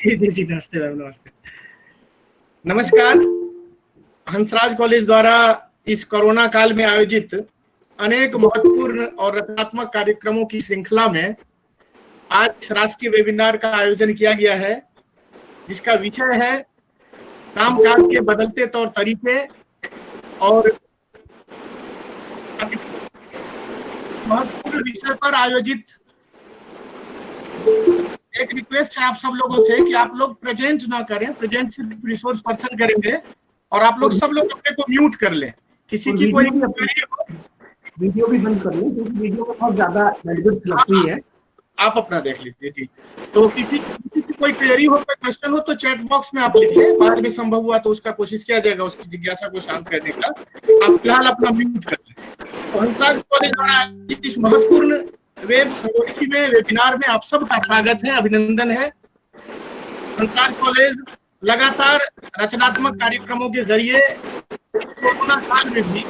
जी जी जी, नमस्ते मैम, नमस्ते। नमस्कार। हंसराज कॉलेज द्वारा इस कोरोना काल में आयोजित अनेक महत्वपूर्ण और रचनात्मक कार्यक्रमों की श्रृंखला में आज राष्ट्रीय वेबिनार का आयोजन किया गया है, जिसका विषय है कामकाज के बदलते तौर तरीके। और महत्वपूर्ण विषय पर आयोजित एक रिक्वेस्ट है आप सब लोगों से कि आप लोग प्रेजेंट ना करें, प्रेजेंट सिर्फ रिसोर्स पर्सन करेंगे, और आप लोग सब लोग अपने को म्यूट कर लें। किसी की कोई वीडियो भी बंद कर लें, क्योंकि वीडियो में बहुत ज्यादा बैंडविड्थ लगती है। आप अपना देख लीजिए जी। तो किसी की कोई क्वेरी हो, कोई क्वेश्चन हो, तो चैट बॉक्स में आप लिखिए, बाद में संभव हुआ तो उसका कोशिश किया जाएगा उसकी जिज्ञासा को शांत करने का। आप फिलहाल अपना म्यूट कर लें। तो हंसराज कॉलेज द्वारा इस महत्वपूर्ण वेब संगोष्ठी में, वेबिनार में आप सबका स्वागत है, अभिनंदन है। हंसराज कॉलेज लगातार रचनात्मक कार्यक्रमों के जरिए इस कोरोना काल में भी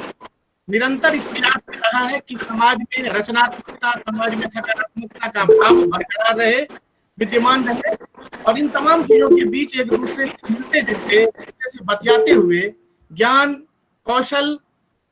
निरंतर इस प्रयास कर रहा है कि समाज में रचनात्मकता, समाज में सकारात्मकता का भाव बरकरार रहे, विद्यमान रहे, और इन तमाम चीजों के बीच एक दूसरे से मिलते जुलते, एक दूसरे से बतियाते हुए ज्ञान, कौशल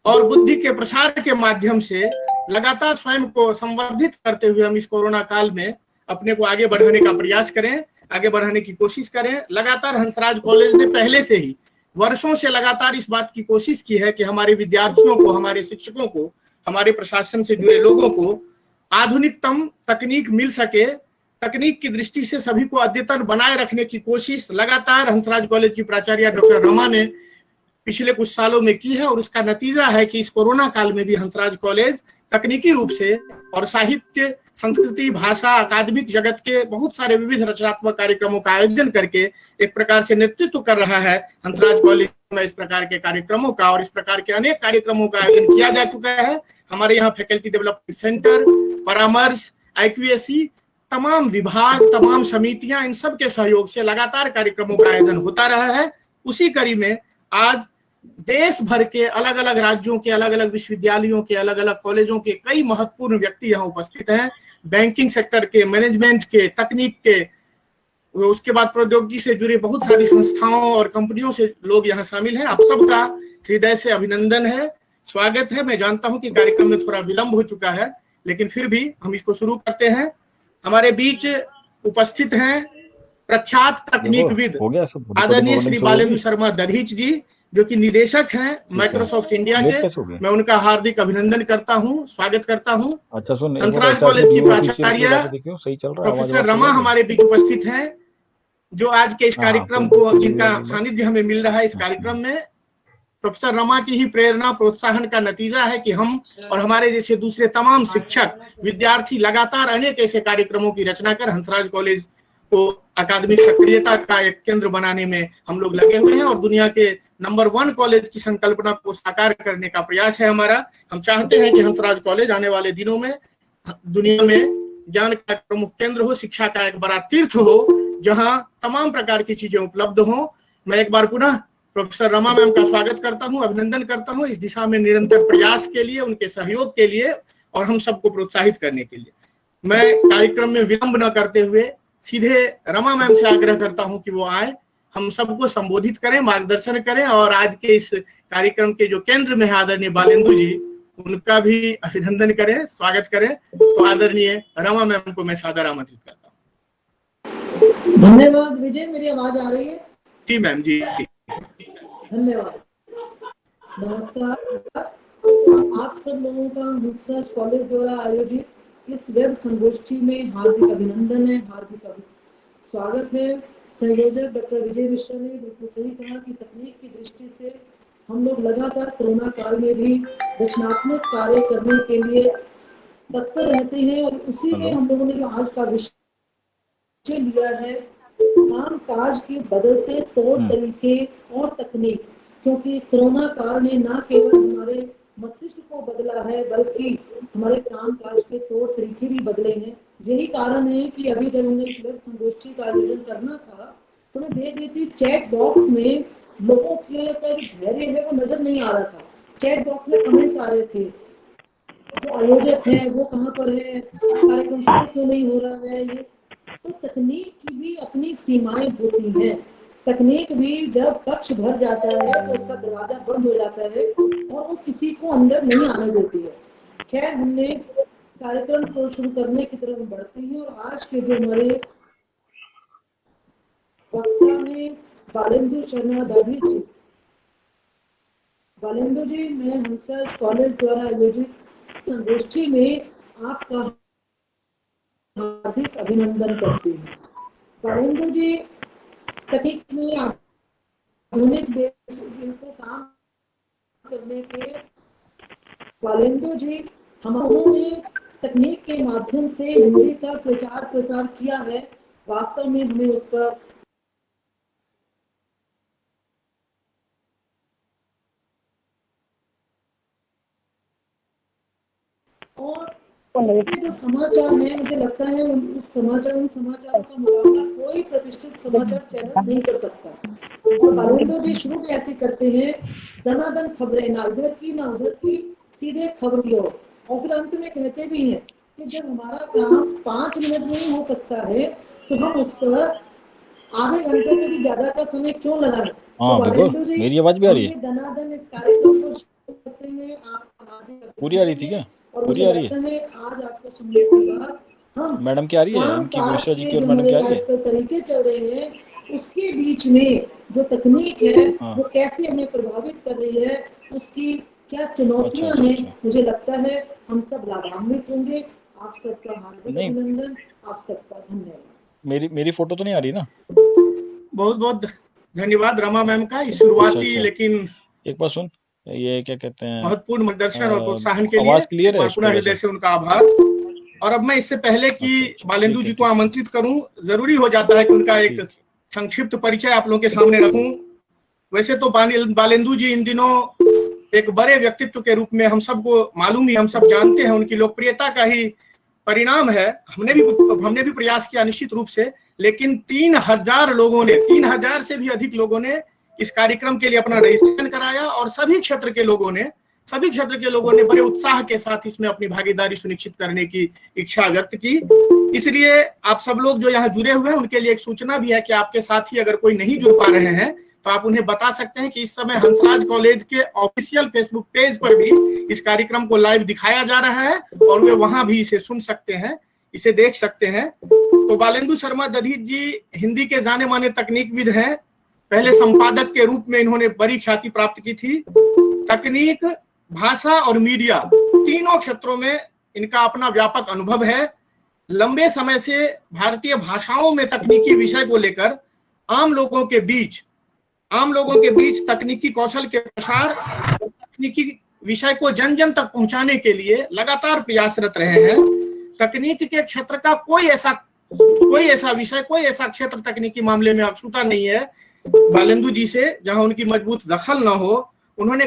और बुद्धि के प्रसार के माध्यम से लगातार स्वयं को संवर्धित करते हुए हम इस कोरोना काल में अपने को आगे बढ़ाने का प्रयास करें, आगे बढ़ाने की कोशिश करें। लगातार हंसराज कॉलेज ने पहले से ही वर्षों से लगातार इस बात की कोशिश की है कि हमारे विद्यार्थियों को, हमारे शिक्षकों को, हमारे प्रशासन से जुड़े लोगों को आधुनिकतम तकनीक मिल सके। तकनीक की दृष्टि से सभी को अद्यतन बनाए रखने की कोशिश लगातार हंसराज कॉलेज की प्राचार्य डॉक्टर रमा ने पिछले कुछ सालों में की है, और उसका नतीजा है कि इस कोरोना काल में भी हंसराज कॉलेज तकनीकी रूप से और साहित्य, संस्कृति, भाषा, अकादमिक जगत के बहुत सारे विविध रचनात्मक कार्यक्रमों का आयोजन करके एक प्रकार से नेतृत्व कर रहा है। हंसराज कॉलेज में इस प्रकार के कार्यक्रमों का और इस प्रकार के अनेक कार्यक्रमों का आयोजन किया जा चुका है। हमारे यहाँ फैकल्टी डेवलपमेंट सेंटर, परामर्श, IQAC, तमाम विभाग, तमाम समितियां, इन सब के सहयोग से लगातार कार्यक्रमों का आयोजन होता रहा है। उसी कड़ी में आज देश भर के अलग अलग राज्यों के, अलग अलग विश्वविद्यालयों के, अलग अलग कॉलेजों के कई महत्वपूर्ण व्यक्ति यहाँ उपस्थित हैं। बैंकिंग सेक्टर के, मैनेजमेंट के, तकनीक के, उसके बाद प्रौद्योगिकी से जुड़े बहुत सारी संस्थाओं और कंपनियों से लोग यहाँ शामिल हैं। आप सबका हृदय से अभिनंदन है, स्वागत है। मैं जानता हूँ कि कार्यक्रम में थोड़ा विलंब हो चुका है, लेकिन फिर भी हम इसको शुरू करते हैं। हमारे बीच उपस्थित हैं प्रख्यात तकनीकविद आदरणीय श्री बालेंद्र शर्मा दधीच जी, जो कि निदेशक हैं माइक्रोसॉफ्ट इंडिया के। मैं उनका हार्दिक अभिनंदन करता हूं, स्वागत करता हूं। हंसराज कॉलेज की प्राचार्य प्रोफेसर रमा हमारे बीच उपस्थित हैं, जो आज के इस कार्यक्रम को, जिनका सानिध्य हमें मिल रहा है इस कार्यक्रम में। प्रोफेसर रमा की ही प्रेरणा, प्रोत्साहन का नतीजा है कि हम और हमारे जैसे दूसरे तमाम शिक्षक, विद्यार्थी लगातार अनेक ऐसे कार्यक्रमों की रचना कर हंसराज कॉलेज को अकादमिक सक्रियता का एक केंद्र बनाने में हम लोग लगे हुए हैं, और दुनिया के नंबर 1 कॉलेज की संकल्पना को साकार करने का प्रयास है हमारा। हम चाहते हैं कि हंसराज कॉलेज आने वाले दिनों में दुनिया में ज्ञान का प्रमुख केंद्र हो, शिक्षा का एक बड़ा तीर्थ हो, जहां तमाम प्रकार की चीजें उपलब्ध हो। मैं एक बार पुनः प्रोफेसर रमा मैम का स्वागत करता हूं, अभिनंदन करता हूं इस दिशा में निरंतर प्रयास के लिए, उनके सहयोग के लिए और हम सबको प्रोत्साहित करने के लिए। मैं कार्यक्रम में विलंब न करते हुए सीधे रमा मैम से आग्रह करता हूं कि वो आए, हम सबको संबोधित करें, मार्गदर्शन करें, और आज के इस कार्यक्रम के जो केंद्र में है आदरणीय बालेंदु जी, उनका भी अभिनंदन करें, स्वागत करें। तो आदरणीय रमा मैम को मैं सादर आमंत्रित करता हूँ। धन्यवाद विजय, मेरी आवाज आ रही है? जी मैम जी। धन्यवाद। नमस्कार, आप सब लोगों का हंसराज कॉलेज द्वारा आयोजित इस वेब संगोष्ठी में हार्दिक अभिनंदन है, हार्दिक स्वागत है। संयोजक डॉक्टर विजय मिश्रा ने बिल्कुल सही कहा कि तकनीक की दृष्टि से हम लोग लगातार कोरोना काल में भी रचनात्मक कार्य करने के लिए तत्पर रहते हैं, और उसी में हम लोगों ने जो आज का विषय लिया है, काम काज के बदलते तौर तरीके और तकनीक। क्योंकि कोरोना काल ने न केवल हमारे मस्तिष्क को बदला है, बल्कि हमारे काम काज के तौर तरीके भी बदले हैं। यही कारण है कि अभी जब हमने इस वेब संगोष्ठी का आयोजन करना था, तो मैं देख रही थी चैट बॉक्स में लोगों के जो धैर्य है वो नजर नहीं आ रहा था। चैट बॉक्स में कमेंट्स आ रहे थे, जो आयोजक है वो कहाँ पर है, कार्यक्रम शुरू क्यों नहीं हो रहा है, ये तो तकनीक की भी अपनी सीमाएं होती हैं। तकनीक भी जब कक्ष भर जाता है तो उसका दरवाजा बंद हो जाता है और वो किसी को अंदर नहीं आने देती है। खैर, हमने कार्यक्रम को शुरू करने की तरफ बढ़ते हैं और आज के जो हमारे वक्ता में बालेंदु शर्मा दादी जी। बालेंदु जी, मैं हंसराज कॉलेज द्वारा आयोजित संगोष्ठी में आपका हार्दिक अभिनंदन करती हूँ। बालेंदु जी, तकनीक में आधुनिक देश को काम करने के बालेंदु जी, हमने तकनीक के माध्यम से हिंदी का प्रचार प्रसार किया है। वास्तव में हमें उस पर और इसके जो समाचार है, मुझे लगता है उन समाचारों का मुकाबला कोई प्रतिष्ठित समाचार चैनल नहीं कर सकता। और बालेंदु जी शुरू में ऐसे करते हैं, दनादन खबरें, ना इधर की ना उधर की, सीधे खबर की ओर। और फिर अंत में कहते भी हैं कि जब हमारा काम 5 मिनट में ही हो सकता है तो हम उस पर आधे घंटे से भी ज्यादा का समय क्यों लगाएं। हाँ तो बिल्कुल, बालेंदु जी, मेरी आवाज भी आ रही है? दनादन इस कार्यक्रम को शुरू करते हैं। आप पूरी आ रही थी क्या? और पूरी मुझे आ रही लगता है? है आज आपको सुनने के बाद हम मैडम की आ रही है? काम इनकी काज मिश्रा जी के की और जो मैडम की आ हमारे रही है? आजकल तरीके चल रहे हैं उसके बीच में जो तकनीक है हाँ। वो कैसे हमें प्रभावित कर रही है, उसकी क्या चुनौतियां अच्छा, हैं, अच्छा। मुझे लगता है हम सब लाभान्वित होंगे। आप सबका हार्दिक नहीं। अभिनंदन, आप सबका धन्यवाद। मेरी फोटो तो नहीं आ रही ना? बहुत बहुत धन्यवाद रमा मैम का इस शुरुआती अच्छा। लेकिन एक बार सुन, ये क्या कहते हैं, महत्वपूर्ण मार्गदर्शन और प्रोत्साहन के लिए आवाज एक क्लियर है बार उस पुनः पे हृदय वैसे? से उनका आभार। और अब मैं इससे पहले कि अच्छा, बालेंदु ठीक जी है, को ठीक। आमंत्रित करूं, जरूरी हो जाता है कि उनका एक संक्षिप्त परिचय आप लोगों के सामने रखूं। वैसे तो बालेंदु जी इन दिनों एक बड़े व्यक्तित्व के रूप में हम सबको मालूम ही, हम सब जानते हैं, उनकी लोकप्रियता का ही परिणाम है। हमने भी प्रयास किया निश्चित रूप से, लेकिन 3000 लोगों ने, 3000 से भी अधिक लोगों ने इस कार्यक्रम के लिए अपना रजिस्ट्रेशन कराया और सभी क्षेत्र के लोगों ने बड़े उत्साह के साथ इसमें अपनी भागीदारी सुनिश्चित करने की इच्छा व्यक्त की। इसलिए आप सब लोग जो यहाँ जुड़े हुए हैं उनके लिए एक सूचना भी है कि आपके साथी अगर कोई नहीं जुड़ पा रहे हैं तो आप उन्हें बता सकते हैं कि इस समय हंसराज कॉलेज के ऑफिशियल फेसबुक पेज पर भी इस कार्यक्रम को लाइव दिखाया जा रहा है और वे वहां भी इसे सुन सकते हैं, इसे देख सकते हैं। तो बालेंदु शर्मा दधीच जी हिंदी के जाने माने तकनीकविद हैं। पहले संपादक के रूप में इन्होंने बड़ी ख्याति प्राप्त की थी। तकनीक, भाषा और मीडिया तीनों क्षेत्रों में इनका अपना व्यापक अनुभव है। लंबे समय से भारतीय भाषाओं में तकनीकी विषय को लेकर आम लोगों के बीच तकनीकी कौशल के प्रसार, तकनीकी विषय को जन जन तक पहुंचाने के लिए लगातार प्रयासरत रहे हैं। तकनीक के क्षेत्र का कोई ऐसा विषय, कोई ऐसा क्षेत्र तकनीकी मामले में अछूता नहीं है बालेंदु जी से जहां उनकी मजबूत दखल न हो। उन्होंने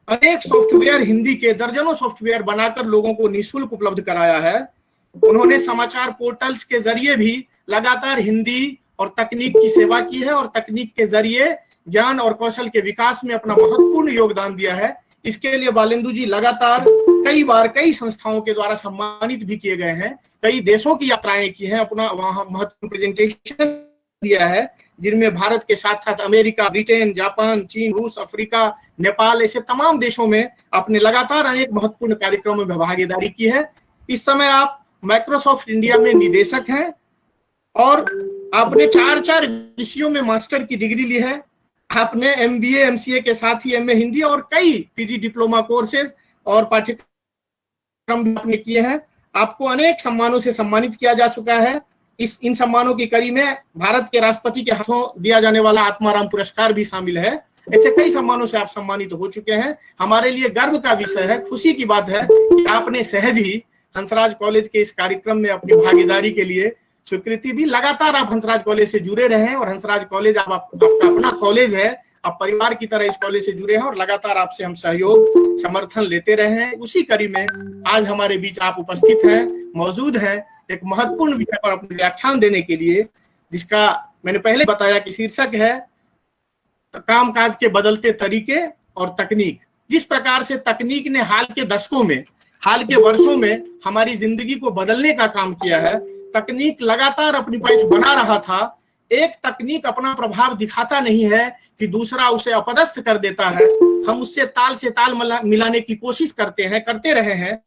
अनेक सॉफ्टवेयर, हिंदी के दर्जनों सॉफ्टवेयर बनाकर लोगों को निःशुल्क उपलब्ध कराया है। उन्होंने समाचार पोर्टल्स के जरिए भी लगातार हिंदी और तकनीक की सेवा की है और तकनीक के जरिए ज्ञान और कौशल के विकास में अपना महत्वपूर्ण योगदान दिया है। इसके लिए बालेंदु जी लगातार कई बार कई संस्थाओं के द्वारा सम्मानित भी किए गए हैं। कई देशों की यात्राएं की हैं, अपना वहां महत्वपूर्ण प्रेजेंटेशन दिया है, जिनमें भारत के साथ साथ अमेरिका, ब्रिटेन, जापान, चीन, रूस, अफ्रीका, नेपाल, ऐसे तमाम देशों में आपने लगातार अनेक महत्वपूर्ण कार्यक्रमों में भागीदारी की है। इस समय आप माइक्रोसॉफ्ट इंडिया में निदेशक हैं और आपने 4 विषयों में मास्टर की डिग्री ली है। आपने MBA, MCA के साथ ही MA हिंदी और कई PG डिप्लोमा कोर्सेज और पाठ्यक्रम भी आपने किए हैं। आपको अनेक सम्मानों से सम्मानित किया जा चुका है। इन सम्मानों की कड़ी में भारत के राष्ट्रपति के हाथों दिया जाने वाला आत्माराम पुरस्कार भी शामिल है। ऐसे कई सम्मानों से आप सम्मानित हो चुके हैं। हमारे लिए गर्व का विषय है, खुशी की बात है कि आपने सहज ही हंसराज कॉलेज के इस कार्यक्रम में अपनी भागीदारी के लिए स्वीकृति दी। लगातार आप हंसराज कॉलेज से जुड़े रहे और हंसराज कॉलेज आपका अपना कॉलेज है, आप परिवार की तरह इस कॉलेज से जुड़े हैं और लगातार आपसे हम सहयोग समर्थन लेते रहे हैं। उसी कड़ी में आज हमारे बीच आप उपस्थित हैं, मौजूद हैं, एक महत्वपूर्ण विषय पर अपने व्याख्यान देने के लिए, जिसका मैंने पहले बताया कि शीर्षक है कामकाज के बदलते तरीके और तकनीक। जिस प्रकार से तकनीक ने हाल के वर्षों में हमारी जिंदगी को बदलने का काम किया है, तकनीक लगातार अपनी पैठ बना रहा था। एक तकनीक अपना प्रभाव दिखाता नहीं है कि दूसरा उसे अपदस्थ कर देता है। हम उससे ताल से ताल मिलाने की कोशिश करते रहे हैं,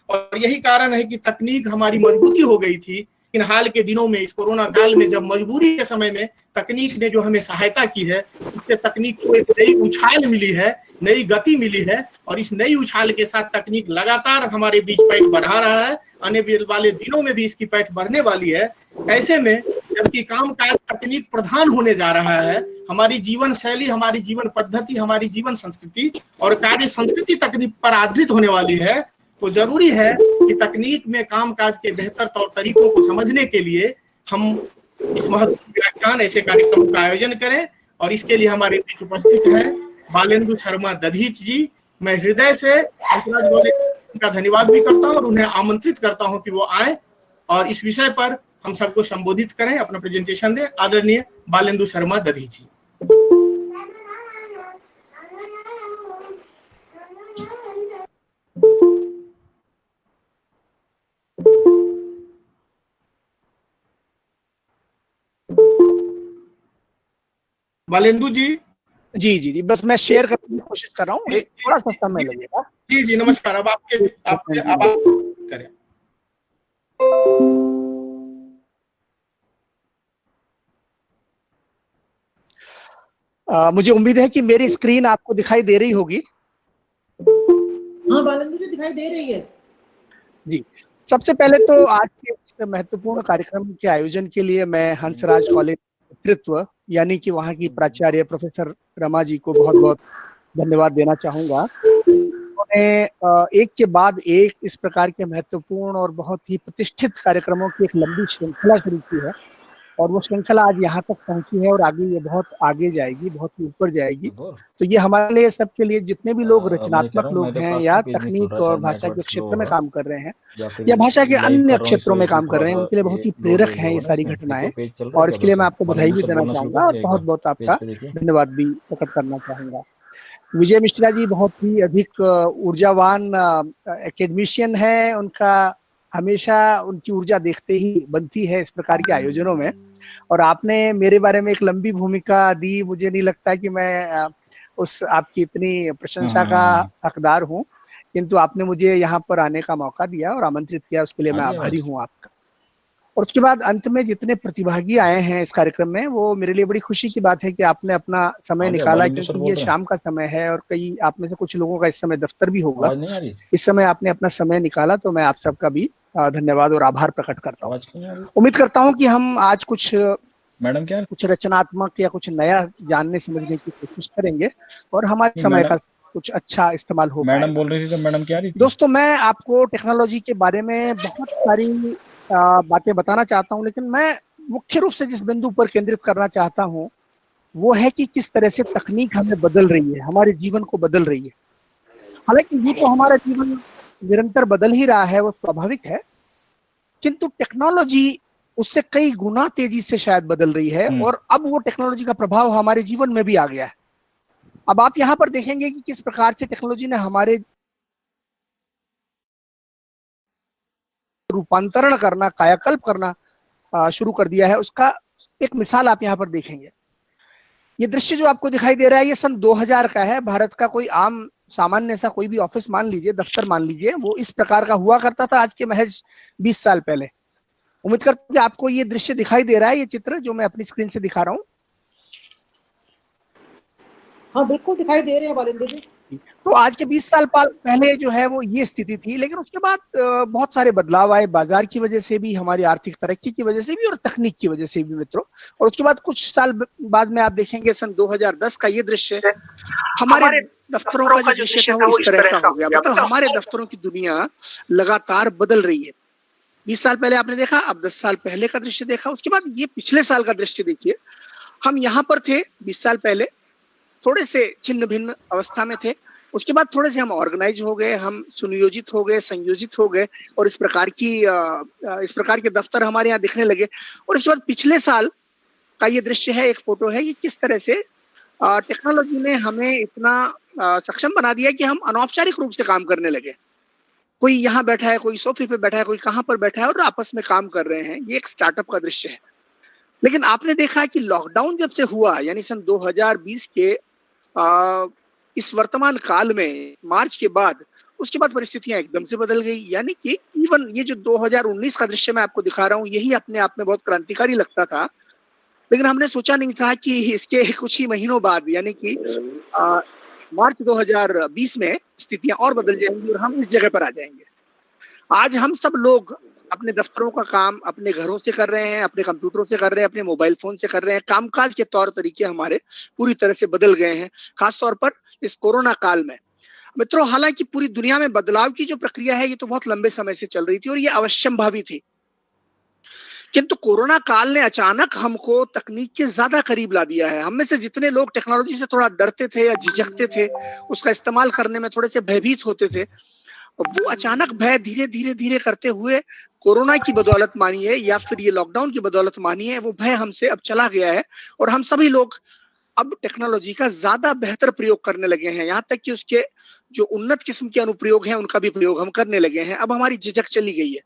और यही कारण है कि तकनीक हमारी मजबूती हो गई थी। इन हाल के दिनों में, इस कोरोना काल में, जब मजबूरी के समय में तकनीक ने जो हमें सहायता की है, उससे तकनीक को एक नई उछाल मिली है, नई गति मिली है, और इस नई उछाल के साथ तकनीक लगातार हमारे बीच पैठ बढ़ा रहा है। आने वाले दिनों में भी इसकी पैठ बढ़ने वाली है। ऐसे में जबकि काम काज तकनीक प्रधान होने जा रहा है, हमारी जीवन शैली, हमारी जीवन पद्धति, हमारी जीवन संस्कृति और कार्य संस्कृति तकनीक पर आधारित होने वाली है, तो जरूरी है कि तकनीक में कामकाज के बेहतर तौर तरीकों को समझने के लिए हम इस महत्वपूर्ण व्याख्यान, ऐसे कार्यक्रम का आयोजन करें। और इसके लिए हमारे बीच उपस्थित हैं बालेंदु शर्मा दधीच जी। मैं हृदय से हंसराज कॉलेज का धन्यवाद भी करता हूं और उन्हें आमंत्रित करता हूं कि वो आए और इस विषय पर हम सबको संबोधित करें, अपना प्रेजेंटेशन दें। आदरणीय बालेंदु शर्मा दधीच जी। बालेंदु जी। जी जी जी, बस मैं शेयर करने की कोशिश कर रहा हूँ, एक थोड़ा सा समय लगेगा। जी जी, नमस्कार। अब आप करें। मुझे उम्मीद है कि मेरी स्क्रीन आपको दिखाई दे रही होगी। हाँ बालेंदु जी, दिखाई दे रही है जी। सबसे पहले तो आज के इस महत्वपूर्ण कार्यक्रम के आयोजन के लिए मैं हंसराज कॉलेज नेतृत्व यानी कि वहाँ की प्राचार्य प्रोफेसर रमा जी को बहुत बहुत धन्यवाद देना चाहूंगा। उन्होंने एक के बाद एक इस प्रकार के महत्वपूर्ण और बहुत ही प्रतिष्ठित कार्यक्रमों की एक लंबी श्रृंखला शुरू की है, और वो श्रृंखला आज यहाँ तक पहुंची है और आगे ये बहुत आगे जाएगी, बहुत ही ऊपर जाएगी। तो ये हमारे लिए, सबके लिए, जितने भी लोग रचनात्मक लोग हैं या तकनीक और भाषा के क्षेत्र में काम कर रहे हैं या भाषा के अन्य क्षेत्रों में काम कर रहे हैं, उनके लिए बहुत ही प्रेरक है ये सारी घटनाएं। और इसके लिए मैं आपको बधाई भी देना चाहूंगा और बहुत बहुत आपका धन्यवाद भी प्रकट करना चाहूंगा। विजय मिश्रा जी बहुत ही अधिक ऊर्जावान एकेडमिशियन है। उनका हमेशा उनकी ऊर्जा देखते ही बनती है इस प्रकार के आयोजनों में, और आपने मेरे बारे में एक लंबी भूमिका दी। मुझे नहीं लगता कि मैं उस आपकी इतनी प्रशंसा का हकदार हूँ, किंतु आपने मुझे यहाँ पर आने का मौका दिया और आमंत्रित किया, उसके लिए मैं आभारी हूँ आपका। और उसके बाद अंत में जितने प्रतिभागी आए हैं इस कार्यक्रम में, वो मेरे लिए बड़ी खुशी की बात है कि आपने अपना समय निकाला, क्योंकि ये शाम का समय है और कई आप में से कुछ लोगों का इस समय दफ्तर भी होगा। इस समय आपने अपना समय निकाला, तो मैं आप सबका भी धन्यवाद और आभार प्रकट करता हूँ। उम्मीद करता हूँ कि हम आज कुछ रचनात्मक या कुछ नया जानने समझने की कोशिश करेंगे और हमारे समय का कुछ अच्छा इस्तेमाल हो। मैडम बोल रही थी तो मैडम क्या रही थी? दोस्तों, मैं आपको टेक्नोलॉजी के बारे में बहुत सारी बातें बताना चाहता हूं, लेकिन मैं मुख्य रूप से जिस बिंदु पर केंद्रित करना चाहता हूं वो है कि किस तरह से तकनीक हमें बदल रही है, हमारे जीवन को बदल रही है। हालांकि ये तो हमारा जीवन निरंतर बदल ही रहा है, वो स्वाभाविक है, किंतु टेक्नोलॉजी उससे कई गुना तेजी से शायद बदल रही है, और अब वो टेक्नोलॉजी का प्रभाव हमारे जीवन में भी आ गया है। अब आप यहाँ पर देखेंगे कि किस प्रकार से टेक्नोलॉजी ने हमारे रूपांतरण करना, कायाकल्प करना शुरू कर दिया है। उसका एक मिसाल आप यहाँ पर देखेंगे। ये दृश्य जो आपको दिखाई दे रहा है, ये सन 2000 का है। भारत का कोई आम सामान्य सा कोई भी ऑफिस मान लीजिए, दफ्तर मान लीजिए, वो इस प्रकार का हुआ करता था आज के महज 20 साल पहले। उम्मीद करता हूं कि आपको ये दृश्य दिखाई दे रहा है, ये चित्र जो मैं अपनी स्क्रीन से दिखा रहा हूँ। हाँ बिल्कुल दिखाई दे रहे हैं बालेंदु जी। तो आज के 20 साल पहले जो है वो ये स्थिति थी, लेकिन उसके बाद बहुत सारे बदलाव आए, बाजार की वजह से भी, हमारी आर्थिक तरक्की की वजह से भी और तकनीक की वजह से भी मित्रों। और उसके बाद कुछ साल बाद में आप देखेंगे सन 2010 का ये दृश्य हमारे दफ्तरों का जो दृश्य था वो इस तरह का हो गया। मतलब हमारे दफ्तरों की दुनिया लगातार बदल रही है। 20 साल पहले आपने देखा, अब 10 साल पहले का दृश्य देखा, उसके बाद ये पिछले साल का दृश्य देखिए। हम यहाँ पर थे 20 साल पहले, थोड़े से छिन्न भिन्न अवस्था में थे। उसके बाद थोड़े से हम ऑर्गेनाइज हो गए, हम सुनियोजित हो गए, संयोजित हो गए, और इस प्रकार के दफ्तर हमारे यहाँ दिखने लगे। और उसके बाद पिछले साल का ये दृश्य है, एक फोटो है, ये किस तरह से टेक्नोलॉजी ने हमें इतना सक्षम बना दिया कि हम अनौपचारिक रूप से काम करने लगे। कोई यहाँ बैठा है, कोई सोफे पे बैठा है, कोई कहाँ पर बैठा है और आपस में काम कर रहे हैं। ये एक स्टार्टअप का दृश्य है। लेकिन आपने देखा कि लॉकडाउन जब से हुआ, यानी सन 2020 के इस वर्तमान काल में मार्च के बाद, उसके बाद परिस्थितियां एकदम से बदल गई। यानी कि इवन ये जो 2019 का दृश्य मैं आपको दिखा रहा हूँ, यही अपने आप में बहुत क्रांतिकारी लगता था। लेकिन हमने सोचा नहीं था कि इसके कुछ ही महीनों बाद, यानी कि मार्च 2020 में स्थितियां और बदल जाएंगी और हम इस जगह पर आ जाएंगे। आज हम सब लोग अपने दफ्तरों का काम अपने घरों से कर रहे हैं, अपने कंप्यूटरों से कर रहे हैं, अपने मोबाइल फोन से कर रहे हैं। कामकाज के तौर तरीके हमारे पूरी तरह से बदल गए हैं, खासतौर पर इस कोरोना काल में। मित्रों, हालांकि पूरी दुनिया में बदलाव की जो प्रक्रिया है ये तो बहुत लंबे समय से चल रही थी और ये अवश्यंभावी थी, किंतु कोरोना काल ने अचानक हमको तकनीक के ज्यादा करीब ला दिया है। हम में से जितने लोग टेक्नोलॉजी से थोड़ा डरते थे या झिझकते थे, उसका इस्तेमाल करने में थोड़े से भयभीत होते थे, वो अचानक भय धीरे धीरे धीरे करते हुए कोरोना की बदौलत मानिए या फिर ये लॉकडाउन की बदौलत मानिए, वो भय हमसे अब चला गया है और हम सभी लोग अब टेक्नोलॉजी का ज्यादा बेहतर प्रयोग करने लगे हैं। यहाँ तक कि उसके जो उन्नत किस्म के अनुप्रयोग हैं उनका भी प्रयोग हम करने लगे हैं। अब हमारी झिझक चली गई है।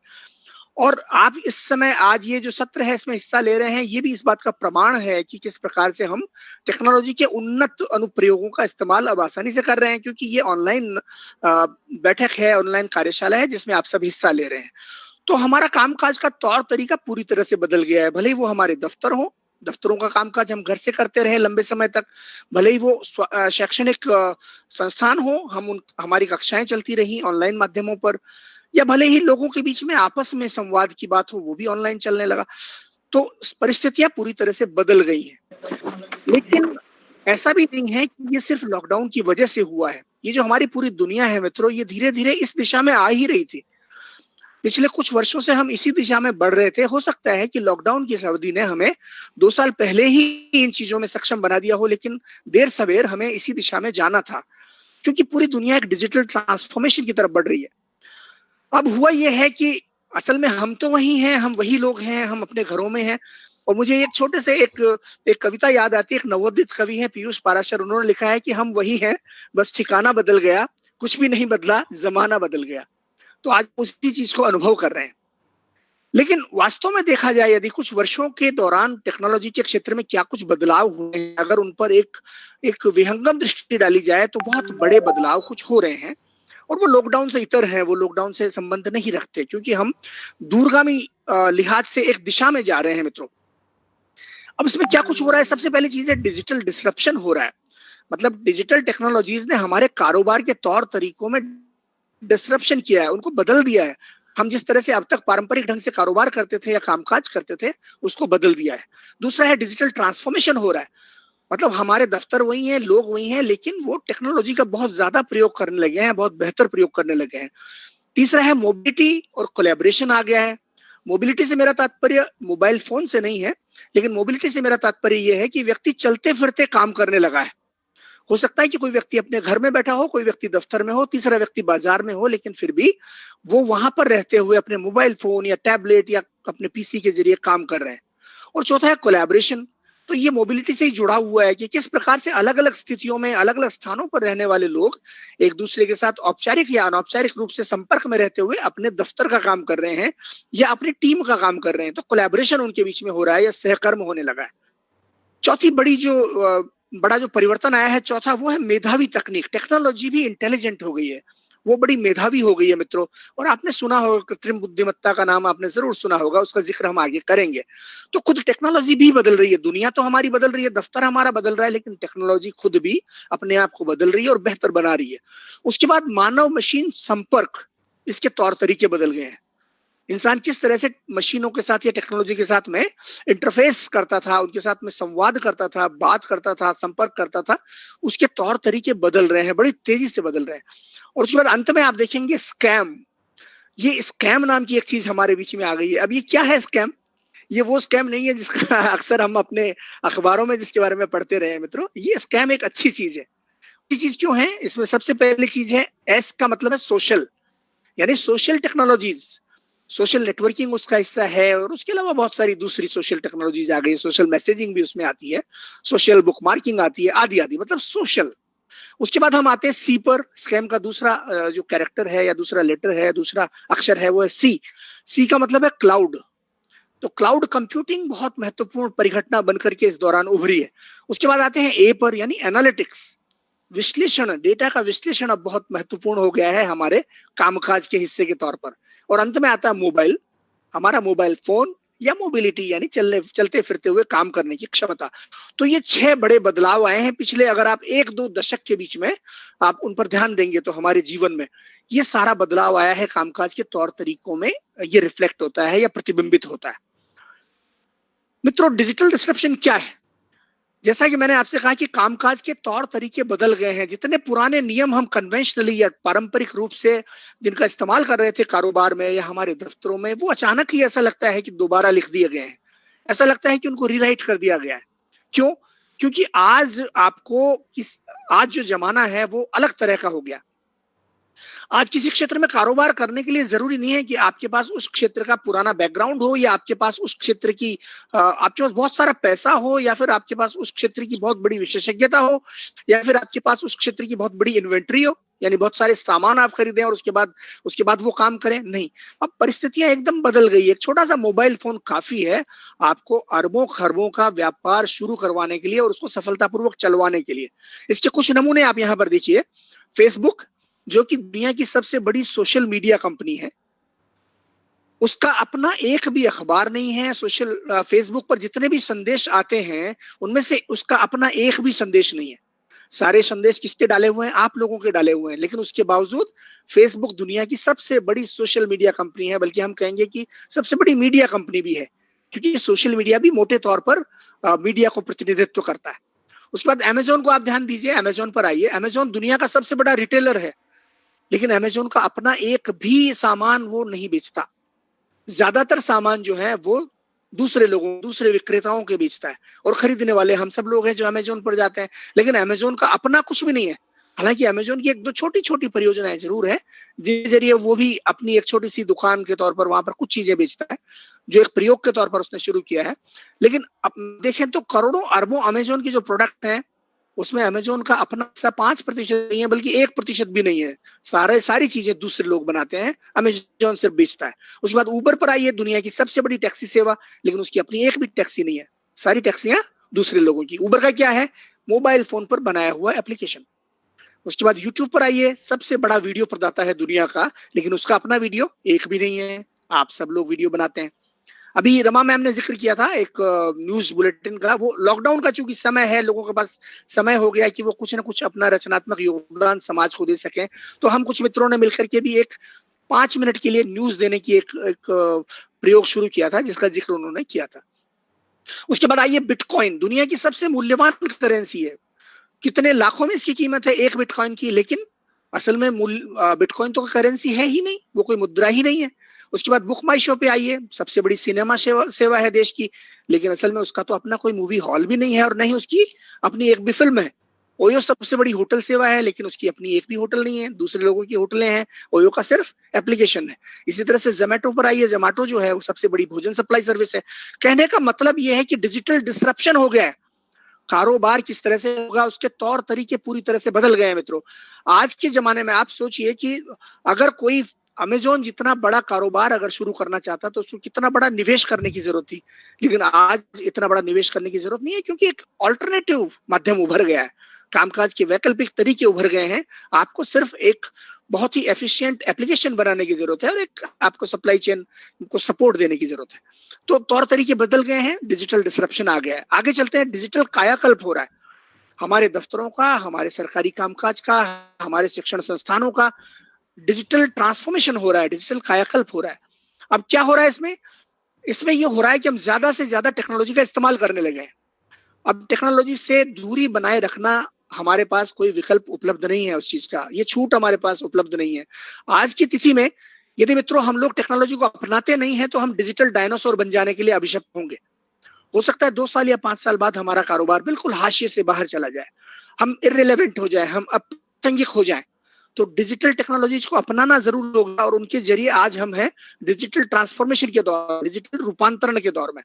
और आप इस समय आज ये जो सत्र है इसमें हिस्सा ले रहे हैं, ये भी इस बात का प्रमाण है कि किस प्रकार से हम टेक्नोलॉजी के उन्नत अनुप्रयोगों का इस्तेमाल अब आसानी से कर रहे हैं, क्योंकि ये ऑनलाइन बैठक है, ऑनलाइन कार्यशाला है जिसमें आप सब हिस्सा ले रहे हैं। तो हमारा कामकाज का तौर तरीका पूरी तरह से बदल गया है। भले ही वो हमारे दफ्तर हो, दफ्तरों का कामकाज हम घर से करते रहे लंबे समय तक, भले ही वो शैक्षणिक संस्थान हो, हमारी कक्षाएं चलती रही ऑनलाइन माध्यमों पर, या भले ही लोगों के बीच में आपस में संवाद की बात हो वो भी ऑनलाइन चलने लगा। तो परिस्थितियां पूरी तरह से बदल गई हैं। लेकिन ऐसा भी नहीं है कि ये सिर्फ लॉकडाउन की वजह से हुआ है। ये जो हमारी पूरी दुनिया है मित्रों, ये धीरे धीरे इस दिशा में आ ही रही थी। पिछले कुछ वर्षों से हम इसी दिशा में बढ़ रहे थे। हो सकता है कि लॉकडाउन की इस अवधि ने हमें 2 साल पहले ही इन चीजों में सक्षम बना दिया हो, लेकिन देर सवेर हमें इसी दिशा में जाना था, क्योंकि पूरी दुनिया एक डिजिटल ट्रांसफॉर्मेशन की तरफ बढ़ रही है। अब हुआ यह है कि असल में हम तो वही हैं, हम वही लोग हैं, हम अपने घरों में हैं। और मुझे एक छोटे से एक कविता याद आती है। एक नवोदित कवि है पीयूष पाराशर, उन्होंने लिखा है कि हम वही हैं, बस ठिकाना बदल गया, कुछ भी नहीं बदला, जमाना बदल गया। तो आज उसी चीज को अनुभव कर रहे हैं। लेकिन वास्तव में देखा जाए, यदि कुछ वर्षों के दौरान टेक्नोलॉजी के क्षेत्र में क्या कुछ बदलाव हुए हैं, अगर उन पर एक विहंगम दृष्टि डाली जाए तो बहुत बड़े बदलाव कुछ हो रहे हैं। और वो लॉकडाउन से इतर है, वो लॉकडाउन से संबंध नहीं रखते, क्योंकि हम दूरगामी लिहाज से एक दिशा में जा रहे हैं मित्रों। अब इसमें क्या कुछ हो रहा है? सबसे पहली चीज है डिजिटल डिसरप्शन हो रहा है। मतलब डिजिटल टेक्नोलॉजीज ने हमारे कारोबार के तौर तरीकों में डिसरप्शन किया है, उनको बदल दिया है। हम जिस तरह से अब तक पारंपरिक ढंग से कारोबार करते थे या कामकाज करते थे, उसको बदल दिया है। दूसरा है डिजिटल ट्रांसफॉर्मेशन हो रहा है। मतलब हमारे दफ्तर वही हैं, लोग वही हैं, लेकिन वो टेक्नोलॉजी का बहुत ज्यादा प्रयोग करने लगे हैं, बहुत बेहतर प्रयोग करने लगे हैं। तीसरा है मोबिलिटी और कोलैबोरेशन आ गया है। मोबिलिटी से मेरा तात्पर्य मोबाइल फोन से नहीं है, लेकिन मोबिलिटी से मेरा तात्पर्य यह है कि व्यक्ति चलते फिरते काम करने लगा है। हो सकता है कि कोई व्यक्ति अपने घर में बैठा हो, कोई व्यक्ति दफ्तर में हो, तीसरा व्यक्ति बाजार में हो, लेकिन फिर भी वो वहां पर रहते हुए अपने मोबाइल फोन या टैबलेट या अपने पीसी के जरिए काम कर रहे हैं। और चौथा है कोलैबोरेशन। तो ये मोबिलिटी से ही जुड़ा हुआ है कि किस प्रकार से अलग अलग स्थितियों में अलग अलग स्थानों पर रहने वाले लोग एक दूसरे के साथ औपचारिक या अनौपचारिक रूप से संपर्क में रहते हुए अपने दफ्तर का काम कर रहे हैं या अपनी टीम का काम कर रहे हैं। तो कोलैबोरेशन उनके बीच में हो रहा है या सहकर्म होने लगा है। चौथी बड़ा जो परिवर्तन आया है, चौथा, वो है मेधावी तकनीक। टेक्नोलॉजी भी इंटेलिजेंट हो गई है, वो बड़ी मेधावी हो गई है मित्रों। और आपने सुना होगा कृत्रिम बुद्धिमत्ता का नाम, आपने जरूर सुना होगा, उसका जिक्र हम आगे करेंगे। तो खुद टेक्नोलॉजी भी बदल रही है, दुनिया तो हमारी बदल रही है, दफ्तर हमारा बदल रहा है, लेकिन टेक्नोलॉजी खुद भी अपने आप को बदल रही है और बेहतर बना रही है। उसके बाद मानव मशीन संपर्क, इसके तौर तरीके बदल गए हैं। इंसान किस तरह से मशीनों के साथ या टेक्नोलॉजी के साथ में इंटरफेस करता था, उनके साथ में संवाद करता था, बात करता था, संपर्क करता था, उसके तौर तरीके बदल रहे हैं, बड़ी तेजी से बदल रहे हैं। और उसके बाद अंत में आप देखेंगे स्कैम। ये स्कैम नाम की एक चीज हमारे बीच में आ गई है। अब ये क्या है स्कैम? ये वो स्कैम नहीं है जिसका अक्सर हम अपने अखबारों में जिसके बारे में पढ़ते रहे हैं मित्रों। ये स्कैम एक अच्छी चीज है। अच्छी चीज क्यों है? इसमें सबसे पहली चीज है, एस का मतलब है सोशल, यानी सोशल टेक्नोलॉजीज, सोशल नेटवर्किंग उसका हिस्सा है। और उसके अलावा बहुत सारी दूसरी सोशल टेक्नोलॉजीज आ गई, सोशल मैसेजिंग भी उसमें आती है, सोशल बुकमार्किंग आती है, आदि आदि। मतलब सोशल उसके बाद हम आते हैं सी पर। स्कैम का दूसरा जो कैरेक्टर है या दूसरा लेटर है, दूसरा अक्षर है, वो है सी। सी का मतलब है क्लाउड। तो क्लाउड कंप्यूटिंग बहुत महत्वपूर्ण परिघटना बनकर के इस दौरान उभरी है। उसके बाद आते हैं ए पर, यानी एनालिटिक्स, विश्लेषण। डेटा का विश्लेषण अब बहुत महत्वपूर्ण हो गया है हमारे कामकाज के हिस्से के तौर पर। और अंत में आता है मोबाइल, हमारा मोबाइल फोन या मोबिलिटी, यानी चलते फिरते हुए काम करने की क्षमता। तो ये 6 बड़े बदलाव आए हैं पिछले, अगर आप 1-2 दशक के बीच में आप उन पर ध्यान देंगे तो हमारे जीवन में ये सारा बदलाव आया है। कामकाज के तौर तरीकों में ये रिफ्लेक्ट होता है या प्रतिबिंबित होता है। मित्रों, डिजिटल डिस्रप्शन क्या है? जैसा कि मैंने आपसे कहा कि कामकाज के तौर तरीके बदल गए हैं। जितने पुराने नियम हम कन्वेंशनली या पारंपरिक रूप से जिनका इस्तेमाल कर रहे थे कारोबार में या हमारे दफ्तरों में, वो अचानक ही ऐसा लगता है कि दोबारा लिख दिए गए हैं। ऐसा लगता है कि उनको रीराइट कर दिया गया है। क्यों? क्योंकि आज जो जमाना है वो अलग तरह का हो गया। आज किसी क्षेत्र में कारोबार करने के लिए जरूरी नहीं है कि आपके पास उस क्षेत्र का पुराना बैकग्राउंड हो, या आपके पास उस क्षेत्र की आपके पास बहुत सारा पैसा हो, या फिर आपके पास उस क्षेत्र की बहुत बड़ी विशेषज्ञता हो, या फिर आपके पास उस क्षेत्र की बहुत बड़ी इन्वेंट्री हो, यानी बहुत सारे सामान आप खरीदें और उसके बाद वो काम करें। नहीं, अब परिस्थितियां एकदम बदल गई है। एक छोटा सा मोबाइल फोन काफी है आपको अरबों खरबों का व्यापार शुरू करवाने के लिए और उसको सफलतापूर्वक चलवाने के लिए। इसके कुछ नमूने आप यहाँ पर देखिए। फेसबुक, जो कि दुनिया की सबसे बड़ी सोशल मीडिया कंपनी है, उसका अपना एक भी अखबार नहीं है। फेसबुक पर जितने भी संदेश आते हैं उनमें से उसका अपना एक भी संदेश नहीं है। सारे संदेश किसके डाले हुए हैं? आप लोगों के डाले हुए हैं। लेकिन उसके बावजूद फेसबुक दुनिया की सबसे बड़ी सोशल मीडिया कंपनी है, बल्कि हम कहेंगे कि सबसे बड़ी मीडिया कंपनी भी है, क्योंकि सोशल मीडिया भी मोटे तौर पर मीडिया को प्रतिनिधित्व करता है। उसके बाद अमेजोन को आप ध्यान दीजिए। अमेजोन पर आइए। अमेजोन दुनिया का सबसे बड़ा रिटेलर है, लेकिन अमेजोन का अपना एक भी सामान वो नहीं बेचता। ज्यादातर सामान जो है वो दूसरे विक्रेताओं के बेचता है, और खरीदने वाले हम सब लोग हैं जो अमेजोन पर जाते हैं। लेकिन अमेजोन का अपना कुछ भी नहीं है। हालांकि अमेजोन की 1-2 छोटी परियोजनाएं जरूर है, जिस जरिए वो भी अपनी एक छोटी सी दुकान के तौर पर वहां पर कुछ चीजें बेचता है, जो एक प्रयोग के तौर पर उसने शुरू किया है। लेकिन अब देखें तो करोड़ों अरबों अमेजोन की जो प्रोडक्ट है, उसमें अमेजोन का अपना हिस्सा 5% नहीं है, बल्कि 1% भी नहीं है। सारी चीजें दूसरे लोग बनाते हैं, अमेजोन सिर्फ बेचता है। उसके बाद ऊबर पर आई है, दुनिया की सबसे बड़ी टैक्सी सेवा, लेकिन उसकी अपनी एक भी टैक्सी नहीं है। सारी टैक्सियां दूसरे लोगों की। ऊबर का क्या है? मोबाइल फोन पर बनाया हुआ एप्लीकेशन। उसके बाद यूट्यूब पर आइए, सबसे बड़ा वीडियो प्रदाता है दुनिया का, लेकिन उसका अपना वीडियो एक भी नहीं है। आप सब लोग वीडियो बनाते हैं। अभी रमा मैम ने जिक्र किया था एक न्यूज बुलेटिन का। वो लॉकडाउन का चूंकि समय है, लोगों के पास समय हो गया कि वो कुछ ना कुछ अपना रचनात्मक योगदान समाज को दे सकें, तो हम कुछ मित्रों ने मिलकर के भी एक 5 मिनट के लिए न्यूज देने की एक प्रयोग शुरू किया था, जिसका जिक्र उन्होंने किया था। उसके बाद आइए बिटकॉइन, दुनिया की सबसे मूल्यवान करेंसी है। कितने लाखों में इसकी कीमत है एक बिटकॉइन की, लेकिन असल में बिटकॉइन तो करेंसी है ही नहीं, वो कोई मुद्रा ही नहीं है। उसके बाद बुक माई शो पे आइए, सबसे बड़ी सिनेमा सेवा है देश की, लेकिन असल में उसका तो अपना कोई मूवी हॉल भी नहीं है और नहीं उसकी अपनी एक भी फिल्म है। ओयो सबसे बड़ी होटल सेवा है, लेकिन उसकी अपनी एक भी होटल नहीं है, दूसरे लोगों की होटलें हैं, ओयो का सिर्फ एप्लीकेशन है। इसी तरह से जोमैटो पर आइए, जोमैटो जो है वो सबसे बड़ी भोजन सप्लाई सर्विस है। कहने का मतलब ये है कि डिजिटल डिसरप्शन हो गया है। कारोबार किस तरह से होगा, उसके तौर तरीके पूरी तरह से बदल गए हैं मित्रों। आज के जमाने में आप सोचिए कि अगर कोई अमेजोन जितना बड़ा कारोबार अगर शुरू करना चाहता तो उसको कितना बड़ा निवेश करने की जरूरत थी, लेकिन आज इतना बड़ा निवेश करने की जरूरत नहीं है, क्योंकि एक ऑल्टरनेटिव माध्यम उभर गया है। कामकाज के वैकल्पिक तरीके उभर गए हैं। आपको सिर्फ एक बहुत ही एफिशिएंट एप्लीकेशन बनाने की जरूरत है और एक आपको सप्लाई चेन को सपोर्ट देने की जरूरत है। तो तौर तरीके बदल गए हैं, डिजिटल डिसरप्शन आ गया है। आगे चलते हैं, डिजिटल कायाकल्प हो रहा है हमारे दफ्तरों का, हमारे सरकारी कामकाज का, हमारे शिक्षण संस्थानों का। डिजिटल ट्रांसफॉर्मेशन हो रहा है, डिजिटल कायाकल्प हो रहा है। अब क्या हो रहा है इसमें ये हो रहा है कि हम ज्यादा से ज्यादा टेक्नोलॉजी का इस्तेमाल करने लगे हैं। अब टेक्नोलॉजी से दूरी बनाए रखना हमारे पास कोई विकल्प उपलब्ध नहीं है उस चीज का, ये छूट हमारे पास उपलब्ध नहीं है। आज की तिथि में यदि मित्रों हम लोग टेक्नोलॉजी को अपनाते नहीं है तो हम डिजिटल डायनासोर बन जाने के लिए अभिशप्त होंगे। हो सकता है 2 साल या 5 साल बाद हमारा कारोबार बिल्कुल हाशिए से बाहर चला जाए, हम इररिलेवेंट हो जाए, हम अप्रासंगिक हो जाए। तो डिजिटल टेक्नोलॉजीज को अपनाना जरूर होगा और उनके जरिए आज हम हैं डिजिटल ट्रांसफॉर्मेशन के दौर, डिजिटल रूपांतरण के दौर में।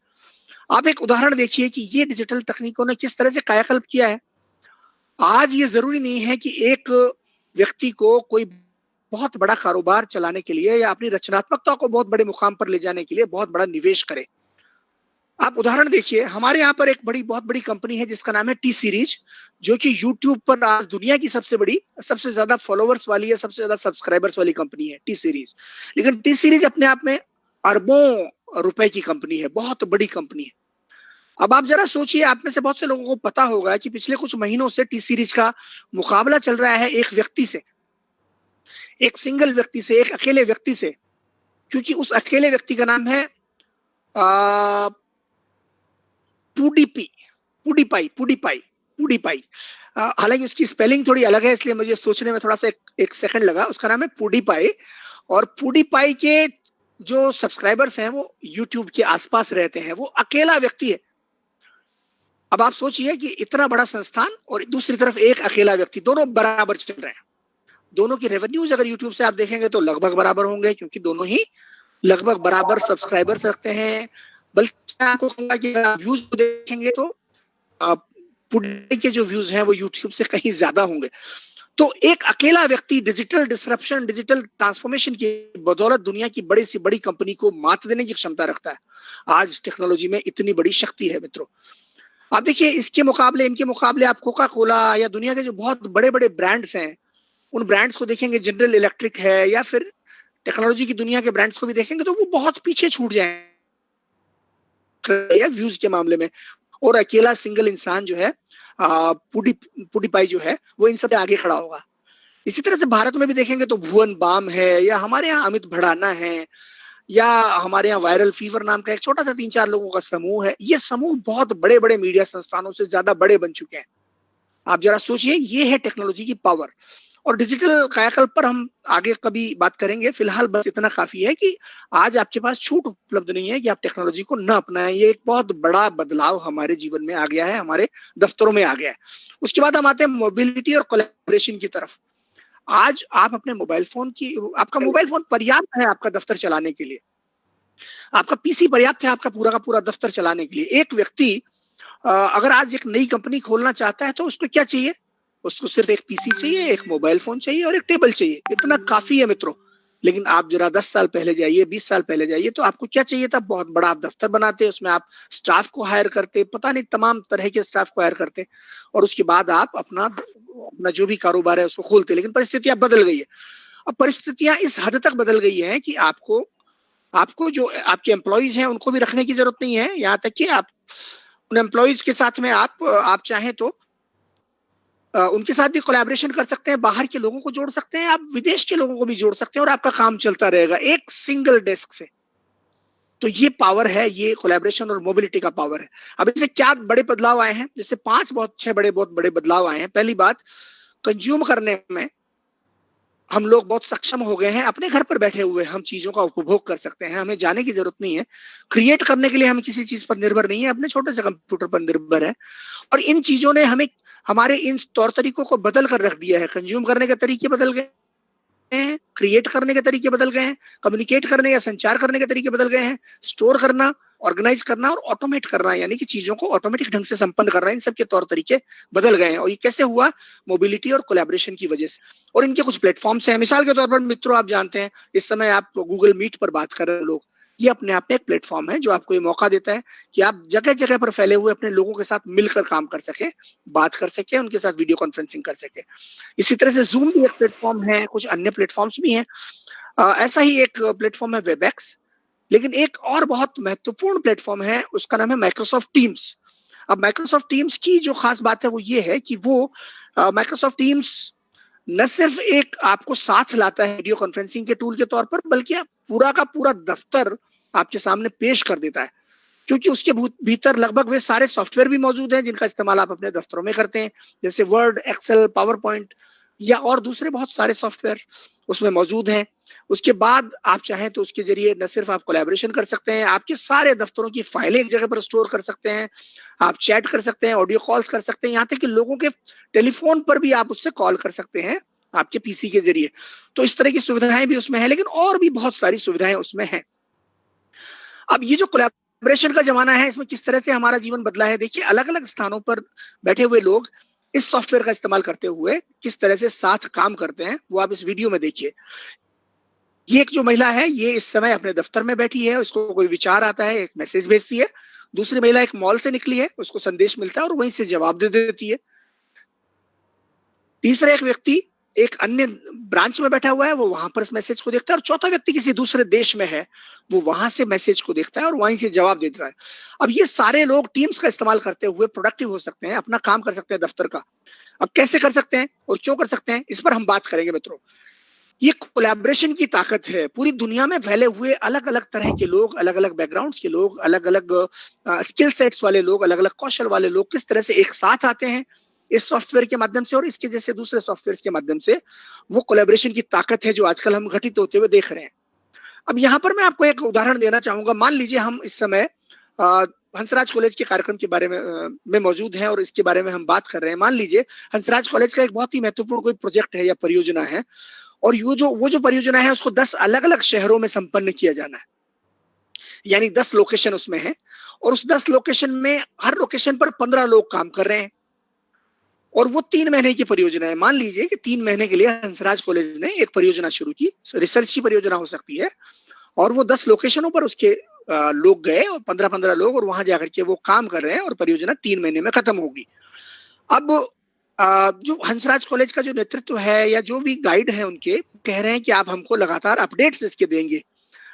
आप एक उदाहरण देखिए कि ये डिजिटल तकनीकों ने किस तरह से कायाकल्प किया है। आज ये जरूरी नहीं है कि एक व्यक्ति को कोई बहुत बड़ा कारोबार चलाने के लिए या अपनी रचनात्मकता को बहुत बड़े मुकाम पर ले जाने के लिए बहुत बड़ा निवेश करे। आप उदाहरण देखिए, हमारे यहाँ पर एक बहुत बड़ी कंपनी है जिसका नाम है टी सीरीज, जो कि यूट्यूब पर आज दुनिया की सबसे बड़ी, सबसे ज्यादा फॉलोवर्स वाली है, सबसे ज्यादा सब्सक्राइबर्स वाली कंपनी है टी सीरीज। लेकिन टी सीरीज अपने आप में अरबों रुपए की कंपनी है, बहुत बड़ी कंपनी है। अब आप जरा सोचिए, आप में से बहुत से लोगों को पता होगा कि पिछले कुछ महीनों से टी सीरीज का मुकाबला चल रहा है एक व्यक्ति से, एक सिंगल व्यक्ति से, एक अकेले व्यक्ति से, क्योंकि उस अकेले व्यक्ति का नाम है पुडीपाई। हालांकि उसकी स्पेलिंग थोड़ी अलग है, इसलिए मुझे सोचने में थोड़ा सा एक सेकंड लगा। उसका नाम है पुडीपाई, और पुडीपाई के जो सब्सक्राइबर्स हैं वो यूट्यूब के आसपास रहते हैं। वो अकेला व्यक्ति है। अब आप सोचिए कि इतना बड़ा संस्थान और दूसरी तरफ एक अकेला व्यक्ति, दोनों बराबर चल रहे हैं। दोनों की रेवेन्यूज अगर यूट्यूब से आप देखेंगे तो लगभग बराबर होंगे, क्योंकि दोनों ही लगभग बराबर सब्सक्राइबर्स रखते हैं। बल्कि आपको कहूंगा कि अगर आप व्यूज देखेंगे तो पुडीपाई के जो व्यूज हैं वो यूट्यूब से कहीं ज्यादा होंगे। तो एक अकेला व्यक्ति डिजिटल डिसरप्शन, डिजिटल ट्रांसफॉर्मेशन की बदौलत दुनिया की बड़ी से बड़ी कंपनी को मात देने की क्षमता रखता है। आज टेक्नोलॉजी में इतनी बड़ी शक्ति है मित्रों। आप देखिए, इनके मुकाबले आप कोका कोला या दुनिया के जो बहुत बड़े बड़े ब्रांड्स हैं, उन ब्रांड्स को देखेंगे, जनरल इलेक्ट्रिक है या फिर टेक्नोलॉजी की दुनिया के ब्रांड्स को भी देखेंगे तो वो बहुत पीछे छूट जाएंगे व्यूज के मामले में। और अकेला सिंगल इंसान जो है, पुडीपाई जो है, वो इन सब आगे खड़ा होगा। इसी तरह से भारत में भी देखेंगे तो भुवन बाम है, या हमारे यहाँ अमित भड़ाना है, या हमारे यहाँ वायरल फीवर नाम का एक छोटा सा 3-4 लोगों का समूह है। ये समूह बहुत बड़े बड़े मीडिया संस्थानों से ज्यादा बड़े बन चुके हैं। आप जरा सोचिए, ये है टेक्नोलॉजी की पावर। और डिजिटल कायाकल्प पर हम आगे कभी बात करेंगे। फिलहाल बस इतना काफी है कि आज आपके पास छूट उपलब्ध नहीं है कि आप टेक्नोलॉजी को न अपनाएं। ये एक बहुत बड़ा बदलाव हमारे जीवन में आ गया है, हमारे दफ्तरों में आ गया है। उसके बाद हम आते हैं मोबिलिटी और कोलैबोरेशन की तरफ। आज आप अपने आपका मोबाइल फोन पर्याप्त है आपका दफ्तर चलाने के लिए, आपका पीसी पर्याप्त है आपका पूरा का पूरा दफ्तर चलाने के लिए। एक व्यक्ति अगर आज एक नई कंपनी खोलना चाहता है तो उसको क्या चाहिए? उसको सिर्फ एक पीसी चाहिए, एक मोबाइल फोन चाहिए और एक टेबल चाहिए। इतना काफी है मित्रों। लेकिन आप जरा 10 साल पहले जाइए, 20 साल पहले जाइए, तो आपको क्या चाहिए था? बहुत बड़ा आप दफ्तर बनाते, उसमें आप स्टाफ को हायर करते, पता नहीं तमाम तरह के स्टाफ को हायर करते, और उसके बाद आप अपना जो भी कारोबार है उसको खोलते। लेकिन परिस्थितियां बदल गई है। अब परिस्थितियां इस हद तक बदल गई है कि आपको जो आपके एम्प्लॉइज हैं उनको भी रखने की जरूरत नहीं है। यहाँ तक कि आप उन एम्प्लॉइज के साथ में आप चाहें तो उनके साथ भी कोलैबोरेशन कर सकते हैं, बाहर के लोगों को जोड़ सकते हैं, आप विदेश के लोगों को भी जोड़ सकते हैं, और आपका काम चलता रहेगा एक सिंगल डेस्क से। तो ये पावर है, ये कोलैबोरेशन और मोबिलिटी का पावर है। अब इससे क्या बड़े बदलाव आए हैं? जैसे 5 बहुत बड़े बदलाव आए हैं। पहली बात, कंज्यूम करने में हम लोग बहुत सक्षम हो गए हैं। अपने घर पर बैठे हुए हम चीजों का उपभोग कर सकते हैं, हमें जाने की जरूरत नहीं है। क्रिएट करने के लिए हम किसी चीज पर निर्भर नहीं है, अपने छोटे से कंप्यूटर पर निर्भर है। और इन चीजों ने हमारे इन तौर तरीकों को बदल कर रख दिया है। कंज्यूम करने के तरीके बदल गए हैं, क्रिएट करने के तरीके बदल गए हैं, कम्युनिकेट करने या संचार करने के तरीके बदल गए हैं, स्टोर करना, ऑर्गेनाइज करना और ऑटोमेट करना, यानी कि चीजों को ऑटोमेटिक ढंग से संपन्न करना, इन सब के तौर तरीके बदल गए हैं। और ये कैसे हुआ? मोबिलिटी और कोलैबोरेशन की वजह से। और इनके कुछ प्लेटफॉर्म्स हैं। मिसाल के तौर पर मित्रों, आप जानते हैं इस समय आप गूगल मीट पर बात कर रहे हैं लोग, ये अपने आप में एक प्लेटफॉर्म है जो आपको ये मौका देता है कि आप जगह जगह पर फैले हुए अपने लोगों के साथ मिलकर काम कर सके, बात कर सके, उनके साथ वीडियो कॉन्फ्रेंसिंग कर सके। इसी तरह से जूम भी एक प्लेटफॉर्म है, कुछ अन्य प्लेटफॉर्म्स भी हैं। ऐसा ही एक प्लेटफॉर्म है वेबएक्स। लेकिन एक और बहुत महत्वपूर्ण प्लेटफॉर्म है, उसका नाम है माइक्रोसॉफ्ट टीम्स। अब माइक्रोसॉफ्ट टीम्स की जो खास बात है वो ये है कि वो माइक्रोसॉफ्ट टीम्स न सिर्फ एक आपको साथ लाता है वीडियो कॉन्फ्रेंसिंग के टूल के तौर पर, बल्कि पूरा का पूरा दफ्तर आपके सामने पेश कर देता है। क्योंकि उसके भीतर लगभग वे सारे सॉफ्टवेयर भी मौजूद हैं जिनका इस्तेमाल आप अपने दफ्तरों में करते हैं, जैसे वर्ड, एक्सेल, पावर पॉइंट या और दूसरे बहुत सारे सॉफ्टवेयर उसमें मौजूद हैं। उसके बाद आप चाहें तो उसके जरिए न सिर्फ आप कोलैबोरेशन कर सकते हैं, आपके सारे दफ्तरों की फाइलें एक जगह पर स्टोर कर सकते हैं, आप चैट कर सकते हैं, ऑडियो कॉल्स कर सकते हैं, यहाँ तक कि लोगों के टेलीफोन पर भी आप उससे कॉल कर सकते हैं आपके पीसी के जरिए। तो इस तरह की सुविधाएं भी उसमें है, लेकिन और भी बहुत सारी सुविधाएं उसमें हैं। अब ये जो कोलैबोरेशन का जमाना है, इसमें किस तरह से हमारा जीवन बदला है, देखिए अलग अलग स्थानों पर बैठे हुए लोग इस सॉफ्टवेयर का इस्तेमाल करते हुए किस तरह से साथ काम करते हैं वो आप इस वीडियो में देखिए। ये एक जो महिला है ये इस समय अपने दफ्तर में बैठी है, उसको कोई विचार आता है, एक मैसेज भेजती है। दूसरी महिला एक मॉल से निकली है, उसको संदेश मिलता है और वहीं से जवाब दे देती है। तीसरा एक व्यक्ति एक अन्य ब्रांच में बैठा हुआ है, वो वहां पर इस मैसेज को देखता है। और चौथा व्यक्ति किसी दूसरे देश में है, वो वहां से मैसेज को देखता है और वहीं से जवाब देता है। अब ये सारे लोग टीम्स का इस्तेमाल करते हुए प्रोडक्टिव हो सकते हैं, अपना काम कर सकते हैं दफ्तर का। अब कैसे कर सकते हैं और क्यों कर सकते हैं, इस पर हम बात करेंगे मित्रों। ये कोलैबोरेशन की ताकत है। पूरी दुनिया में फैले हुए अलग अलग तरह के लोग, अलग अलग बैकग्राउंड्स के लोग, अलग अलग स्किल सेट्स वाले लोग, अलग अलग कौशल वाले लोग किस तरह से एक साथ आते हैं इस सॉफ्टवेयर के माध्यम से और इसके जैसे दूसरे सॉफ्टवेयर के माध्यम से। वो कोलैबोरेशन की ताकत है जो आजकल हम घटित होते हुए देख रहे हैं। अब यहाँ पर मैं आपको एक उदाहरण देना चाहूंगा। मान लीजिए हम इस समय हंसराज कॉलेज के कार्यक्रम के बारे में मौजूद हैं और इसके बारे में हम बात कर रहे हैं। मान लीजिए हंसराज कॉलेज का एक बहुत ही महत्वपूर्ण कोई प्रोजेक्ट है या परियोजना है और वो जो परियोजना है उसको 10 अलग अलग शहरों में संपन्न किया जाना है, यानी 10 लोकेशन उसमें है और उस 10 लोकेशन में हर लोकेशन पर 15 लोग काम कर रहे हैं और वो 3 महीने की परियोजना है। मान लीजिए कि 3 महीने के लिए हंसराज कॉलेज ने एक परियोजना शुरू की, रिसर्च की परियोजना हो सकती है, और वो 10 लोकेशनों पर उसके लोग गए और 15-15 लोग और वहां जाकर के वो काम कर रहे हैं और परियोजना 3 महीने में खत्म होगी। अब जो हंसराज कॉलेज का जो नेतृत्व है या जो भी गाइड है उनके कह रहे हैं कि आप हमको लगातार अपडेट्स इसके देंगे,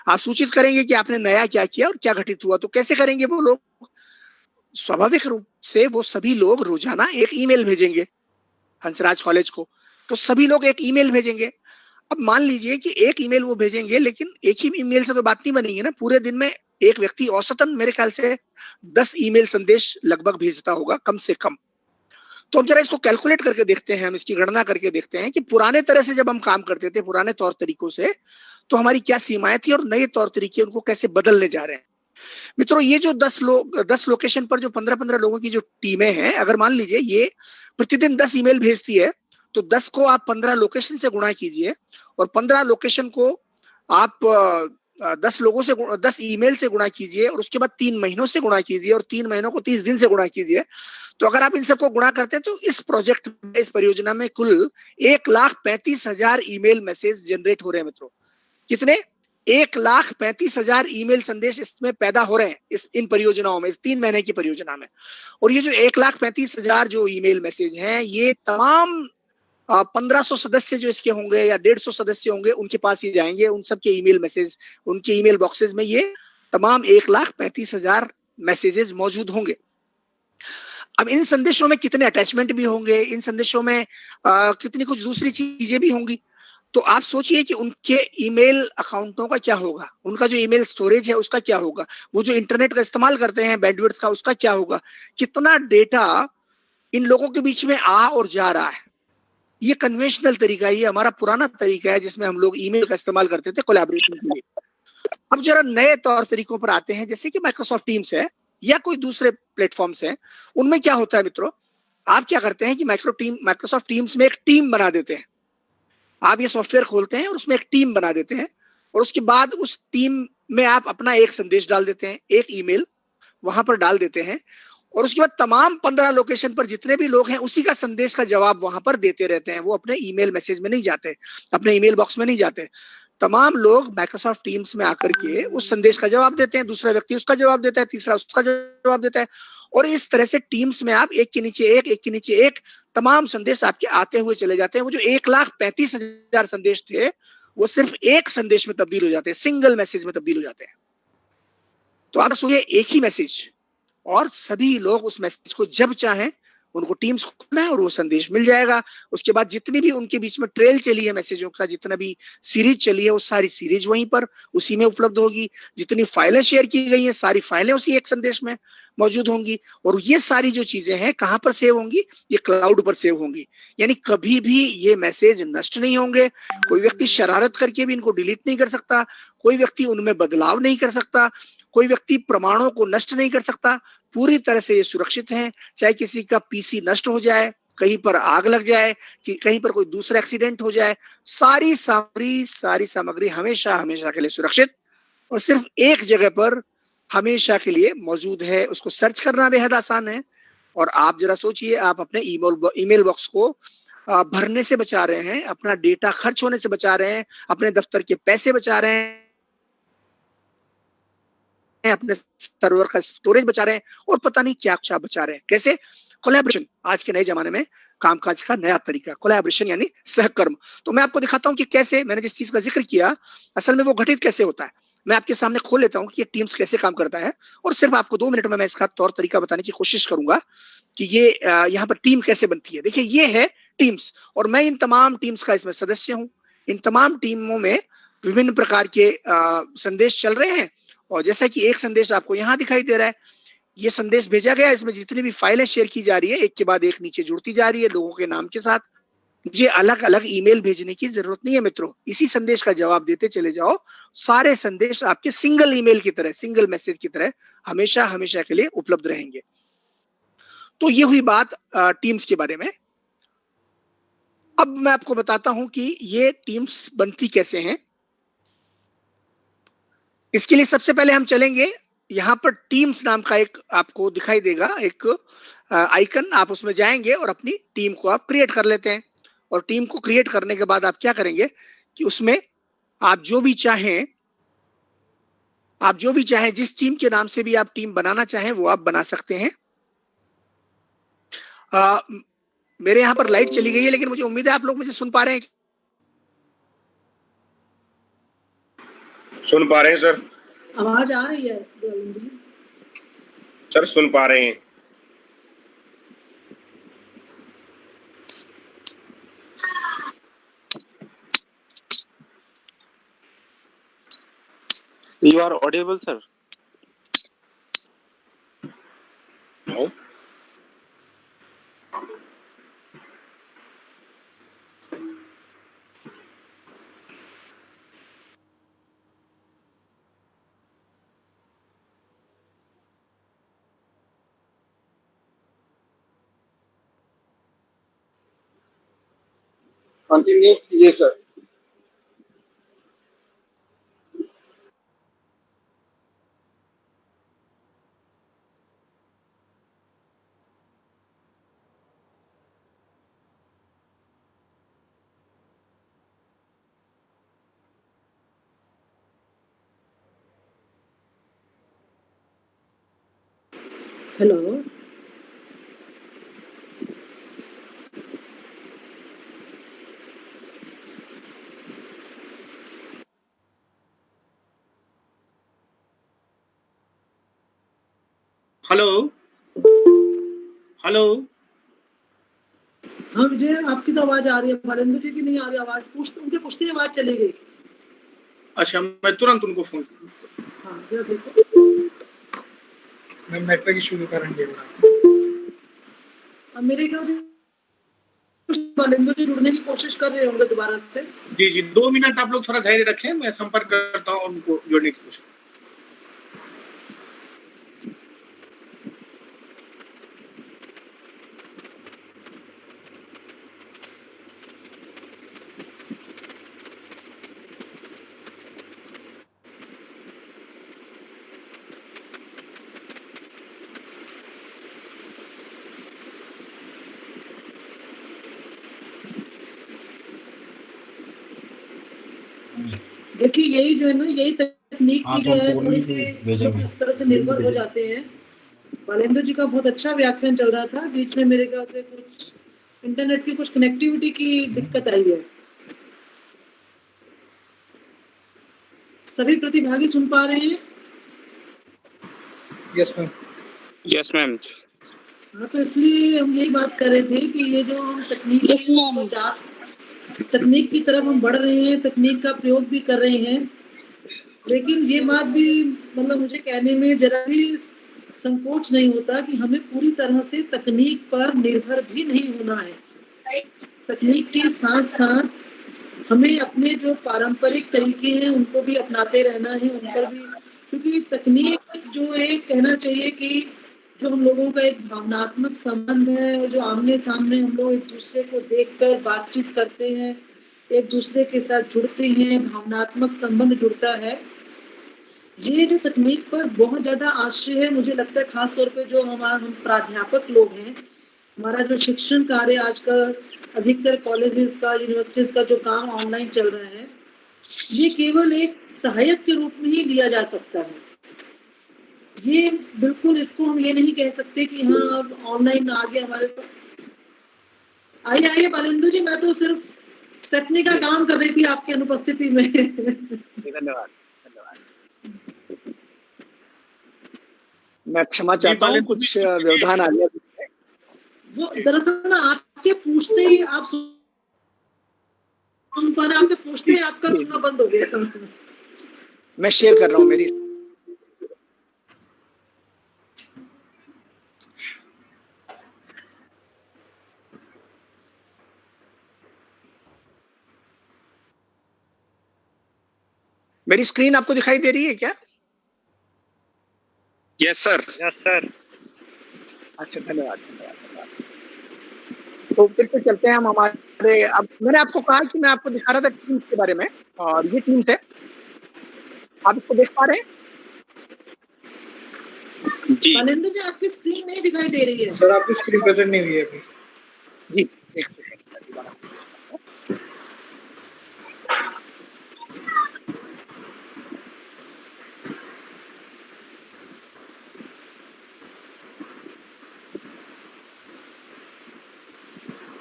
आप सूचित करेंगे कि आपने नया क्या किया और क्या घटित हुआ। तो कैसे करेंगे वो लोग? स्वाभाविक रूप से वो सभी लोग रोजाना एक ईमेल भेजेंगे हंसराज कॉलेज को। तो सभी लोग एक ईमेल भेजेंगे। अब मान लीजिए कि एक ईमेल वो भेजेंगे, लेकिन एक ही ईमेल से तो बात नहीं बनेगी ना। पूरे दिन में एक व्यक्ति औसतन मेरे ख्याल से 10 ईमेल संदेश लगभग भेजता होगा कम से कम। तो अब जरा इसको कैलकुलेट करके देखते हैं, हम इसकी गणना करके देखते हैं कि पुराने तरह से जब हम काम करते थे, पुराने तौर तरीकों से, तो हमारी क्या सीमाएं थी और नए तौर तरीके उनको कैसे बदलने जा रहे हैं। मित्रों, ये जो 10 लोकेशन पर जो 15-15 लोगों की जो टीमें हैं, अगर मान लीजिए ये प्रतिदिन 10 ईमेल भेजती है, तो 10 को आप 15 लोकेशन से गुणा कीजिए और 15 लोकेशन को आप 10 लोगों से 10 ईमेल से गुणा कीजिए और उसके बाद 3 महीनों से गुणा कीजिए और 3 महीनों को 30 दिन से गुणा कीजिए। तो अगर आप इन सबको गुणा करते हैं तो इस प्रोजेक्ट में, इस परियोजना में कुल 1,35,000 ईमेल मैसेज जनरेट हो रहे हैं मित्रों। कितने? 1,35,000 ईमेल संदेश इसमें पैदा हो रहे हैं इन परियोजनाओं में, इस 3 महीने की परियोजना में। और ये जो 1,35,000 जो ईमेल मैसेज हैं, ये तमाम 1500 सदस्य जो इसके होंगे या 150 सदस्य होंगे उनके पास ही जाएंगे। उन सबके ईमेल मैसेज, उनके ईमेल बॉक्सेस में ये तमाम 1,35,000 मैसेजेस मौजूद होंगे। अब इन संदेशों में कितने अटैचमेंट भी होंगे, इन संदेशों में कितनी कुछ दूसरी चीजें भी होंगी। तो आप सोचिए कि उनके ईमेल अकाउंटों का क्या होगा, उनका जो ईमेल स्टोरेज है उसका क्या होगा, वो जो इंटरनेट का इस्तेमाल करते हैं बैंडविड्थ का, उसका क्या होगा, कितना डेटा इन लोगों के बीच में आ और जा रहा है। ये कन्वेंशनल तरीका है, ये हमारा पुराना तरीका है जिसमें हम लोग ईमेल का इस्तेमाल करते थे कोलैबोरेशन के लिए। अब जरा नए तौर तरीकों पर आते हैं, जैसे कि माइक्रोसॉफ्ट टीम्स है या कोई दूसरे प्लेटफॉर्म्स हैं। उनमें क्या होता है मित्रों, आप क्या करते हैं कि माइक्रोसॉफ्ट टीम्स में एक टीम बना देते हैं। आप ये सॉफ्टवेयर खोलते हैं और उसमें एक टीम बना देते हैं और उसके बाद उस टीम में आप अपना एक संदेश डाल देते हैं, एक ईमेल वहां पर डाल देते हैं और उसके बाद तमाम 15 लोकेशन पर जितने भी लोग हैं उसी का संदेश का जवाब वहां पर देते रहते हैं। वो अपने ईमेल मैसेज में नहीं जाते, अपने ईमेल बॉक्स में नहीं जाते। तमाम लोग माइक्रोसॉफ्ट टीम्स में आकर के उस संदेश का जवाब देते हैं, दूसरा व्यक्ति उसका जवाब देता है, तीसरा उसका जवाब देता है और इस तरह से टीम्स में आप एक के नीचे एक तमाम संदेश आपके आते हुए चले जाते हैं। वो जो 1,35,000 संदेश थे वो सिर्फ एक संदेश में तब्दील हो जाते हैं, सिंगल मैसेज में तब्दील हो जाते हैं। तो आप सोचिए, एक ही मैसेज और सभी लोग उस मैसेज को जब चाहें उनको टीम्स खोलना है और वो संदेश मिल जाएगा। उसके बाद जितनी भी उनके बीच में ट्रेल चली है मैसेजों का, जितना भी सीरीज चली है वो सारी सीरीज वहीं पर उसी में उपलब्ध होगी। जितनी फाइलें शेयर की गई हैं सारी फाइलें उसी एक संदेश में मौजूद होंगी और ये सारी जो चीजें हैं कहां पर सेव होंगी, ये क्लाउड पर सेव होंगी। यानी कभी भी ये मैसेज नष्ट नहीं होंगे। कोई व्यक्ति शरारत करके भी इनको डिलीट नहीं कर सकता, कोई व्यक्ति उनमें बदलाव नहीं कर सकता, कोई व्यक्ति प्रमाणों को नष्ट नहीं कर सकता। पूरी तरह से ये सुरक्षित हैं। चाहे किसी का पीसी नष्ट हो जाए, कहीं पर आग लग जाए, कि कहीं पर कोई दूसरा एक्सीडेंट हो जाए, सारी सामग्री हमेशा के लिए सुरक्षित और सिर्फ एक जगह पर हमेशा के लिए मौजूद है। उसको सर्च करना बेहद आसान है। और आप जरा सोचिए, आप अपने ईमेल बॉक्स को भरने से बचा रहे हैं, अपना डेटा खर्च होने से बचा रहे हैं, अपने दफ्तर के पैसे बचा रहे हैं, अपने सर्वर का स्टोरेज बचा रहे हैं, और पता नहीं क्या क्या बचा रहे हैं। कैसे? कोलैबोरेशन, आज के नए जमाने में कामकाज का नया तरीका, कोलैबोरेशन यानी सहकर्म। तो मैं आपको दिखाता हूं कि कैसे मैंने जिस चीज का जिक्र किया असल में वो घटित कैसे होता है। मैं आपके सामने खोल लेता हूं कि ये टीम्स कैसे काम करता है, और सिर्फ आपको 2 मिनट में मैं इसका तौर तरीका बताने की कोशिश करूंगा कि ये यहाँ पर टीम कैसे बनती है। देखिए, ये है टीम्स, और मैं इन तमाम टीम्स का इसमें सदस्य हूं। इन तमाम टीमों में विभिन्न प्रकार के संदेश चल रहे हैं, और जैसा कि एक संदेश आपको यहाँ दिखाई दे रहा है, ये संदेश भेजा गया, इसमें जितनी भी फाइलें शेयर की जा रही है एक के बाद एक नीचे जुड़ती जा रही है लोगों के नाम के साथ। मुझे अलग अलग ईमेल भेजने की जरूरत नहीं है मित्रों, इसी संदेश का जवाब देते चले जाओ। सारे संदेश आपके सिंगल ईमेल की तरह, सिंगल मैसेज की तरह हमेशा हमेशा के लिए उपलब्ध रहेंगे। तो ये हुई बात टीम्स के बारे में। अब मैं आपको बताता हूं कि ये टीम्स बनती कैसे हैं। इसके लिए सबसे पहले हम चलेंगे, यहाँ पर टीम्स नाम का एक आपको दिखाई देगा एक आइकन, आप उसमें जाएंगे और अपनी टीम को आप क्रिएट कर लेते हैं। और टीम को क्रिएट करने के बाद आप क्या करेंगे कि उसमें आप जो भी चाहें, जिस टीम के नाम से भी आप टीम बनाना चाहें वो आप बना सकते हैं। मेरे यहाँ पर लाइट चली गई है, लेकिन मुझे उम्मीद है आप लोग मुझे सुन पा रहे हैं। सुन पा रहे हैं सर। आवाज आ रही है जी? सर सुन पा रहे हैं। You are audible, sir. No. Continue. Yes, sir. Hello, hello hello. हाँ विजय, आपकी तो आवाज आ रही है, बालेंद्र जी की नहीं आ रही आवाज। उनके पूछते ही आवाज चली गई। अच्छा, मैं तुरंत उनको फोन करूँ। हाँ जरा देखो, मैं नेटवर्क इशू के कारण ये हो रहा है। अब मेरे ख्याल से बालेंद्र जी जुड़ने की कोशिश कर रहे होंगे दोबारा से। जी जी, 2 मिनट आप लोग थोड़ा धैर्य रखें, मैं संपर्क करता हूँ उनको जोड़ने की कोशिश। देखिए, यही जो है ना, यही तकनीक की जो है थोड़ी सी भेजेंगे। इस तरह से निर्भर हो जाते हैं। बालेंद्र जी का बहुत अच्छा व्याख्यान चल रहा था, बीच में मेरे ख्याल से कुछ इंटरनेट की कुछ कनेक्टिविटी की दिक्कत आई है। सभी प्रतिभागी सुन पा रहे हैं? Yes ma'am. Yes, ma'am. हाँ, तो इसलिए हम यही बात कर रहे थे कि ये जो हम तकनीक की तरफ हम बढ़ रहे हैं, तकनीक का प्रयोग भी कर रहे हैं, लेकिन ये बात भी मतलब मुझे कहने में जरा भी संकोच नहीं होता कि हमें पूरी तरह से तकनीक पर निर्भर भी नहीं होना है। तकनीक के साथ साथ हमें अपने जो पारंपरिक तरीके हैं उनको भी अपनाते रहना है, उन पर भी, क्योंकि तकनीक जो एक कहना चाहिए कि जो हम लोगों का एक भावनात्मक संबंध है, जो आमने सामने हम लोग एक दूसरे को देखकर बातचीत करते हैं, एक दूसरे के साथ जुड़ते हैं, भावनात्मक संबंध जुड़ता है, ये जो तकनीक पर बहुत ज्यादा आश्चर्य है, मुझे लगता है खास तौर पे जो हम प्राध्यापक लोग हैं, हमारा जो शिक्षण कार्य आजकल अधिकतर कॉलेजेस का, यूनिवर्सिटीज का जो काम ऑनलाइन चल रहा है, ये केवल एक सहायक के रूप में ही लिया जा सकता है। ये बिल्कुल, इसको हम ये नहीं कह सकते कि हाँ अब ऑनलाइन आ गया हमारे पास। आइए बालेंदु जी, मैं तो सिर्फ स्टेपनी का काम कर रही थी आपकी अनुपस्थिति में। धन्यवाद धन्यवाद। मैं क्षमा चाहता हूँ, कुछ व्यवधान आ गया। वो दरअसल ना आपके पूछते ही आप सुन पा रहे, आपके पूछते ही आपका सुनना बंद हो गया। मैं शेयर कर रहा हूँ मेरी। मेरी स्क्रीन आपको दिखाई दे रही है क्या? Yes, sir. Yes, sir. अच्छा, धन्यवाद धन्यवाद। तो फिर से चलते हैं हम हमारे। अब मैंने आपको कहा कि मैं आपको दिखा रहा था टीम्स के बारे में, और ये टीम्स है, आप इसको देख पा रहे हैं? जी। बालेंदु जी, आपकी स्क्रीन नहीं दिखाई दे रही है। सर आपकी स्क्रीन प्रेजेंट नहीं हुई है अभी। जी, एक सेकंड।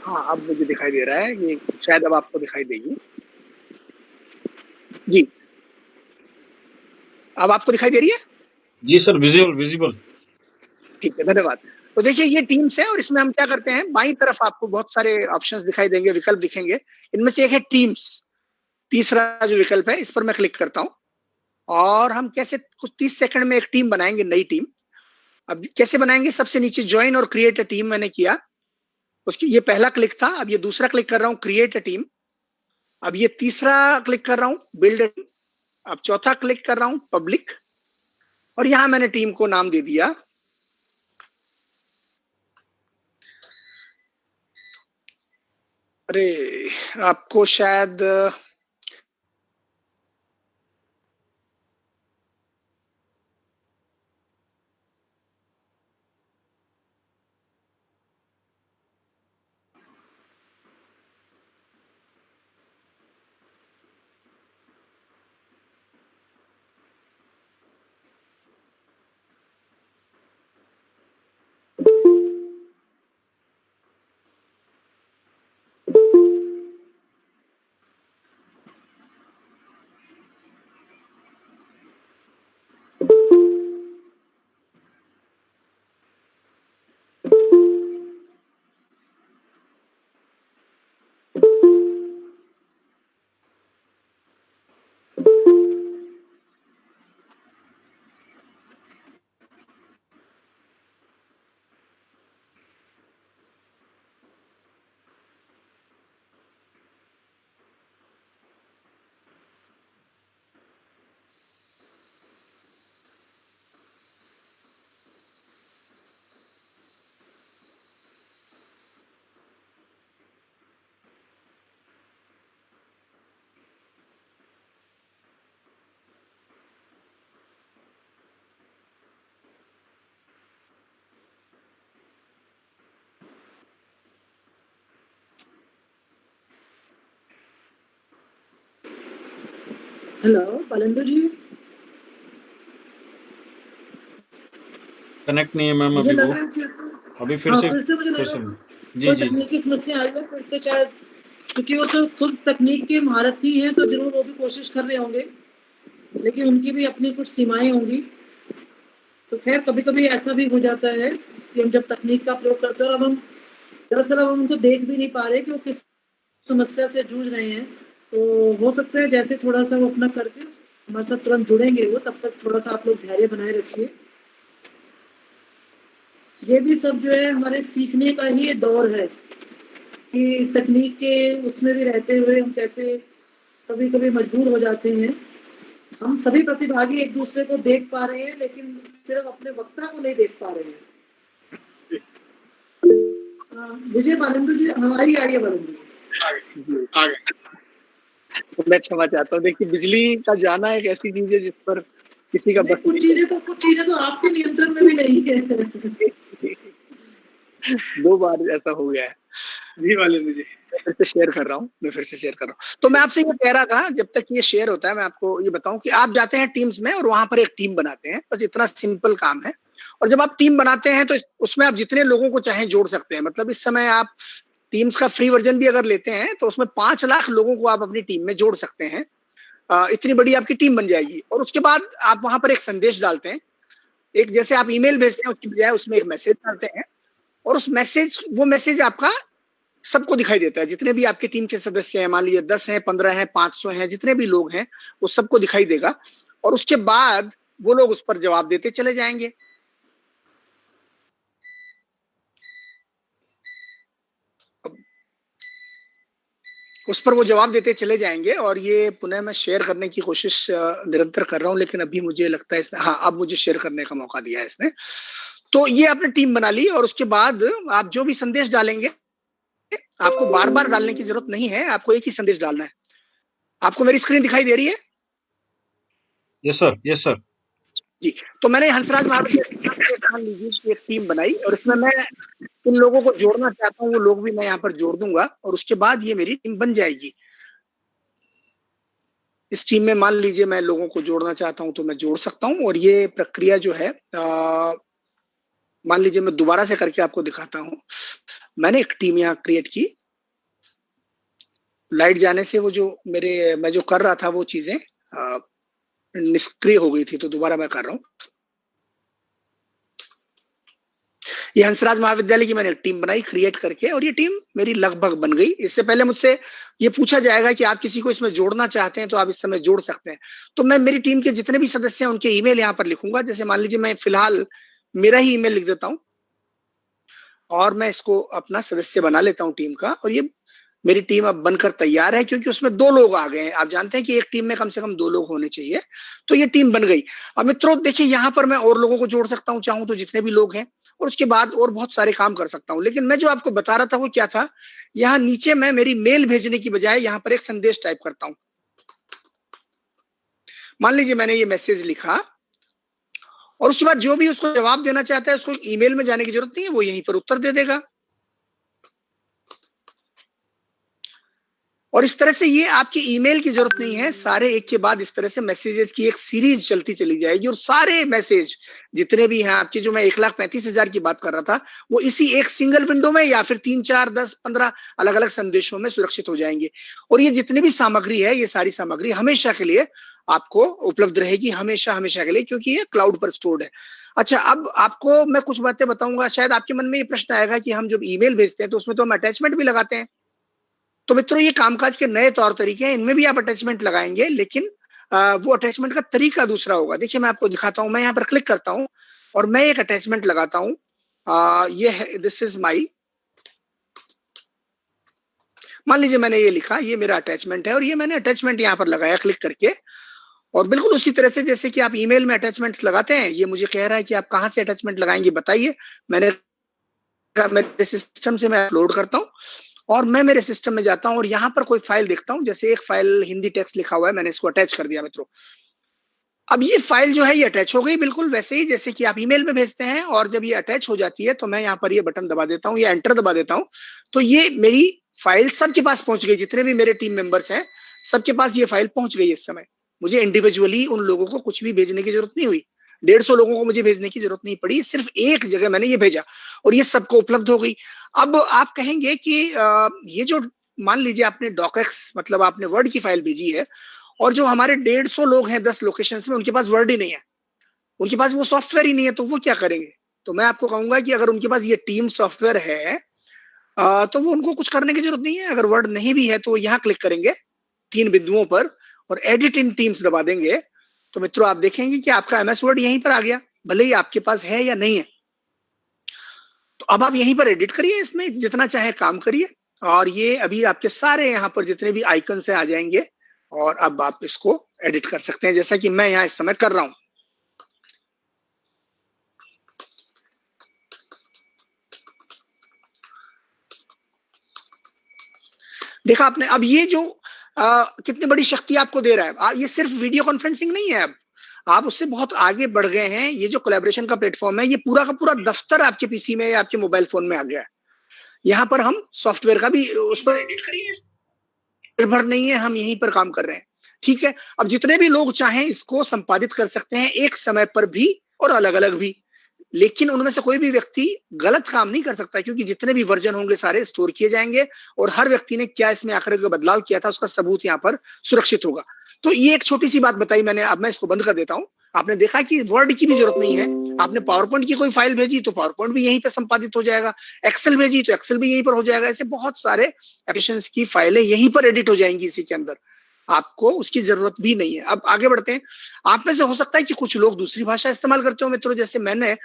हाँ, अब मुझे दिखाई दे रहा है, ये शायद अब आपको दिखाई देगी। जी, अब आपको दिखाई दे रही है? जी सर, विजिबल। ठीक है, धन्यवाद। तो देखिए, ये टीम्स है और इसमें हम क्या करते हैं, बाईं तरफ आपको बहुत सारे ऑप्शंस दिखाई देंगे, विकल्प दिखेंगे। इनमें से एक है टीम्स, तीसरा जो विकल्प है, इस पर मैं क्लिक करता हूं और हम कैसे कुछ 30 सेकंड में एक टीम बनाएंगे, नई टीम। अब कैसे बनाएंगे, सबसे नीचे ज्वाइन और क्रिएट अ टीम मैंने किया, उसकी ये पहला क्लिक था। अब ये दूसरा क्लिक कर रहा हूँ, क्रिएट अ टीम। अब ये तीसरा क्लिक कर रहा हूँ, बिल्ड अ टीम। अब चौथा क्लिक कर रहा हूँ, पब्लिक, और यहां मैंने टीम को नाम दे दिया अरे आपको शायद हेलो बालेंदु जी, कनेक्ट नहीं है मैम मुझे अभी लग वो। रहा है फिर से। अभी फिर से मुझे लग फिर रहा से। है जी कोई जी। तकनीकी समस्या आई है फिर से शायद, क्योंकि वो तो खुद तकनीक के महारथी हैं, तो जरूर वो भी कोशिश कर रहे होंगे, लेकिन उनकी भी अपनी कुछ सीमाएं होंगी। तो खैर, कभी कभी ऐसा भी हो जाता है कि हम जब तकनीक का प्रयोग करते हैं और अब हम दरअसल अब हम उनको देख भी नहीं पा रहे कि वो किस समस्या से जूझ रहे हैं। तो हो सकता है जैसे थोड़ा सा वो अपना करके हमारे साथ तुरंत जुड़ेंगे वो, तब तक थोड़ा सा आप लोग धैर्य बनाए रखिए। ये भी सब जो है हमारे सीखने का ही दौर है कि तकनीक के उसमें भी रहते हुए हम कैसे कभी कभी मजबूर हो जाते हैं। हम सभी प्रतिभागी एक दूसरे को देख पा रहे हैं, लेकिन सिर्फ अपने वक्ता को नहीं देख पा रहे हैं। विजय बालेंदु जी, हमारी आइए बालेंदु जी। मैं क्षमा चाहता हूँ। देखिए, बिजली का जाना एक ऐसी चीज है जिस पर किसी का बस कुछ चीजें तो आपके नियंत्रण में भी नहीं है। 2 बार ऐसा हो गया है। जी वाले जी, मैं फिर से शेयर कर रहा हूँ। तो मैं आपसे ये कह रहा था, जब तक ये शेयर होता है मैं आपको ये बताऊं कि आप जाते हैं टीम्स में और वहां पर एक टीम बनाते हैं, बस इतना सिंपल काम है। और जब आप टीम बनाते हैं तो उसमें आप जितने लोगों को चाहें जोड़ सकते हैं। मतलब इस समय आप टीम्स का फ्री वर्जन भी अगर लेते हैं तो उसमें 5 लाख लोगों को आप अपनी टीम में जोड़ सकते हैं। इतनी बड़ी आपकी टीम बन जाएगी। और उसके बाद आप वहां पर एक संदेश डालते हैं, एक जैसे आप ईमेल भेजते हैं उसकी बजाय उसमें एक मैसेज डालते हैं, और वो मैसेज आपका सबको दिखाई देता है। जितने भी आपके टीम के सदस्य हैं, मान लीजिए 10 हैं, 15 हैं, 500 हैं, जितने भी लोग हैं वो सबको दिखाई देगा। और उसके बाद वो लोग उस पर जवाब देते चले जाएंगे। उस पर वो जवाब देते चले जाएंगे। और ये पुनः मैं शेयर करने की कोशिश निरंतर कर रहा हूं, लेकिन अभी मुझे लगता है इसने, हाँ, अब मुझे शेयर करने का मौका दिया है इसने। तो ये आपने टीम बना ली और उसके बाद आप जो भी संदेश डालेंगे, आपको बार बार डालने की जरूरत नहीं है, आपको एक ही संदेश डालना है। आपको मेरी स्क्रीन दिखाई दे रही है? Yes sir, yes sir. जी, तो मैंने हंसराज महाविद्यालय मान लीजिए कि एक टीम बनाई और इसमें मैं इन लोगों को जोड़ना चाहता हूँ, वो लोग भी मैं यहाँ पर जोड़ दूंगा और उसके बाद ये मेरी टीम बन जाएगी। इस टीम में मान लीजिए मैं लोगों को जोड़ना चाहता हूं तो मैं जोड़ सकता हूं। और ये प्रक्रिया जो है, मान लीजिए मैं दोबारा से करके आपको दिखाता हूं। मैंने एक टीम यहाँ क्रिएट की, लाइट जाने से वो जो मैं जो कर रहा था वो चीजें निष्क्रिय हो गई थी, तो दोबारा मैं कर रहा हूं। ये हंसराज महाविद्यालय की मैंने एक टीम बनाई क्रिएट करके, और ये टीम मेरी लगभग बन गई। इससे पहले मुझसे ये पूछा जाएगा कि आप किसी को इसमें जोड़ना चाहते हैं तो आप इस समय जोड़ सकते हैं। तो मैं मेरी टीम के जितने भी सदस्य हैं उनके ईमेल यहाँ पर लिखूंगा। जैसे मान लीजिए मैं फिलहाल मेरा ही ईमेल लिख देता हूं और मैं इसको अपना सदस्य बना लेता हूं टीम का। और ये मेरी टीम अब बनकर तैयार है, क्योंकि उसमें 2 लोग आ गए हैं। आप जानते हैं कि एक टीम में कम से कम 2 लोग होने चाहिए, तो ये टीम बन गई। अब मित्रों देखिए, यहाँ पर मैं और लोगों को जोड़ सकता हूँ चाहूं तो, जितने भी लोग हैं, और उसके बाद और बहुत सारे काम कर सकता हूं। लेकिन मैं जो आपको बता रहा था वो क्या था, यहाँ नीचे मैं मेरी मेल भेजने की बजाय यहाँ पर एक संदेश टाइप करता हूं। मान लीजिए मैंने ये मैसेज लिखा और उसके बाद जो भी उसको जवाब देना चाहता है उसको ईमेल में जाने की जरूरत नहीं है, वो यहीं पर उत्तर दे देगा। और इस तरह से ये आपकी ईमेल की जरूरत नहीं है, सारे एक के बाद इस तरह से मैसेजेस की एक सीरीज चलती चली जाएगी। और सारे मैसेज जितने भी हैं आपके, जो मैं 1,35,000 की बात कर रहा था, वो इसी एक सिंगल विंडो में या फिर 3, 4, 10, 15 अलग अलग संदेशों में सुरक्षित हो जाएंगे। और ये जितनी भी सामग्री है, ये सारी सामग्री हमेशा के लिए आपको उपलब्ध रहेगी, हमेशा हमेशा के लिए, क्योंकि ये क्लाउड पर स्टोर्ड है। अच्छा, अब आपको मैं कुछ बातें बताऊंगा। शायद आपके मन में ये प्रश्न आएगा कि हम जब ईमेल भेजते हैं तो उसमें तो हम अटैचमेंट भी लगाते हैं। तो मित्रों, ये कामकाज के नए तौर तरीके हैं, इनमें भी आप अटैचमेंट लगाएंगे, लेकिन वो अटैचमेंट का तरीका दूसरा होगा। देखिए मैं आपको दिखाता हूं। मैं यहाँ पर क्लिक करता हूं और मैं एक अटैचमेंट लगाता हूं। ये है, दिस इज माई, मान लीजिए मैंने ये लिखा, ये मेरा अटैचमेंट है और ये मैंने अटैचमेंट यहाँ पर लगाया क्लिक करके। और बिल्कुल उसी तरह से जैसे कि आप ईमेल में अटैचमेंट्स लगाते हैं, ये मुझे कह रहा है कि आप कहाँ से अटैचमेंट लगाएंगे बताइए। मैंने मेरे सिस्टम से मैं अपलोड करता हूं और मैं मेरे सिस्टम में जाता हूं और यहाँ पर कोई फाइल देखता हूं। जैसे एक फाइल हिंदी टेक्स्ट लिखा हुआ है, मैंने इसको अटैच कर दिया मित्रों। अब ये फाइल जो है ये अटैच हो गई, बिल्कुल वैसे ही जैसे कि आप ईमेल में भेजते हैं। और जब ये अटैच हो जाती है तो मैं यहाँ पर ये बटन दबा देता हूँ या एंटर दबा देता हूँ, तो ये मेरी फाइल सबके पास पहुंच गई। जितने भी मेरे टीम मेंबर्स हैं सबके पास ये फाइल पहुंच गई। इस समय मुझे इंडिविजुअली उन लोगों को कुछ भी भेजने की जरूरत नहीं हुई। 150 लोगों को मुझे भेजने की जरूरत नहीं पड़ी, सिर्फ एक जगह मैंने ये भेजा और ये सबको उपलब्ध हो गई। अब आप कहेंगे कि ये जो, मान लीजिए आपने डॉकएक्स मतलब आपने वर्ड की फाइल भेजी है और जो हमारे 150 लोग हैं 10 लोकेशंस में, उनके पास वर्ड ही नहीं है, उनके पास वो सॉफ्टवेयर ही नहीं है, तो वो क्या करेंगे? तो मैं आपको कहूंगा कि अगर उनके पास ये टीम सॉफ्टवेयर है तो वो उनको कुछ करने की जरूरत नहीं है। अगर वर्ड नहीं भी है तो यहाँ क्लिक करेंगे 3 बिंदुओं पर और एडिट इन टीम्स दबा देंगे, तो मित्रों आप देखेंगे कि आपका एमएस वर्ड यहीं पर आ गया, भले ही आपके पास है या नहीं है। तो अब आप यहीं पर एडिट करिए, इसमें जितना चाहे काम करिए और ये अभी आपके सारे यहाँ पर जितने भी आइकन से आ जाएंगे और अब आप इसको एडिट कर सकते हैं, जैसा कि मैं यहाँ इस समय कर रहा हूं। देखा आपने? अब ये जो कितनी बड़ी शक्ति आपको दे रहा है। ये सिर्फ वीडियो कॉन्फ्रेंसिंग नहीं है, आप उससे बहुत आगे बढ़ गए हैं। ये जो कोलैबोरेशन का प्लेटफॉर्म है, ये पूरा का पूरा दफ्तर आपके पीसी में या आपके मोबाइल फोन में आ गया है। यहाँ पर हम सॉफ्टवेयर का भी उस पर एडिट करिए, निर्भर नहीं है, हम यहीं पर काम कर रहे हैं। ठीक है, अब जितने भी लोग चाहें इसको संपादित कर सकते हैं एक समय पर भी और अलग अलग भी, लेकिन उनमें से कोई भी व्यक्ति गलत काम नहीं कर सकता, क्योंकि जितने भी वर्जन होंगे सारे स्टोर किए जाएंगे और हर व्यक्ति ने क्या इसमें आकर के बदलाव किया था उसका सबूत यहाँ पर सुरक्षित होगा। तो ये एक छोटी सी बात बताई मैंने, अब मैं इसको बंद कर देता हूं। आपने देखा कि वर्ड की भी जरूरत नहीं है, आपने पावर पॉइंट की कोई फाइल भेजी तो पावर पॉइंट भी यहीं पे संपादित हो जाएगा, एक्सेल भेजी तो एक्सेल भी यहीं पर हो जाएगा। ऐसे बहुत सारे एप्लीकेशंस की फाइलें यहीं पर एडिट हो जाएंगी इसी के अंदर, आपको उसकी जरूरत भी नहीं है। अब आगे बढ़ते हैं। आप में से हो सकता है कि कुछ लोग दूसरी भाषा इस्तेमाल करते हो मित्रों, जैसे मैं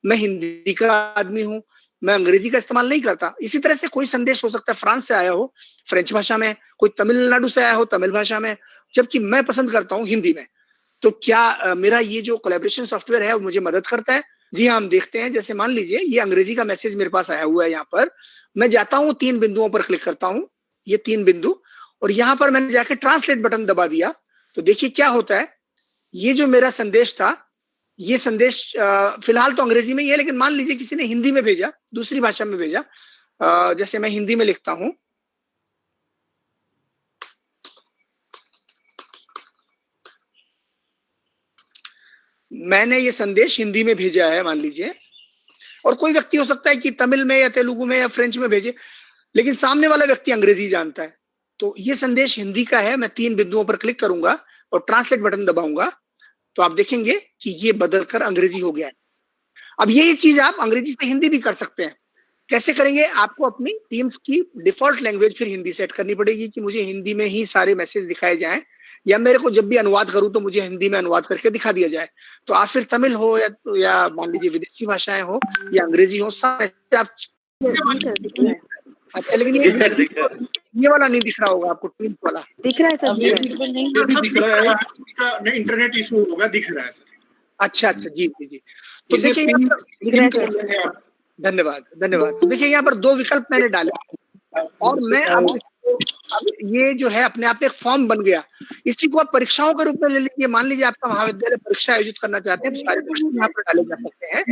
हिंदी का आदमी हूं, मैं अंग्रेजी का इस्तेमाल नहीं करता। इसी तरह से कोई संदेश हो सकता है फ्रांस से आया हो फ्रेंच भाषा में, कोई तमिलनाडु से आया हो तमिल भाषा में, जबकि मैं पसंद करता हूं हिंदी में। तो क्या मेरा ये जो कोलैबोरेशन सॉफ्टवेयर है वो मुझे मदद करता है? जी हाँ, हम देखते हैं। जैसे मान लीजिए ये अंग्रेजी का मैसेज मेरे पास आया हुआ है, यहाँ पर मैं जाता हूँ 3 बिंदुओं पर क्लिक करता हूँ, ये 3 बिंदु, और यहाँ पर मैंने जाके ट्रांसलेट बटन दबा दिया। तो देखिए क्या होता है, ये जो मेरा संदेश था, ये संदेश फिलहाल तो अंग्रेजी में ही है, लेकिन मान लीजिए किसी ने हिंदी में भेजा, दूसरी भाषा में भेजा। जैसे मैं हिंदी में लिखता हूं, मैंने ये संदेश हिंदी में भेजा है मान लीजिए, और कोई व्यक्ति हो सकता है कि तमिल में या तेलुगु में या फ्रेंच में भेजे, लेकिन सामने वाला व्यक्ति अंग्रेजी जानता है। तो ये संदेश हिंदी का है, मैं 3 बिंदुओं पर क्लिक करूंगा और ट्रांसलेट बटन दबाऊंगा, तो आप देखेंगे कि ये बदलकर अंग्रेजी हो गया है। अब ये चीज आप अंग्रेजी से हिंदी भी कर सकते हैं। कैसे करेंगे? आपको अपनी टीम्स की डिफॉल्ट लैंग्वेज फिर हिंदी सेट करनी पड़ेगी कि मुझे हिंदी में ही सारे मैसेज दिखाए जाएं, या मेरे को जब भी अनुवाद करूं तो मुझे हिंदी में अनुवाद करके दिखा दिया जाए। तो आप फिर तमिल हो या मान लीजिए विदेशी भाषाएं हो या अंग्रेजी हो, सारे आप अच्छा, लेकिन ये वाला नहीं दिख रहा होगा आपको, टीम्स वाला दिख रहा है सर? ये भी दिख रहा है, इसका इंटरनेट इशू होगा, दिख रहा है सर। अच्छा, जी। तो देखिए धन्यवाद। तो देखिए यहाँ पर 2 विकल्प मैंने डाले, और मैं अब ये जो है अपने आप एक फॉर्म बन गया। इसी को आप परीक्षाओं के रूप में ले लीजिए। मान लीजिए आपका महाविद्यालय परीक्षा आयोजित करना चाहते हैं, तो सारे प्रश्न यहाँ पर डाले जा सकते हैं।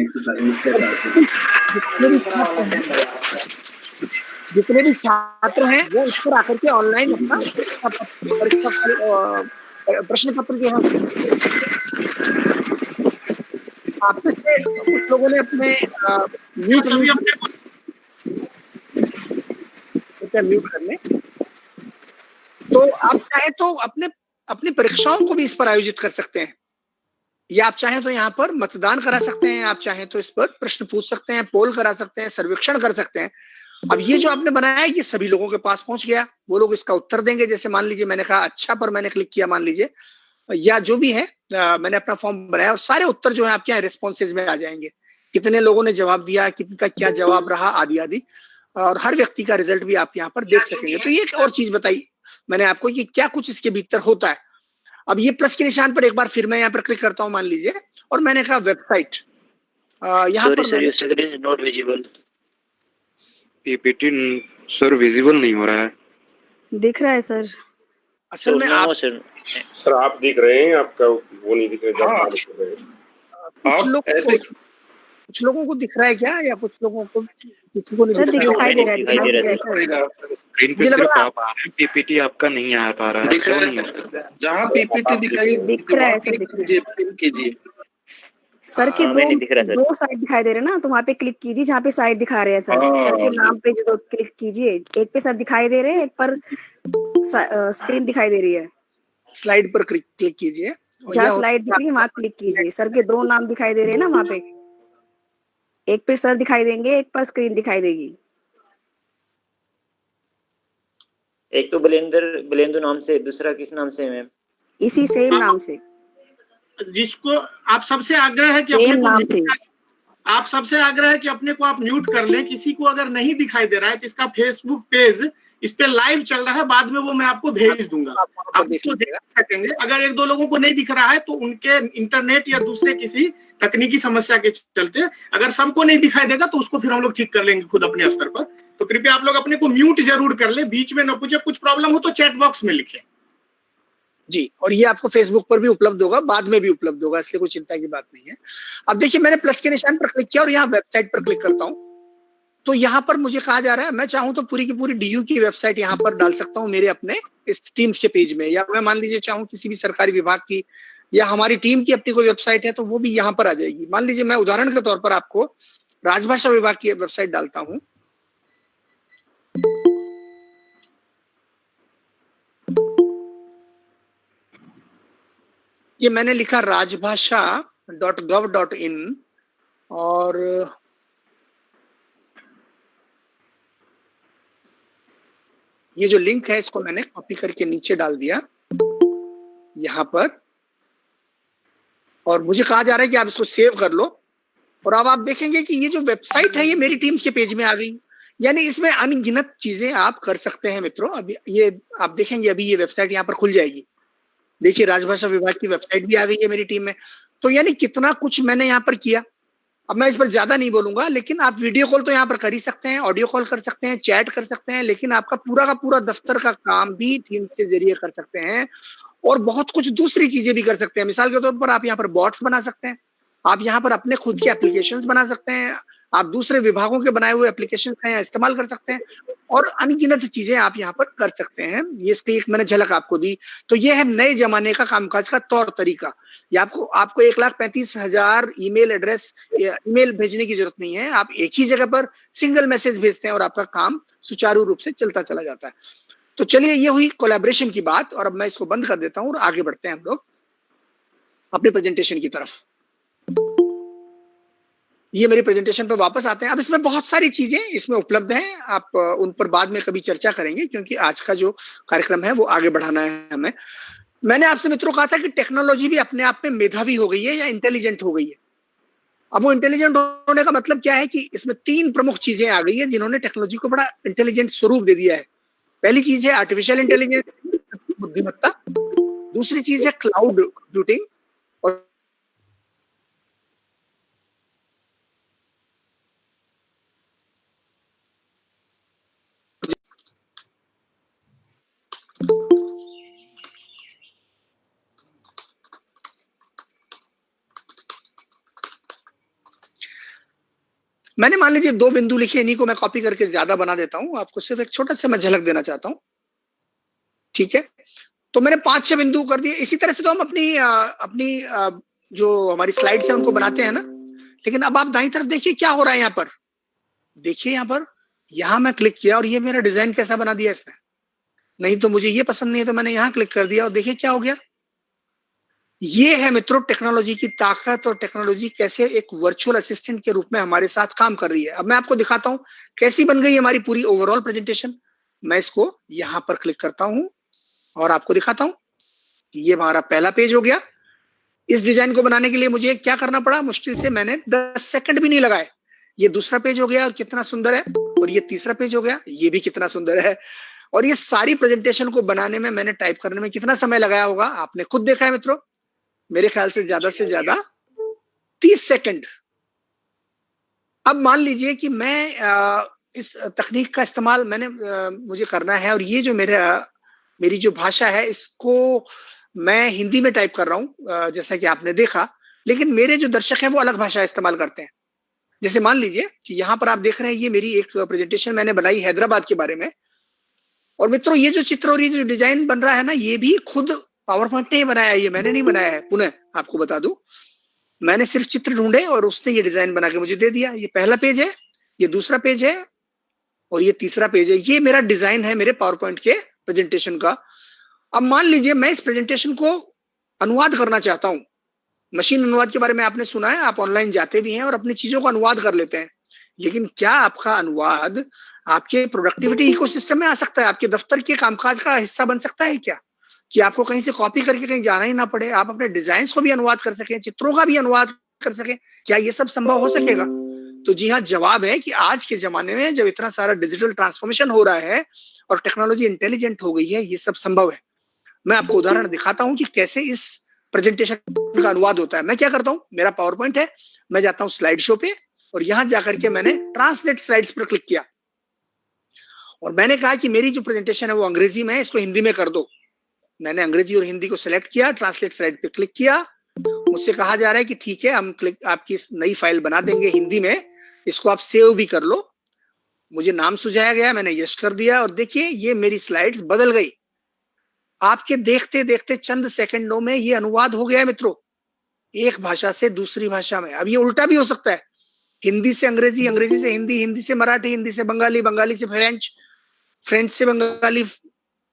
जितने भी छात्र हैं वो इस पर आकर के ऑनलाइन अपना परीक्षा प्रश्न पत्र जो है, आपसे कुछ लोगों ने अपने म्यूट करने, तो आप चाहे तो अपनी परीक्षाओं को भी इस पर आयोजित कर सकते हैं, या आप चाहें तो यहाँ पर मतदान करा सकते हैं, आप चाहें तो इस पर प्रश्न पूछ सकते हैं, पोल करा सकते हैं, सर्वेक्षण कर सकते हैं। अब ये जो आपने बनाया है ये सभी लोगों के पास पहुंच गया, वो लोग इसका उत्तर देंगे। जैसे मान लीजिए मैंने कहा अच्छा पर मैंने क्लिक किया मान लीजिए, या जो भी है मैंने अपना फॉर्म बनाया, और सारे उत्तर जो है आपके यहाँ रिस्पॉन्सेज में आ जाएंगे, कितने लोगों ने जवाब दिया, किनका क्या जवाब रहा, आदि आदि, और हर व्यक्ति का रिजल्ट भी आप यहाँ पर देख सकेंगे। तो ये एक और चीज बताई मैंने आपको कि क्या कुछ इसके भीतर होता है। अब ये प्लस के निशान पर एक बार फिर मैं यहाँ पर क्लिक करता हूँ मान लीजिए, और मैंने कहा वेबसाइट, यहाँ पर not visible PPT sir visible नहीं हो रहा है। दिख रहा है सर। असल में आप सर आप दिख रहे हैं, आपका वो नहीं दिख रहा। हाँ, कुछ लोगों को दिख रहा है क्या, या कुछ लोगों को किसी को नहीं दिखाई दे रहा है? स्क्रीन पे सिर्फ आप आ रहे हैं, पीपीटी आपका नहीं आ पा रहा है। दिख रहा है जहाँ पीपीटी दिखाई दिख रहा है कीजिए सर के दो साइड दिखाई दे रहे हैं ना, तो वहाँ पे क्लिक कीजिए जहाँ पे साइड दिखा रहे हैं सर के नाम पे जो क्लिक कीजिए। एक पे सर दिखाई दे रहे हैं, एक पर स्क्रीन दिखाई दे रही है। स्लाइड पर क्लिक कीजिए, जहाँ स्लाइड दिख रही है वहाँ क्लिक कीजिए। सर के 2 नाम दिखाई दे रहे हैं ना वहाँ पे, एक पे सर दिखाई देंगे, एक पर स्क्रीन दिखाई देगी। एक तो बलेंदु नाम से, दूसरा किस नाम से मैम? इसी सेम नाम से, जिसको आप सबसे आग्रह है कि अपने को आप म्यूट कर लें। किसी को अगर नहीं दिखाई दे रहा है तो इसका फेसबुक पेज इस पे लाइव चल रहा है, बाद में वो मैं आपको भेज दूंगा, आप उसको देख सकेंगे। अगर 1-2 लोगों को नहीं दिख रहा है तो उनके इंटरनेट या दूसरे किसी तकनीकी समस्या के चलते, अगर सबको नहीं दिखाई देगा तो उसको फिर हम लोग ठीक कर लेंगे खुद अपने स्तर पर। तो कृपया आप लोग अपने को म्यूट जरूर कर ले, बीच में न पूछे। कुछ प्रॉब्लम हो तो चैट बॉक्स में लिखें। जी, और ये आपको फेसबुक पर भी उपलब्ध होगा, बाद में भी उपलब्ध होगा, इसलिए कोई चिंता की बात नहीं है। अब देखिए मैंने प्लस के निशान पर क्लिक किया और यहाँ वेबसाइट पर क्लिक करता हूँ, तो यहाँ पर मुझे कहा जा रहा है मैं चाहूँ तो पूरी की पूरी डीयू की वेबसाइट यहाँ पर डाल सकता हूँ मेरे अपने इस टीम्स के पेज में, या मैं मान लीजिए चाहूँ किसी भी सरकारी विभाग की या हमारी टीम की अपनी कोई वेबसाइट है तो वो भी यहाँ पर आ जाएगी। मान लीजिए मैं उदाहरण के तौर पर आपको राजभाषा विभाग की वेबसाइट डालता हूँ। ये मैंने लिखा rajbhasha.gov.in और ये जो लिंक है इसको मैंने कॉपी करके नीचे डाल दिया यहां पर, और मुझे कहा जा रहा है कि आप इसको सेव कर लो। और अब आप देखेंगे कि ये जो वेबसाइट है ये मेरी टीम्स के पेज में आ गई, यानी इसमें अनगिनत चीजें आप कर सकते हैं मित्रों। अभी ये आप देखेंगे अभी ये वेबसाइट यहाँ पर खुल जाएगी। देखिए राजभाषा विभाग की वेबसाइट भी आ गई है मेरी टीम में, तो यानी कितना कुछ मैंने यहाँ पर किया। अब मैं इस पर ज्यादा नहीं बोलूंगा, लेकिन आप वीडियो कॉल तो यहाँ पर कर ही सकते हैं, ऑडियो कॉल कर सकते हैं, चैट कर सकते हैं, लेकिन आपका पूरा का पूरा दफ्तर का काम भी टीम्स के जरिए कर सकते हैं और बहुत कुछ दूसरी चीजें भी कर सकते हैं। मिसाल के तौर पर आप यहाँ पर बॉट्स बना सकते हैं, आप यहाँ पर अपने खुद के एप्लीकेशंस बना सकते हैं, आप दूसरे विभागों के बनाए हुए एप्लीकेशन का यहाँ इस्तेमाल कर सकते हैं और अनगिनत चीजें आप यहाँ पर कर सकते हैं। ये इसकी एक मैंने झलक आपको दी। तो ये है नए जमाने का कामकाज का तौर तरीका। ये आपको 1,35,000 ईमेल एड्रेस ईमेल भेजने की जरूरत नहीं है। आप एक ही जगह पर सिंगल मैसेज भेजते हैं और आपका काम सुचारू रूप से चलता चला जाता है। तो चलिए ये हुई कोलैबोरेशन की बात, और अब मैं इसको बंद कर देता हूँ और आगे बढ़ते हैं हम लोग अपनी प्रेजेंटेशन की तरफ। ये मेरी प्रेजेंटेशन पे वापस आते हैं। अब इसमें बहुत सारी चीजें इसमें उपलब्ध हैं, आप उन पर बाद में कभी चर्चा करेंगे, क्योंकि आज का जो कार्यक्रम है वो आगे बढ़ाना है हमें। मैंने आपसे मित्रों कहा था कि टेक्नोलॉजी भी अपने आप में मेधावी हो गई है या इंटेलिजेंट हो गई है। अब वो इंटेलिजेंट होने का मतलब क्या है कि इसमें 3 प्रमुख चीजें आ गई है जिन्होंने टेक्नोलॉजी को बड़ा इंटेलिजेंट स्वरूप दे दिया है। पहली चीज है आर्टिफिशियल इंटेलिजेंस, बुद्धिमत्ता। दूसरी चीज है क्लाउड कंप्यूटिंग, और मैंने मान लीजिए 2 बिंदु लिखे, इन्हीं को मैं कॉपी करके ज्यादा बना देता हूं, आपको सिर्फ एक छोटा सा मैं झलक देना चाहता हूं। ठीक है, तो मैंने 5-6 बिंदु कर दिए। इसी तरह से तो हम अपनी जो हमारी स्लाइड्स है उनको बनाते हैं ना। लेकिन अब आप दाईं तरफ देखिए क्या हो रहा है यहाँ पर। देखिए यहाँ मैं क्लिक किया और ये मेरा डिजाइन कैसा बना दिया इसने। नहीं तो मुझे ये पसंद नहीं है तो मैंने यहाँ क्लिक कर दिया और देखिए क्या हो गया। ये है मित्रों टेक्नोलॉजी की ताकत, और टेक्नोलॉजी कैसे एक वर्चुअल असिस्टेंट के रूप में हमारे साथ काम कर रही है। अब मैं आपको दिखाता हूं कैसी बन गई हमारी पूरी ओवरऑल प्रेजेंटेशन। मैं इसको यहां पर क्लिक करता हूं और आपको दिखाता हूं। ये हमारा पहला पेज हो गया। इस डिजाइन को बनाने के लिए मुझे क्या करना पड़ा, मुश्किल से मैंने 10 सेकंड भी नहीं लगाए। ये दूसरा पेज हो गया और कितना सुंदर है, और ये तीसरा पेज हो गया, ये भी कितना सुंदर है। और ये सारी प्रेजेंटेशन को बनाने में मैंने टाइप करने में कितना समय लगाया होगा आपने खुद देखा है मित्रों। मेरे ख्याल से ज्यादा 30 सेकंड। अब मान लीजिए कि मैं इस तकनीक का इस्तेमाल मुझे करना है, और ये जो मेरी जो भाषा है इसको मैं हिंदी में टाइप कर रहा हूं जैसा कि आपने देखा, लेकिन मेरे जो दर्शक हैं वो अलग भाषा इस्तेमाल करते हैं। जैसे मान लीजिए कि यहाँ पर आप देख रहे हैं ये मेरी एक प्रेजेंटेशन मैंने बनाई हैदराबाद के बारे में। और मित्रों ये जो चित्र और ये जो डिजाइन बन रहा है ना, ये भी खुद पावर पॉइंट ने बनाया है, ये मैंने नहीं बनाया है। पुनः आपको बता दूं, मैंने सिर्फ चित्र ढूंढे और उसने ये डिजाइन बना के मुझे दे दिया। ये पहला पेज है, ये दूसरा पेज है, और ये तीसरा पेज है। ये मेरा डिजाइन है मेरे पावर पॉइंट के प्रेजेंटेशन का। अब मान लीजिए मैं इस प्रेजेंटेशन को अनुवाद करना चाहता हूं। मशीन अनुवाद के बारे में आपने सुना है, आप ऑनलाइन जाते भी हैं और अपनी चीजों का अनुवाद कर लेते हैं। लेकिन क्या आपका अनुवाद आपके प्रोडक्टिविटी इकोसिस्टम में आ सकता है, आपके दफ्तर के कामकाज का हिस्सा बन सकता है क्या, कि आपको कहीं से कॉपी करके कहीं जाना ही ना पड़े, आप अपने डिजाइन्स को भी अनुवाद कर सकें, चित्रों का भी अनुवाद कर सकें? क्या ये सब संभव हो सकेगा? तो जी हाँ, जवाब है कि आज के जमाने में जब इतना सारा डिजिटल ट्रांसफॉर्मेशन हो रहा है और टेक्नोलॉजी इंटेलिजेंट हो गई है, ये सब संभव है। मैं आपको उदाहरण दिखाता हूं कि कैसे इस प्रेजेंटेशन का अनुवाद होता है। मैं क्या करता हूं, मेरा पावर पॉइंट है, मैं जाता हूं स्लाइड शो पे और यहां जाकर के मैंने ट्रांसलेट स्लाइड्स पर क्लिक किया और मैंने कहा कि मेरी जो प्रेजेंटेशन है वो अंग्रेजी में है, इसको हिंदी में कर दो। मैंने अंग्रेजी और हिंदी को सिलेक्ट किया, ट्रांसलेट स्लाइड पे क्लिक किया, मुझसे कहा जा रहा है कि ठीक है, हम आपकी नई फाइल बना देंगे हिंदी में, इसको आप सेव भी कर लो। मुझे नाम सुझाया गया, मैंने यस कर दिया और देखिए ये मेरी स्लाइड्स बदल गई। आपके देखते देखते चंद सेकंडों में ये अनुवाद हो गया है मित्रों, एक भाषा से दूसरी भाषा में। अब ये उल्टा भी हो सकता है, हिंदी से अंग्रेजी, अंग्रेजी से हिंदी, हिंदी से मराठी, हिंदी से बंगाली, बंगाली से फ्रेंच, फ्रेंच से बंगाली,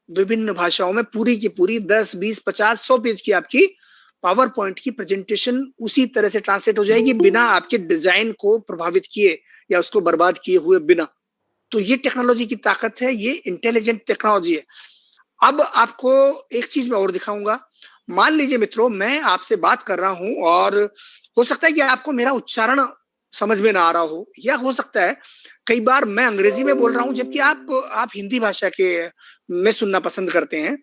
विभिन्न भाषाओं में पूरी की पूरी 10, 20, 50, 100 पेज की आपकी पावर पॉइंट की प्रेजेंटेशन उसी तरह से ट्रांसलेट हो जाएगी, बिना आपके डिजाइन को प्रभावित किए या उसको बर्बाद किए हुए बिना। तो ये टेक्नोलॉजी की ताकत है, ये इंटेलिजेंट टेक्नोलॉजी है। अब आपको एक चीज मैं और दिखाऊंगा। मान लीजिए मित्रों, मैं आपसे बात कर रहा हूं और हो सकता है कि आपको मेरा उच्चारण समझ में ना आ रहा हो, या हो सकता है कई बार मैं अंग्रेजी में बोल रहा हूं जबकि आप हिंदी भाषा के में सुनना पसंद करते हैं।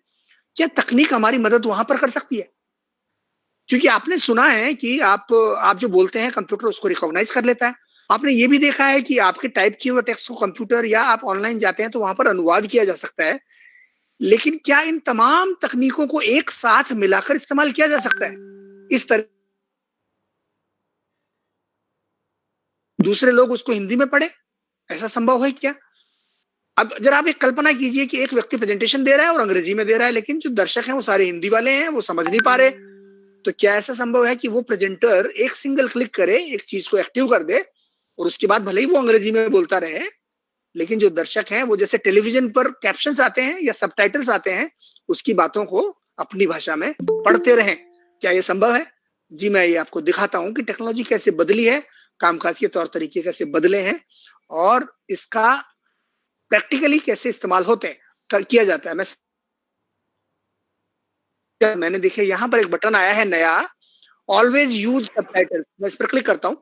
क्या तकनीक हमारी मदद वहां पर कर सकती है? क्योंकि आपने सुना है कि आप जो बोलते हैं कंप्यूटर उसको रिकॉग्नाइज कर लेता है। आपने ये भी देखा है कि आपके टाइप किए हुए टेक्स्ट को कंप्यूटर, या आप ऑनलाइन जाते हैं तो वहां पर अनुवाद किया जा सकता है। लेकिन क्या इन तमाम तकनीकों को एक साथ मिलाकर इस्तेमाल किया जा सकता है इस तरह दूसरे लोग उसको हिंदी में पढ़े? ऐसा संभव है क्या? अब जरा आप एक कल्पना कीजिए कि एक व्यक्ति प्रेजेंटेशन दे रहा है और अंग्रेजी में दे रहा है, लेकिन जो दर्शक हैं वो सारे हिंदी वाले हैं, वो समझ नहीं पा रहे। तो क्या ऐसा संभव है कि वो प्रेजेंटर एक सिंगल क्लिक करे, एक चीज को एक्टिव कर दे और उसके बाद भले ही वो अंग्रेजी में बोलता रहे, लेकिन जो दर्शक हैं वो जैसे टेलीविजन पर कैप्शंस आते हैं या सबटाइटल्स आते हैं, उसकी बातों को अपनी भाषा में पढ़ते रहें? क्या ये संभव है? जी, मैं ये आपको दिखाता हूं कि टेक्नोलॉजी कैसे बदली है, कामकाज के तौर तरीके कैसे बदले हैं और इसका प्रैक्टिकली कैसे इस्तेमाल होते हैं, किया जाता है। मैंने देखिए यहाँ पर एक बटन आया है नया, ऑलवेज यूज सबटाइटल्स। मैं इस पर क्लिक करता हूं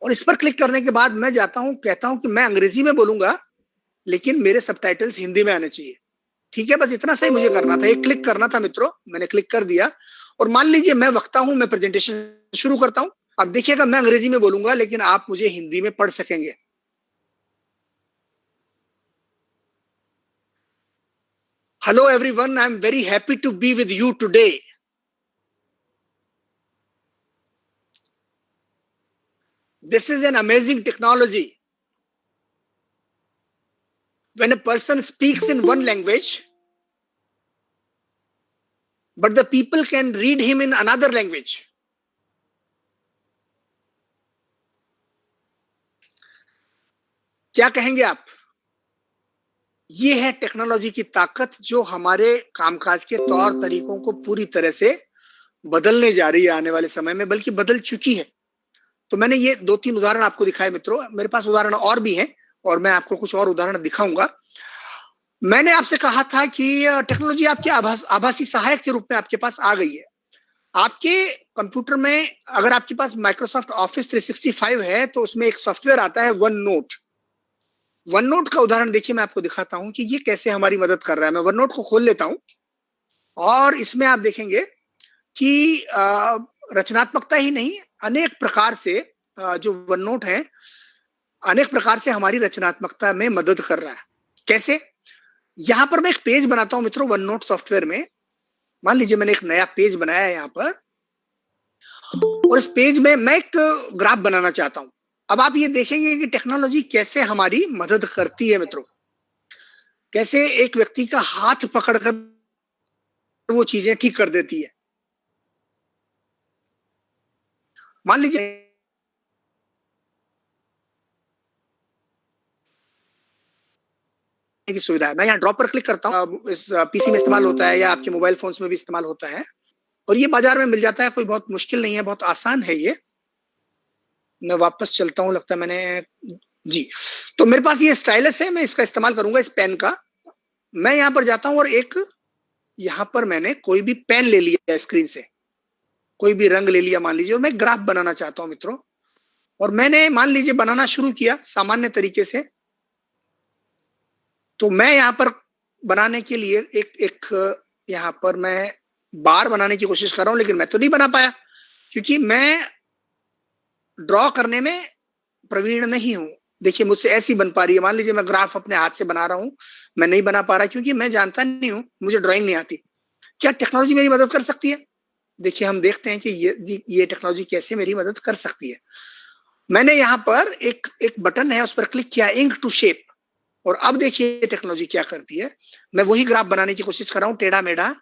और इस पर क्लिक करने के बाद मैं जाता हूं, कहता हूं कि मैं अंग्रेजी में बोलूंगा लेकिन मेरे सबटाइटल्स हिंदी में आने चाहिए। ठीक है, बस इतना सही मुझे करना था, एक क्लिक करना था मित्रों। मैंने क्लिक कर दिया और मान लीजिए मैं वक्ता हूं, मैं प्रेजेंटेशन शुरू करता हूं। अब देखिएगा, मैं अंग्रेजी में बोलूंगा लेकिन आप मुझे हिंदी में पढ़ सकेंगे। Hello everyone, I'm very happy to be with you today. This is an amazing technology. When a person speaks in one language, but the people can read him in another language. क्या कहेंगे आप? ये है technology की ताकत जो हमारे कामकाज के तौर तरीकों को पूरी तरह से बदलने जा रही है आने वाले समय में, बल्कि बदल चुकी है। तो मैंने ये 2-3 उदाहरण आपको दिखाए मित्रों, मेरे पास उदाहरण और भी हैं और मैं आपको कुछ और उदाहरण दिखाऊंगा। मैंने आपसे कहा था कि टेक्नोलॉजी आपके आभासी सहायक के रूप में आपके पास आ गई है। आपके कंप्यूटर में अगर आपके पास माइक्रोसॉफ्ट ऑफिस 365 है तो उसमें एक सॉफ्टवेयर आता है वन नोट। वन नोट का उदाहरण देखिए, मैं आपको दिखाता हूं कि ये कैसे हमारी मदद कर रहा है। मैं वन नोट को खोल लेता हूं और इसमें आप देखेंगे कि रचनात्मकता ही नहीं, अनेक प्रकार से जो वन नोट है, अनेक प्रकार से हमारी रचनात्मकता में मदद कर रहा है। कैसे? यहां पर मैं एक पेज बनाता हूं मित्रों वन नोट सॉफ्टवेयर में। मान लीजिए मैंने एक नया पेज बनाया है यहां पर और इस पेज में मैं एक ग्राफ बनाना चाहता हूं। अब आप ये देखेंगे कि टेक्नोलॉजी कैसे हमारी मदद करती है मित्रों, कैसे एक व्यक्ति का हाथ पकड़कर वो चीजें ठीक कर देती है। मान लीजिए की सुविधा है, मैं यहाँ ड्रॉप पर क्लिक करता हूँ, इस पीसी में इस्तेमाल होता है या आपके मोबाइल फोन्स में भी इस्तेमाल होता है और ये बाजार में मिल जाता है, कोई बहुत मुश्किल नहीं है, बहुत आसान है ये। मैं वापस चलता हूं, लगता है मैंने जी। तो मेरे पास ये स्टाइलस है, मैं इसका इस्तेमाल करूंगा, इस पेन का। मैं यहां पर जाता हूं और एक यहां पर मैंने कोई भी पेन ले लिया स्क्रीन से, कोई भी रंग ले लिया मान लीजिए, और मैं ग्राफ बनाना चाहता हूं मित्रों। और मैंने मान लीजिए बनाना शुरू किया सामान्य तरीके से। तो मैं यहां पर बनाने के लिए एक यहां पर मैं बार बनाने की कोशिश कर रहा हूं, लेकिन मैं तो नहीं बना पाया क्योंकि मैं ड्रॉ करने में प्रवीण नहीं हूं। देखिए मुझसे ऐसी बन पा रही है। मान लीजिए मैं ग्राफ अपने हाथ से बना रहा हूं, मैं नहीं बना पा रहा क्योंकि मैं जानता नहीं हूं, मुझे ड्राइंग नहीं आती। क्या टेक्नोलॉजी मेरी मदद कर सकती है? देखिए हम देखते हैं कि ये टेक्नोलॉजी कैसे मेरी मदद कर सकती है। मैंने यहाँ पर एक बटन है, उस पर क्लिक किया, इंक टू शेप, और अब देखिए टेक्नोलॉजी क्या करती है। मैं वही ग्राफ बनाने की कोशिश कर रहा हूं, टेढ़ा मेढ़ा,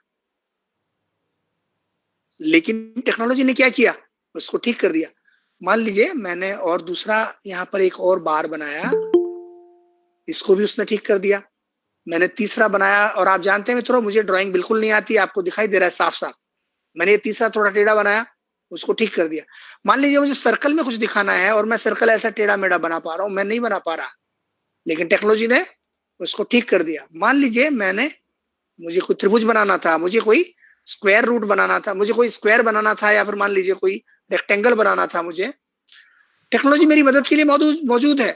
लेकिन टेक्नोलॉजी ने क्या किया, उसको ठीक कर दिया। मान लीजिए मैंने और दूसरा यहाँ पर एक और बार बनाया, इसको भी उसने ठीक कर दिया। मैंने तीसरा बनाया, और आप जानते हैं मित्रों मुझे ड्राइंग बिल्कुल नहीं आती, आपको दिखाई दे रहा है साफ साफ। मैंने ये तीसरा थोड़ा टेढ़ा बनाया, उसको ठीक कर दिया। मान लीजिए मुझे सर्कल में कुछ दिखाना है और मैं सर्कल ऐसा टेढ़ा मेढ़ा बना पा रहा हूं, मैं नहीं बना पा रहा, लेकिन टेक्नोलॉजी ने उसको ठीक कर दिया। मान लीजिए मुझे कोई त्रिभुज बनाना था, मुझे कोई स्क्वायर रूट बनाना था, मुझे कोई स्क्वायर बनाना था, या फिर मान लीजिए कोई रेक्टेंगल बनाना था, मुझे टेक्नोलॉजी मेरी मदद के लिए मौजूद है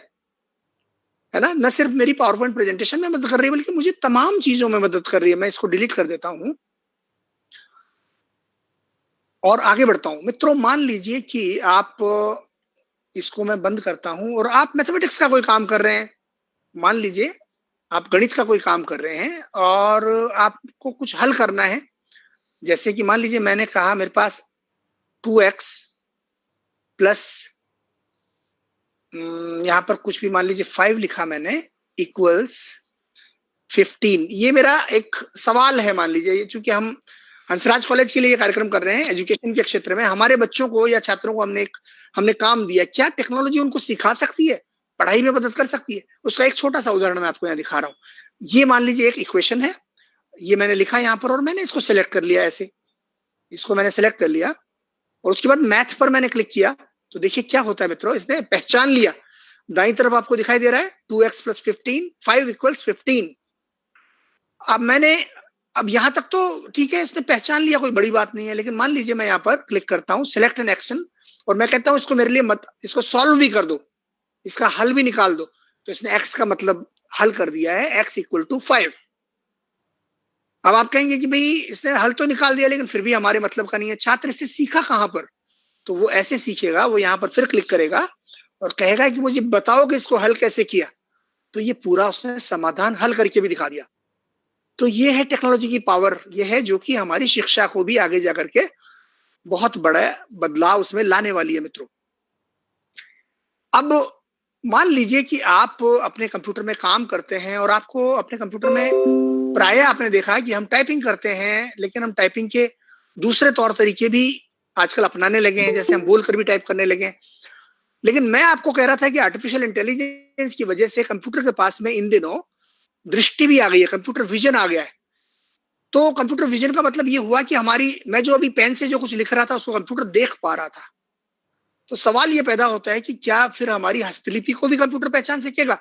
ना। न सिर्फ मेरी पावर पॉइंट प्रेजेंटेशन में मदद कर रही है, बल्कि मुझे तमाम चीजों में मदद कर रही है। मैं इसको डिलीट कर देता हूं और आगे बढ़ता हूं। मित्रों मान लीजिए कि आप, इसको मैं बंद करता हूं और आप मैथमेटिक्स का कोई काम कर रहे हैं, मान लीजिए आप गणित का कोई काम कर रहे हैं और आपको कुछ हल करना है। जैसे कि मान लीजिए मैंने कहा मेरे पास 2x प्लस यहां पर कुछ भी, मान लीजिए 5 लिखा मैंने, इक्वल्स 15। ये मेरा एक सवाल है। मान लीजिए चूंकि हम हंसराज कॉलेज के लिए ये कार्यक्रम कर रहे हैं, एजुकेशन के क्षेत्र में हमारे बच्चों को या छात्रों को हमने काम दिया, क्या टेक्नोलॉजी उनको सिखा सकती है, पढ़ाई में मदद कर सकती है? उसका एक छोटा सा उदाहरण मैं आपको यहाँ दिखा रहा हूँ। ये मान लीजिए एक इक्वेशन है, ये मैंने लिखा यहाँ पर और मैंने इसको सिलेक्ट कर लिया, ऐसे इसको मैंने सिलेक्ट कर लिया और उसके बाद मैथ पर मैंने क्लिक किया। तो देखिए क्या होता है मित्रों, इसने पहचान लिया। दाईं तरफ आपको दिखाई दे रहा है 2x प्लस 15, 5 इक्वल्स 15। अब यहां तक तो ठीक है, इसने पहचान लिया, कोई बड़ी बात नहीं है। लेकिन मान लीजिए मैं यहाँ पर क्लिक करता हूँ, सिलेक्ट एन एक्शन, और मैं कहता हूँ इसको मेरे लिए इसको सॉल्व भी कर दो, इसका हल भी निकाल दो। तो इसने x का मतलब हल कर दिया है, x इक्वल टू 5। अब आप कहेंगे कि भाई इसने हल तो निकाल दिया लेकिन फिर भी हमारे मतलब का नहीं है। छात्र इससे सीखा कहां पर? तो वो ऐसे सीखेगा, वो यहाँ पर फिर क्लिक करेगा और कहेगा कि मुझे बताओ कि इसको हल कैसे किया। तो ये पूरा उसने समाधान हल करके भी दिखा दिया। तो ये है टेक्नोलॉजी की पावर, ये है जो कि हमारी शिक्षा को भी आगे जाकर के बहुत बड़ा बदलाव उसमें लाने वाली है मित्रों। अब मान लीजिए कि आप अपने कंप्यूटर में काम करते हैं और आपको अपने कंप्यूटर में प्राय आपने देखा है कि हम टाइपिंग करते हैं, लेकिन हम टाइपिंग के दूसरे तौर तरीके भी आजकल अपनाने लगे हैं, जैसे हम बोलकर भी टाइप करने लगे हैं। लेकिन मैं आपको कह रहा था कि आर्टिफिशियल इंटेलिजेंस की वजह से कंप्यूटर के पास में इन दिनों दृष्टि भी आ गई है, कंप्यूटर विजन आ गया है। तो कंप्यूटर विजन का मतलब ये हुआ कि मैं जो अभी पेन से जो कुछ लिख रहा था उसको कंप्यूटर देख पा रहा था। तो सवाल ये पैदा होता है कि क्या फिर हमारी हस्तलिपि को भी कंप्यूटर पहचान सकेगा?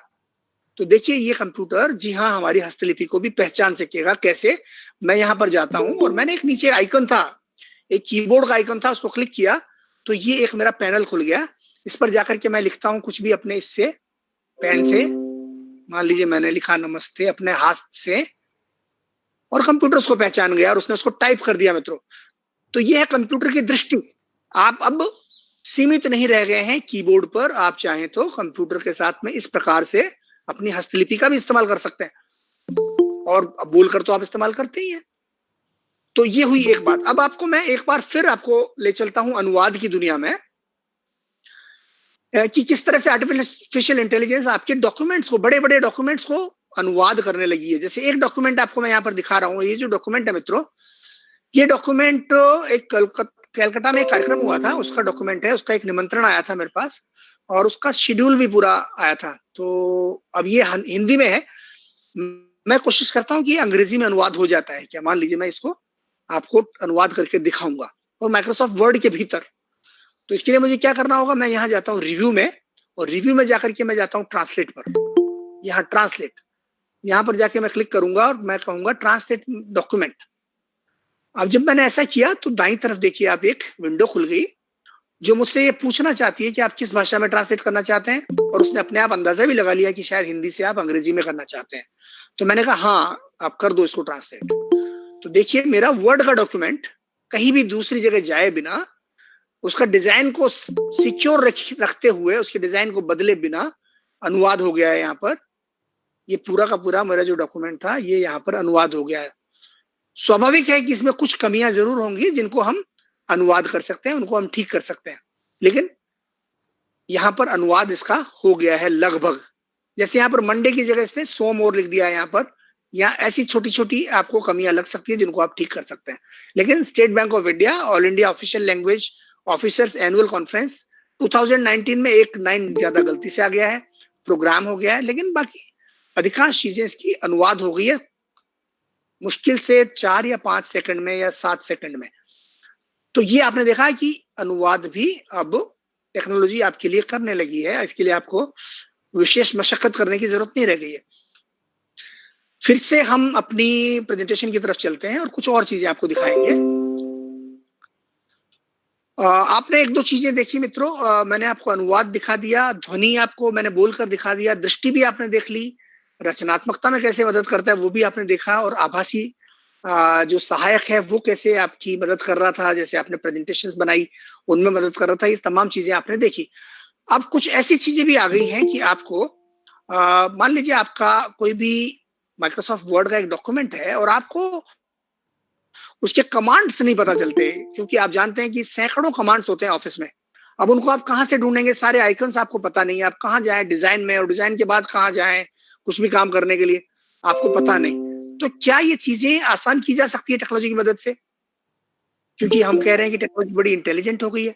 तो देखिए ये कंप्यूटर, जी हाँ, हमारी हस्तलिपि को भी पहचान सकेगा। कैसे? मैं यहाँ पर जाता हूं और मैंने एक नीचे आइकन था, एक कीबोर्ड का आइकन था, उसको क्लिक किया तो ये एक मेरा पैनल खुल गया। इस पर जाकर के मैं लिखता हूं कुछ भी अपने इससे पेन से, मान लीजिए मैंने लिखा नमस्ते अपने हाथ से, और कंप्यूटर उसको पहचान गया और उसने उसको टाइप कर दिया मित्रों। तो ये है कंप्यूटर की दृष्टि। आप अब सीमित नहीं रह गए हैं कीबोर्ड पर, आप चाहें तो कंप्यूटर के साथ में इस प्रकार से अपनी हस्तलिपि का भी इस्तेमाल कर सकते हैं, और बोलकर तो आप इस्तेमाल करते ही हैं। तो ये हुई एक बात। अब आपको मैं एक बार फिर आपको ले चलता हूं अनुवाद की दुनिया में, कि किस तरह से आर्टिफिशियल इंटेलिजेंस आपके डॉक्यूमेंट्स को, बड़े बड़े डॉक्यूमेंट्स को अनुवाद करने लगी है। जैसे एक डॉक्यूमेंट आपको मैं यहाँ पर दिखा रहा हूँ, ये जो डॉक्यूमेंट है मित्रों, ये डॉक्यूमेंट एक कलकत्ता में एक कार्यक्रम हुआ था, उसका डॉक्यूमेंट है, उसका एक निमंत्रण आया था मेरे पास और उसका शेड्यूल भी पूरा आया था। तो अब ये हिंदी में है, मैं कोशिश करता हूँ कि अंग्रेजी में अनुवाद हो जाता है क्या। मान लीजिए मैं इसको आपको अनुवाद करके दिखाऊंगा और माइक्रोसॉफ्ट वर्ड के भीतर। तो इसके लिए मुझे क्या करना होगा, मैं यहाँ जाता हूँ रिव्यू में, और रिव्यू में जाकर के मैं जाता हूँ ट्रांसलेट पर। यहाँ ट्रांसलेट, यहाँ पर जाके मैं क्लिक करूंगा और मैं कहूंगा ट्रांसलेट डॉक्यूमेंट। अब जब मैंने ऐसा किया तो दाईं तरफ देखिए आप एक विंडो खुल गई जो मुझसे ये पूछना चाहती है कि आप किस भाषा में ट्रांसलेट करना चाहते हैं, और उसने अपने आप अंदाजा भी लगा लिया कि शायद हिंदी से आप अंग्रेजी में करना चाहते हैं। तो मैंने कहा हाँ आप कर दो इसको ट्रांसलेट। तो देखिए मेरा वर्ड का डॉक्यूमेंट कहीं भी दूसरी जगह जाए बिना, उसका डिजाइन को सिक्योर रखते हुए, उसके डिजाइन को बदले बिना, अनुवाद हो गया है यहाँ पर। ये पूरा का पूरा मेरा जो डॉक्यूमेंट था ये यहाँ पर अनुवाद हो गया है। स्वाभाविक है कि इसमें कुछ कमियां जरूर होंगी जिनको हम अनुवाद कर सकते हैं, उनको हम ठीक कर सकते हैं, लेकिन यहाँ पर अनुवाद इसका हो गया है लगभग। जैसे यहाँ पर मंडे की जगह इसने सोम और लिख दिया है यहाँ पर, या ऐसी छोटी छोटी आपको कमियां लग सकती है जिनको आप ठीक कर सकते हैं। लेकिन state bank of India all India official language officers annual conference 2019 में एक 9 ज्यादा गलती से आ गया है, प्रोग्राम हो गया है, लेकिन बाकी अधिकांश चीजें इसकी अनुवाद हो गई है, मुश्किल से 4 या 5 सेकंड में या 7 सेकंड में। तो ये आपने देखा है कि अनुवाद भी अब टेक्नोलॉजी आपके लिए करने लगी है, इसके लिए आपको विशेष मशक्कत करने की जरूरत नहीं रह गई है। फिर से हम अपनी प्रेजेंटेशन की तरफ चलते हैं और कुछ और चीजें आपको दिखाएंगे। आपने एक दो चीजें देखी मित्रों, मैंने आपको अनुवाद दिखा दिया, ध्वनि आपको मैंने बोलकर दिखा दिया, दृष्टि भी आपने देख ली, रचनात्मकता में कैसे मदद करता है वो भी आपने देखा, और आभासी जो सहायक है वो कैसे आपकी मदद कर रहा था, जैसे आपने प्रेजेंटेशंस बनाई उनमें मदद कर रहा था, ये तमाम चीजें आपने देखी। अब कुछ ऐसी चीजें भी आ गई हैं कि आपको मान लीजिए आपका कोई भी माइक्रोसॉफ्ट वर्ड का एक डॉक्यूमेंट है और आपको उसके कमांड्स नहीं पता चलते, क्योंकि आप जानते हैं कि सैकड़ों कमांड्स होते हैं ऑफिस में। अब उनको आप कहाँ से ढूंढेंगे, सारे आइकन्स आपको पता नहीं है, आप कहाँ जाएं डिजाइन में, और डिजाइन के बाद कहाँ जाएं कुछ भी काम करने के लिए आपको पता नहीं। तो क्या ये चीजें आसान की जा सकती है टेक्नोलॉजी की मदद से, क्योंकि हम कह रहे हैं कि टेक्नोलॉजी बड़ी इंटेलिजेंट हो गई है।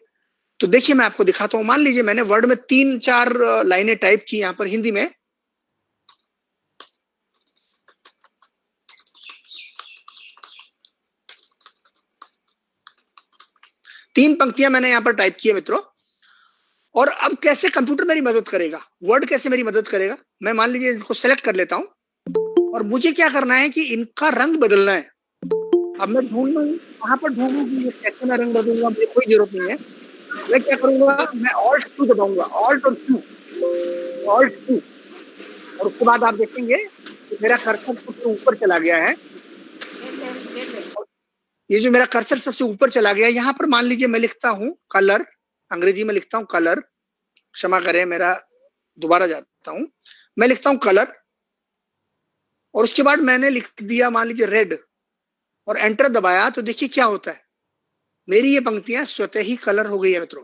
तो देखिए मैं आपको दिखाता हूं, मान लीजिए मैंने वर्ड में 3-4 लाइनें टाइप की यहाँ पर हिंदी में, तीन पंक्तियां मैंने यहाँ पर टाइप की है मित्रों। और अब कैसे कंप्यूटर मेरी मदद करेगा, वर्ड कैसे मेरी मदद करेगा, मैं मान लीजिए इसको सेलेक्ट कर लेता हूं और मुझे क्या करना है कि इनका रंग बदलना है। अब मैं ढूंढ लूँ कहाँ पर ढूंढूं कि कैसे मैं रंग बदलूंगा, मुझे कोई जरूरत नहीं है। मैं क्या करूंगा, मैं Alt Q दबाऊंगा, Alt और Q, Alt Q, और उसके बाद आप देखेंगे कि मेरा कर्सर सबसे ऊपर चला गया है। ये जो मेरा कर्सर सबसे ऊपर चला गया, यहाँ पर मान लीजिए मैं लिखता हूँ कलर, अंग्रेजी में लिखता हूँ कलर, क्षमा करें मेरा दोबारा जाता हूँ, मैं लिखता हूँ कलर, और उसके बाद मैंने लिख दिया मान लीजिए रेड और एंटर दबाया, तो देखिए क्या होता है, मेरी ये पंक्तियां स्वतः ही कलर हो गई है मित्रों,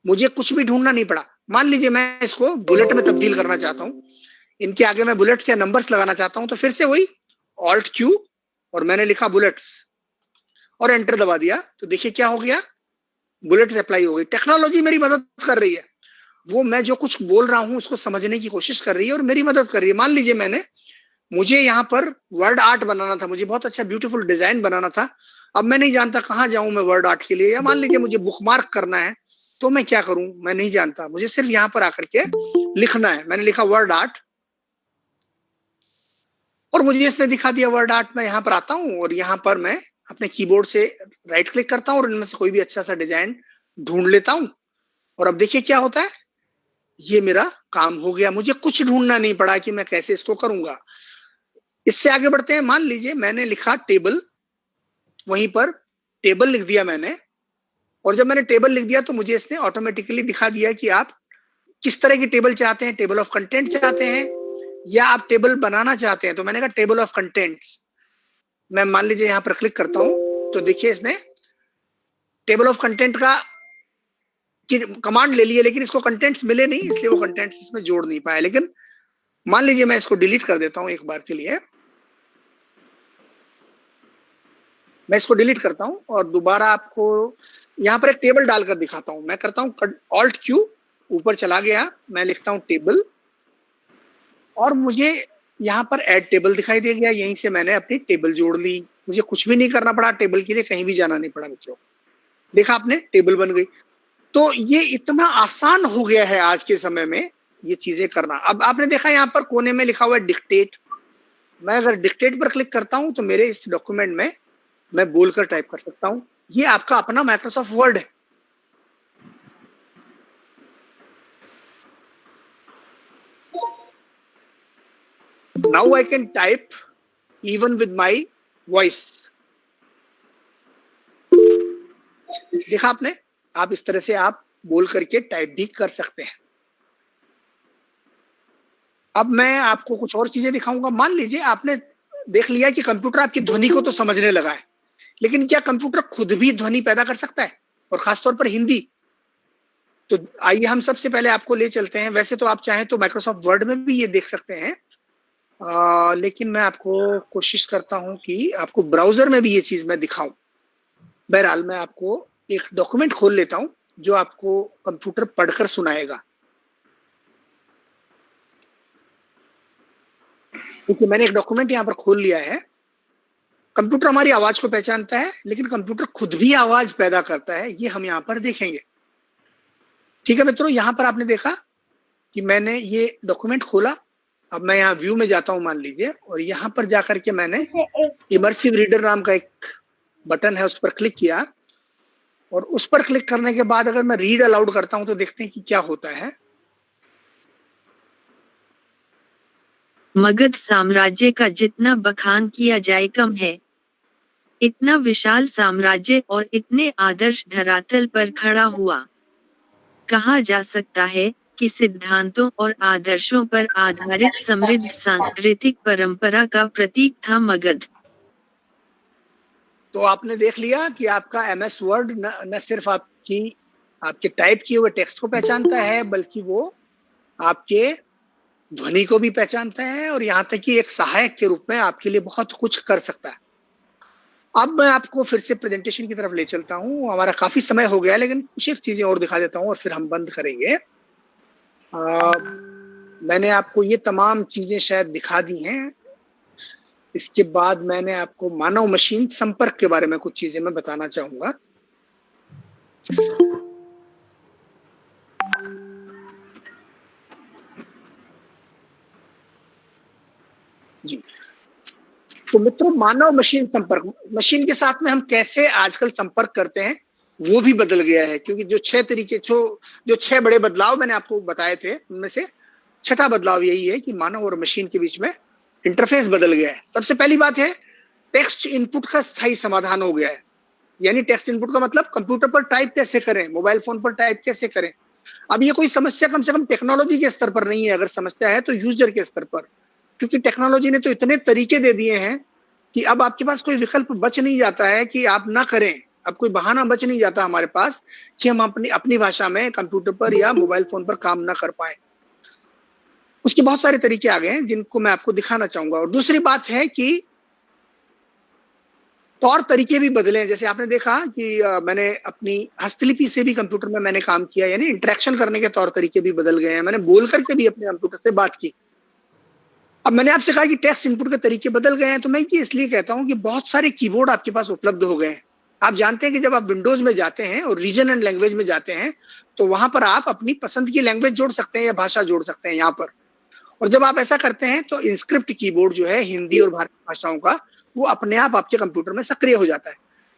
मुझे कुछ भी ढूंढना नहीं पड़ा। मान लीजिए मैं इसको बुलेट में तब्दील करना चाहता हूँ, इनके आगे मैं बुलेट्स या नंबर्स लगाना चाहता हूँ, तो फिर से वही Alt Q और मैंने लिखा बुलेट्स और एंटर दबा दिया, तो देखिए क्या हो गया, बुलेट्स अप्लाई हो गई। टेक्नोलॉजी मेरी मदद कर रही है, वो मैं जो कुछ बोल रहा हूँ उसको समझने की कोशिश कर रही है और मेरी मदद कर रही है। मान लीजिए मुझे यहाँ पर वर्ड आर्ट बनाना था, मुझे बहुत अच्छा ब्यूटीफुल डिजाइन बनाना था, अब मैं नहीं जानता कहाँ जाऊं मैं वर्ड आर्ट के लिए, या मान लीजिए मुझे बुकमार्क करना है, तो मैं क्या करूं, मैं नहीं जानता, मुझे सिर्फ यहाँ पर आकर के लिखना है। मैंने लिखा वर्ड आर्ट और मुझे इसने दिखा दिया वर्ड आर्ट। मैं यहाँ पर आता हूँ और यहाँ पर मैं अपने कीबोर्ड से राइट क्लिक करता हूँ और इनमें से कोई भी अच्छा सा डिजाइन ढूंढ लेता हूँ, और अब देखिए क्या होता है, ये मेरा काम हो गया, मुझे कुछ ढूंढना नहीं पड़ा कि मैं कैसे इसको करूंगा। इससे आगे बढ़ते हैं, मान लीजिए मैंने लिखा टेबल, वहीं पर टेबल लिख दिया मैंने, और जब मैंने टेबल लिख दिया तो मुझे इसने ऑटोमेटिकली दिखा दिया कि आप किस तरह की टेबल चाहते हैं, टेबल ऑफ कंटेंट चाहते हैं या आप टेबल बनाना चाहते हैं। तो मैंने कहा टेबल ऑफ कंटेंट्स, मैं मान लीजिए यहाँ पर क्लिक करता हूं, तो देखिए इसने टेबल ऑफ कंटेंट का कमांड ले लिया, लेकिन इसको कंटेंट्स मिले नहीं, इसलिए वो कंटेंट्स इसमें जोड़ नहीं पाया। लेकिन मान लीजिए मैं इसको डिलीट कर देता हूं एक बार के लिए, मैं इसको डिलीट करता हूं और दोबारा आपको यहाँ पर एक टेबल डालकर दिखाता हूं। मैं करता हूं Alt Q, ऊपर चला गया, मैं लिखता हूं टेबल और मुझे यहाँ पर ऐड टेबल दिखाई दे गया, यहीं से मैंने अपनी टेबल जोड़ ली, मुझे कुछ भी नहीं करना पड़ा, टेबल के लिए कहीं भी जाना नहीं पड़ा मित्रों। देखा आपने, टेबल बन गई। तो ये इतना आसान हो गया है आज के समय में ये चीजें करना। अब आपने देखा यहाँ पर कोने में लिखा हुआ है डिक्टेट, मैं अगर डिक्टेट पर क्लिक करता हूं तो मेरे इस डॉक्यूमेंट में मैं बोलकर टाइप कर सकता हूं। ये आपका अपना माइक्रोसॉफ्ट वर्ड है। Now I can type even with my voice. देखा आपने, आप इस तरह से आप बोल करके टाइप भी कर सकते हैं। अब मैं आपको कुछ और चीजें दिखाऊंगा। मान लीजिए आपने देख लिया कि कंप्यूटर आपकी ध्वनि को तो समझने लगा है, लेकिन क्या कंप्यूटर खुद भी ध्वनि पैदा कर सकता है, और खासतौर पर हिंदी? तो आइए हम सबसे पहले आपको ले चलते हैं। वैसे तो आप चाहें तो माइक्रोसॉफ्ट वर्ड में भी ये देख सकते हैं, लेकिन मैं आपको कोशिश करता हूं कि आपको ब्राउजर में भी ये चीज मैं दिखाऊं। बहरहाल मैं आपको एक डॉक्यूमेंट खोल लेता हूं जो आपको कंप्यूटर पढ़कर सुनाएगा। क्योंकि मैंने एक डॉक्यूमेंट यहाँ पर खोल लिया है। कंप्यूटर हमारी आवाज को पहचानता है, लेकिन कंप्यूटर खुद भी आवाज पैदा करता है, ये हम यहाँ पर देखेंगे। ठीक है मित्रों, यहाँ पर आपने देखा कि मैंने ये डॉक्यूमेंट खोला। अब मैं यहाँ व्यू में जाता हूँ मान लीजिए, और यहाँ पर जाकर के मैंने इमर्सिव रीडर नाम का एक बटन है, उस पर क्लिक किया। और उस पर क्लिक करने के बाद अगर मैं रीड अलाउड करता हूं तो देखते हैं कि क्या होता है। मगध साम्राज्य का जितना बखान किया जाए कम है। इतना विशाल साम्राज्य और इतने आदर्श धरातल पर खड़ा हुआ। कहा जा सकता है कि सिद्धांतों और आदर्शों पर आधारित समृद्ध सांस्कृतिक परंपरा का प्रतीक था मगध। तो आपने देख लिया कि आपका एमएस वर्ड न सिर्फ आपके टाइप किए हुए टेक्स्ट को पहचानता है, बल्कि वो आपके ध्वनि को भी पहचानता है, और यहाँ तक कि एक सहायक के रूप में आपके लिए बहुत कुछ कर सकता है। अब मैं आपको फिर से प्रेजेंटेशन की तरफ ले चलता हूँ। हमारा काफी समय हो गया, लेकिन कुछ एक चीजें और दिखा देता हूँ और फिर हम बंद करेंगे। मैंने आपको ये तमाम चीजें शायद दिखा दी हैं। इसके बाद मैंने आपको मानव मशीन संपर्क के बारे में कुछ चीजें मैं बताना चाहूंगा। जी, तो मित्रों, मानव मशीन संपर्क, मशीन के साथ में हम कैसे आजकल संपर्क करते हैं वो भी बदल गया है। क्योंकि जो 6 बड़े बदलाव मैंने आपको बताए थे, उनमें से छठा बदलाव यही है कि मानव और मशीन के बीच में इंटरफेस बदल गया है। सबसे पहली बात है, टेक्स्ट इनपुट का स्थायी समाधान हो गया है। यानी टेक्स्ट इनपुट का मतलब कंप्यूटर पर टाइप कैसे करें, मोबाइल फोन पर टाइप कैसे करें। अब ये कोई समस्या कम से कम टेक्नोलॉजी के स्तर पर नहीं है, अगर समस्या है तो यूजर के स्तर पर। क्योंकि टेक्नोलॉजी ने तो इतने तरीके दे दिए हैं कि अब आपके पास कोई विकल्प बच नहीं जाता है कि आप ना करें। अब कोई बहाना बच नहीं जाता हमारे पास कि हम अपनी भाषा में कंप्यूटर पर या मोबाइल फोन पर काम ना कर पाए। उसके बहुत सारे तरीके आ गए हैं जिनको मैं आपको दिखाना चाहूंगा। और दूसरी बात है कि तौर तरीके भी बदले हैं। जैसे आपने देखा कि मैंने अपनी हस्तलिपि से भी कंप्यूटर में मैंने काम किया, यानी इंटरेक्शन करने के तौर तरीके भी बदल गए हैं। मैंने बोल करके भी अपने कंप्यूटर से बात की। अब मैंने आपसे कहा कि टेक्स्ट इनपुट के तरीके बदल गए हैं, तो मैं ये इसलिए कहता हूं कि बहुत सारे कीबोर्ड आपके पास उपलब्ध हो गए हैं। आप जानते हैं कि जब आप विंडोज में जाते हैं और रीजन एंड लैंग्वेज में जाते हैं, तो वहां पर आप अपनी पसंद की लैंग्वेज जोड़ सकते हैं या भाषा जोड़ सकते हैं यहाँ पर। और जब आप ऐसा करते हैं तो इंस्क्रिप्ट कीबोर्ड जो है हिंदी और भारतीय भाषाओं का, वो अपने आप आपके कंप्यूटर में सक्रिय हो जाता है।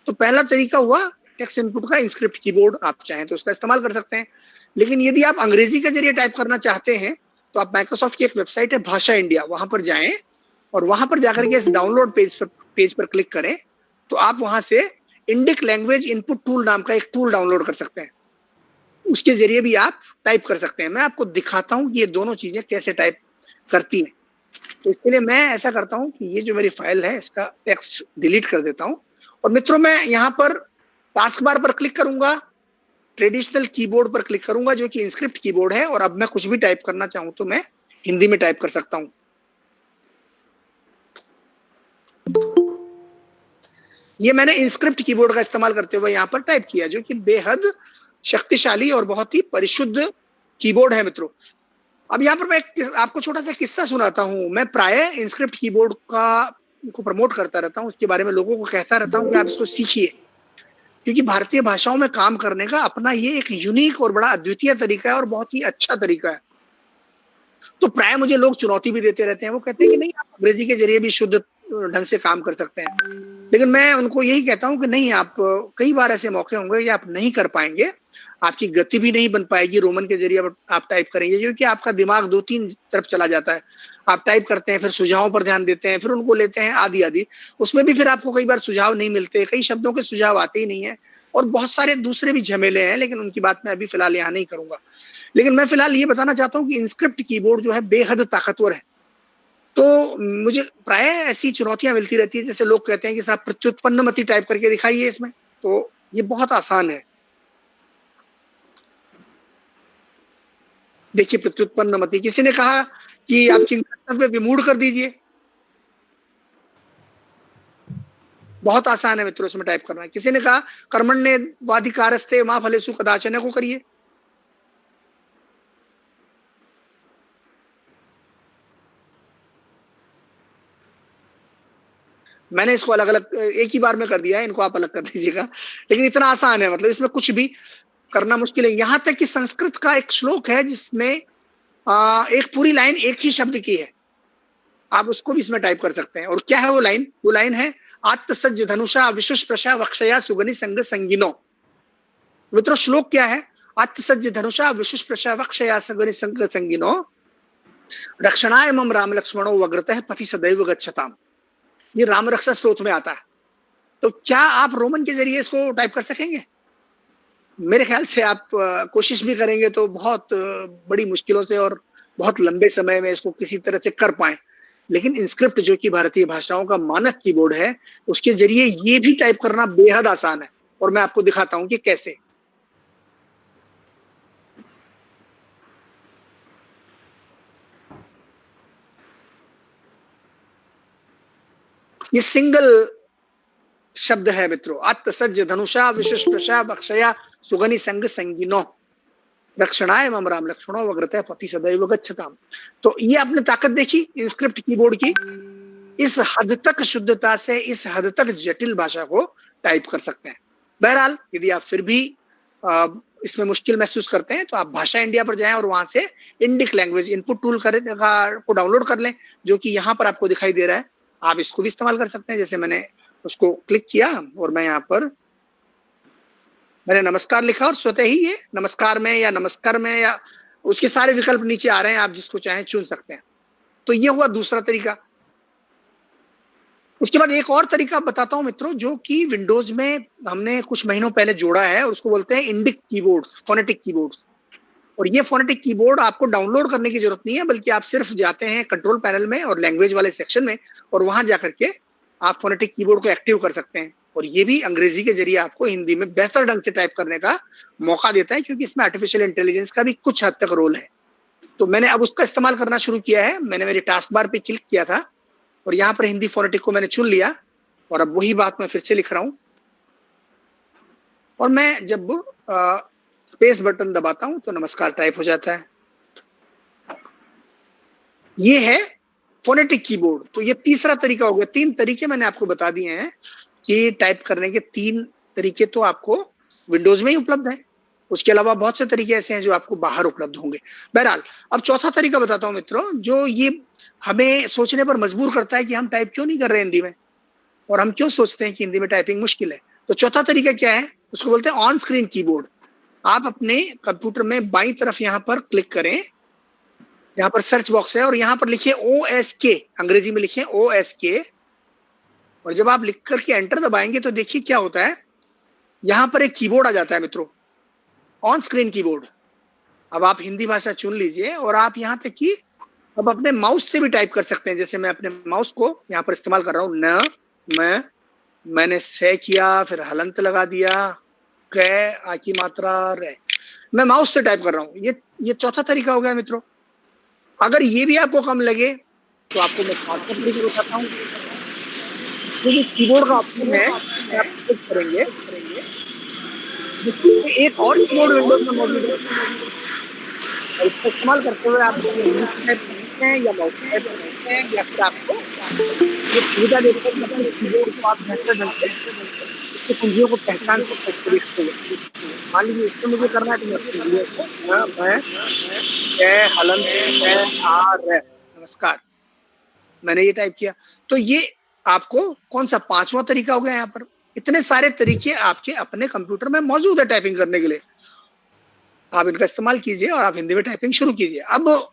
तो पहला तरीका हुआ टेक्स्ट इनपुट का इंस्क्रिप्ट कीबोर्ड। आप चाहें तो उसका इस्तेमाल कर सकते हैं। लेकिन यदि आप अंग्रेजी के जरिए टाइप करना चाहते हैं तो आप माइक्रोसॉफ्ट की एक वेबसाइट है भाषा इंडिया, वहां पर जाएं और वहां पर जाकर के इस डाउनलोड पेज पर क्लिक करें, तो आप वहां से इंडिक लैंग्वेज इनपुट टूल नाम का एक टूल डाउनलोड कर सकते हैं। उसके जरिए भी आप टाइप कर सकते हैं। मैं आपको दिखाता हूं कि ये दोनों चीजें कैसे टाइप करती हैं। तो इसके लिए मैं ऐसा करता हूं कि ये जो मेरी फाइल है इसका टेक्स्ट डिलीट कर देता हूं। और मित्रों, मैं यहाँ पर टास्क बार पर क्लिक करूंगा, ट्रेडिशनल कीबोर्ड पर क्लिक करूंगा जो कि इंस्क्रिप्ट कीबोर्ड है, और अब मैं कुछ भी टाइप करना चाहूं तो मैं हिंदी में टाइप कर सकता हूं। ये मैंने इंस्क्रिप्ट कीबोर्ड का इस्तेमाल करते हुए यहाँ पर टाइप किया, जो कि बेहद शक्तिशाली और बहुत ही परिशुद्ध कीबोर्ड है मित्रों। अब यहाँ पर मैं आपको छोटा सा किस्सा सुनाता हूँ। मैं प्राय इंस्क्रिप्ट कीबोर्ड को प्रमोट करता रहता हूँ, उसके बारे में लोगों को कहता रहता हूँ कि आप इसको सीखिए, क्योंकि भारतीय भाषाओं में काम करने का अपना ये एक यूनिक और बड़ा अद्वितीय तरीका है और बहुत ही अच्छा तरीका है। तो प्राय मुझे लोग चुनौती भी देते रहते हैं। वो कहते हैं कि नहीं, आप अंग्रेजी के जरिए भी शुद्ध ढंग से काम कर सकते हैं। लेकिन मैं उनको यही कहता हूं कि नहीं, आप कई बार ऐसे मौके होंगे कि आप नहीं कर पाएंगे, आपकी गति भी नहीं बन पाएगी रोमन के जरिए आप टाइप करेंगे, क्योंकि आपका दिमाग 2-3 तरफ चला जाता है। आप टाइप करते हैं, फिर सुझावों पर ध्यान देते हैं, फिर उनको लेते हैं आदि आदि। उसमें भी फिर आपको कई बार सुझाव नहीं मिलते, कई शब्दों के सुझाव आते ही नहीं है। और बहुत सारे दूसरे भी झमेले हैं, लेकिन उनकी बात मैं अभी फिलहाल यहाँ नहीं करूंगा। लेकिन मैं फिलहाल ये बताना चाहता हूँ कि इनस्क्रिप्ट कीबोर्ड जो है बेहद ताकतवर है। तो मुझे प्राय ऐसी चुनौतियां मिलती रहती है, जैसे लोग कहते हैं कि साहब प्रत्युत्पन्नमति टाइप करके दिखाइए इसमें, तो ये बहुत आसान है। देखिए प्रत्युत्पन्नमति, किसी ने कहा कि आप कर्तव्य विमूढ़ कर दीजिए, बहुत आसान है मित्रों इसमें टाइप करना। किसी ने कहा कर्मण्येवाधिकारस्ते मा फलेषु कदाचन को करिए, मैंने इसको अलग अलग एक ही बार में कर दिया है, इनको आप अलग कर दीजिएगा, लेकिन इतना आसान है, मतलब इसमें कुछ भी करना मुश्किल है। यहां तक कि संस्कृत का एक श्लोक है जिसमें एक पूरी लाइन एक ही शब्द की है, आप उसको भी इसमें टाइप कर सकते हैं। और क्या है वो लाइन? वो लाइन है आत्मसज्ज धनुषा विशुष्प्रशा वक्षया सुगनि संग संगिनो। मित्रों श्लोक क्या है? आत्मसज्ज धनुषा विशुष्प्रशा वक्षया सुगनि संग संगिनो रक्षणाय मम राम लक्ष्मणो वग्रतः पति सदैव गच्छताम। ये राम रक्षा स्त्रोत में आता है। तो क्या आप रोमन के जरिए इसको टाइप कर सकेंगे? मेरे ख्याल से आप कोशिश भी करेंगे तो बहुत बड़ी मुश्किलों से और बहुत लंबे समय में इसको किसी तरह से कर पाए। लेकिन इनस्क्रिप्ट जो कि भारतीय भाषाओं का मानक कीबोर्ड है, उसके जरिए ये भी टाइप करना बेहद आसान है, और मैं आपको दिखाता हूं कि कैसे। ये सिंगल शब्द है मित्रों, आत्मसज्ज धनुषा विशुष्प्रशा वक्षया सुगनि संग संगिनो रक्षणाय मम राम लक्ष्मणो वग्रतः पति सदैव गच्छताम। तो ये आपने ताकत देखी इनस्क्रिप्ट कीबोर्ड की, इस हद तक शुद्धता से, इस हद तक जटिल भाषा को टाइप कर सकते हैं। बहरहाल यदि आप फिर भी इसमें मुश्किल महसूस करते हैं तो आप भाषा इंडिया पर जाएं और वहां से इंडिक लैंग्वेज इनपुट टूल को डाउनलोड कर लें, जो कि यहाँ पर आपको दिखाई दे रहा है। आप इसको भी इस्तेमाल कर सकते हैं। जैसे मैंने उसको क्लिक किया और मैं यहाँ पर मैंने नमस्कार लिखा और स्वतः ही ये नमस्कार में या नमस्कार में या उसके सारे विकल्प नीचे आ रहे हैं, आप जिसको चाहें चुन सकते हैं। तो ये हुआ दूसरा तरीका। उसके बाद एक और तरीका बताता हूं मित्रों, जो कि विंडोज में हमने कुछ महीनों पहले जोड़ा है, और उसको बोलते हैं इंडिक कीबोर्ड्स, फोनेटिक कीबोर्ड्स। और ये फोनेटिक कीबोर्ड आपको डाउनलोड करने की जरूरत नहीं है, बल्कि आप सिर्फ जाते हैं कंट्रोल पैनल में और लैंग्वेज वाले सेक्शन में, और वहां जाकर के आप फोनेटिक कीबोर्ड को एक्टिव कर सकते हैं। और ये भी अंग्रेजी के जरिए आपको हिंदी में बेहतर ढंग से टाइप करने का मौका देता है, क्योंकि इसमें आर्टिफिशियल इंटेलिजेंस का भी कुछ हद तक रोल है। तो मैंने अब उसका इस्तेमाल करना शुरू किया है। मैंने मेरी टास्क बार पे क्लिक किया था और यहाँ पर हिंदी फोनेटिक को मैंने चुन लिया, और अब वही बात मैं फिर से लिख रहा हूं। और मैं जब स्पेस बटन दबाता हूं तो नमस्कार टाइप हो जाता है। ये है फोनेटिक कीबोर्ड। तो ये तीसरा तरीका हो गया। 3 तरीके मैंने आपको बता दिए हैं कि टाइप करने के 3 तरीके तो आपको विंडोज में ही उपलब्ध है। उसके अलावा बहुत से तरीके ऐसे हैं जो आपको बाहर उपलब्ध होंगे। बहरहाल अब चौथा तरीका बताता हूं मित्रों, जो ये हमें सोचने पर मजबूर करता है कि हम टाइप क्यों नहीं कर रहे हिंदी में, और हम क्यों सोचते हैं कि हिंदी में टाइपिंग मुश्किल है। तो चौथा तरीका क्या है? उसको बोलते हैं ऑन स्क्रीन कीबोर्ड। आप अपने कंप्यूटर में बाईं तरफ यहाँ पर क्लिक करें, यहाँ पर सर्च बॉक्स है और यहाँ पर लिखिए OSK, अंग्रेजी में लिखिए OSK, और जब आप लिख करके एंटर दबाएंगे तो देखिए क्या होता है, यहाँ पर एक कीबोर्ड आ जाता है मित्रों, ऑन स्क्रीन कीबोर्ड। अब आप हिंदी भाषा चुन लीजिए और आप यहाँ तक कि अब अपने माउस से भी टाइप कर सकते हैं। जैसे मैं अपने माउस को यहाँ पर इस्तेमाल कर रहा हूँ, न मैंने से किया, फिर हलंत लगा दिया, क आ की मात्रा रे, मैं माउस से टाइप कर रहा हूँ। ये चौथा तरीका हो गया मित्रों। अगर ये भी आपको कम लगे तो आपको मैं पांचवा तरीका बताता हूँ, जो कीबोर्ड का ऑप्शन है आप क्लिक करेंगे, एक और कीबोर्ड विंडोज में मौजूद है, और इसका इस्तेमाल करते हुए आप हैं या माउस टाइप करते हैं, या फिर आपको ये सुविधा देते हैं कि कीबोर्ड को आप बेहतर ढंग से इसके कुंजियों को पहचान सकते हैं। मान लीजिए इसमें मुझे करना है तो मैं नमस्कार मैंने ये टाइप किया। तो ये आपको कौन सा 5वां तरीका हो गया। यहाँ पर इतने सारे तरीके आपके अपने कंप्यूटर में मौजूद है टाइपिंग करने के लिए। आप इनका इस्तेमाल कीजिए और आप हिंदी में टाइपिंग शुरू कीजिए। अब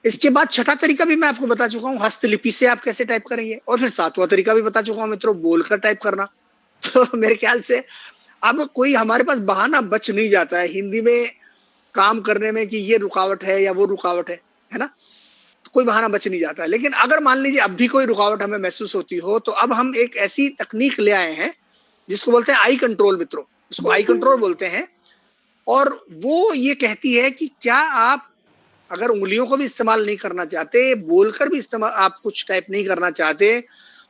इसके बाद छठा तरीका भी मैं आपको बता चुका हूँ, हस्तलिपि से आप कैसे टाइप करेंगे, और फिर 7वां तरीका भी बता चुका हूँ मित्रों, बोलकर टाइप करना। तो मेरे ख्याल से अब कोई हमारे पास बहाना बच नहीं जाता है हिंदी में काम करने में कि ये रुकावट है या वो रुकावट है ना, तो कोई बहाना बच नहीं जाता है। लेकिन अगर मान लीजिए अब भी कोई रुकावट हमें महसूस होती हो, तो अब हम एक ऐसी तकनीक ले आए हैं जिसको बोलते हैं आई कंट्रोल मित्रों, इसको आई कंट्रोल बोलते हैं। और वो ये कहती है कि क्या आप अगर उंगलियों को भी इस्तेमाल नहीं करना चाहते, बोलकर भी इस्तेमाल आप कुछ टाइप नहीं करना चाहते,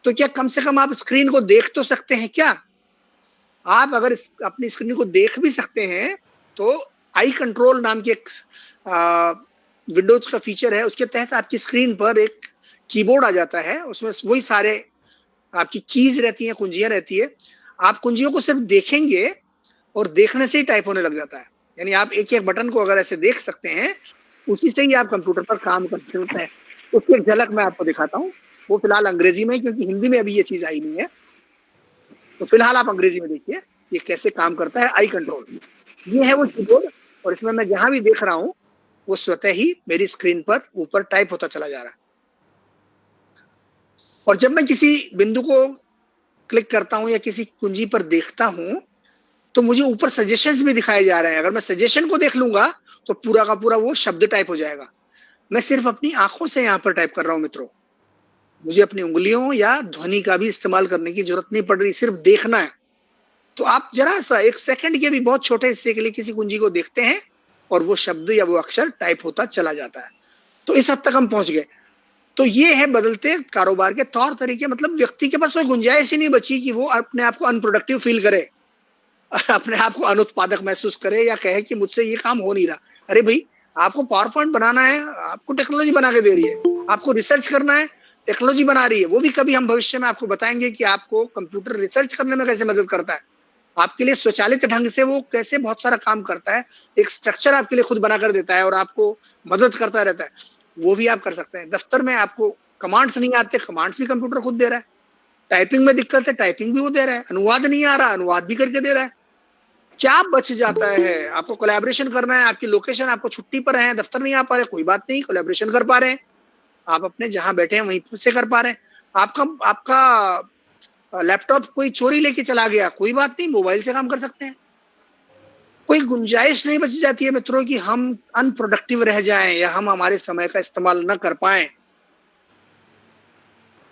तो क्या कम से कम आप स्क्रीन को देख तो सकते हैं क्या? आप अगर अपनी स्क्रीन को देख भी सकते हैं तो आई कंट्रोल नाम की एक विंडोज का फीचर है, उसके तहत आपकी स्क्रीन पर एक कीबोर्ड आ जाता है, उसमें वही सारे आपकी कीज रहती हैं, कुंजियां रहती है। आप कुंजियों को सिर्फ देखेंगे और देखने से ही टाइप होने लग जाता है। यानी आप एक एक बटन को अगर ऐसे देख सकते हैं, उसी से ही आप कंप्यूटर पर काम करते होते हैं। उसकी एक झलक मैं आपको दिखाता हूँ, वो फिलहाल अंग्रेजी में, क्योंकि हिंदी में अभी ये चीज आई नहीं है, तो फिलहाल आप अंग्रेजी में देखिए ये कैसे काम करता है आई कंट्रोल। ये है वो कीबोर्ड, और इसमें मैं जहां भी देख रहा हूं वो स्वतः ही मेरी स्क्रीन पर ऊपर टाइप होता चला जा रहा है। और जब मैं किसी बिंदु को क्लिक करता हूं या किसी कुंजी पर देखता हूं तो मुझे ऊपर सजेशंस भी दिखाए जा रहे हैं। अगर मैं सजेशन को देख लूंगा तो पूरा का पूरा वो शब्द टाइप हो जाएगा। मैं सिर्फ अपनी आंखों से यहाँ पर टाइप कर रहा हूं मित्रों, मुझे अपनी उंगलियों या ध्वनि का भी इस्तेमाल करने की जरूरत नहीं पड़ रही, सिर्फ देखना है। तो आप जरा सा एक सेकंड के भी बहुत छोटे हिस्से के लिए किसी कुंजी को देखते हैं और वो शब्द या वो अक्षर टाइप होता चला जाता है। तो इस हद तक हम पहुंच गए। तो ये है बदलते कारोबार के तौर तरीके। मतलब व्यक्ति के पास कोई गुंजाइश ही नहीं बची कि वो अपने आप को अनप्रोडक्टिव फील करे, अपने आप को अनुत्पादक महसूस करे या कहे कि मुझसे ये काम हो नहीं रहा। अरे भाई, आपको पावर पॉइंट बनाना है, आपको टेक्नोलॉजी बना के दे रही है। आपको रिसर्च करना है, टेक्नोलॉजी बना रही है। वो भी कभी हम भविष्य में आपको बताएंगे कि आपको कंप्यूटर रिसर्च करने में कैसे मदद करता है, आपके लिए स्वचालित ढंग से वो कैसे बहुत सारा काम करता है, एक स्ट्रक्चर आपके लिए खुद बना कर देता है और आपको मदद करता रहता है। वो भी आप कर सकते हैं। दफ्तर में आपको कमांड्स नहीं आते, कमांड्स भी कंप्यूटर खुद दे रहा है। टाइपिंग में दिक्कत है, टाइपिंग भी वो दे रहा है। अनुवाद नहीं आ रहा, अनुवाद भी करके दे रहा है। क्या बच जाता है? आपको कोलैबोरेशन करना है, आपकी लोकेशन, आपको छुट्टी पर है, दफ्तर नहीं आ पा रहे, कोई बात नहीं, कोलैबोरेशन कर पा रहे हैं आप, अपने जहां बैठे हैं वहीं से कर पा रहे हैं। आपका लैपटॉप कोई चोरी लेके चला गया, कोई बात नहीं, मोबाइल से काम कर सकते हैं। कोई गुंजाइश नहीं बच जाती है मित्रों कि हम अनप्रोडक्टिव रह जाएं या हम हमारे समय का इस्तेमाल न कर पाएं।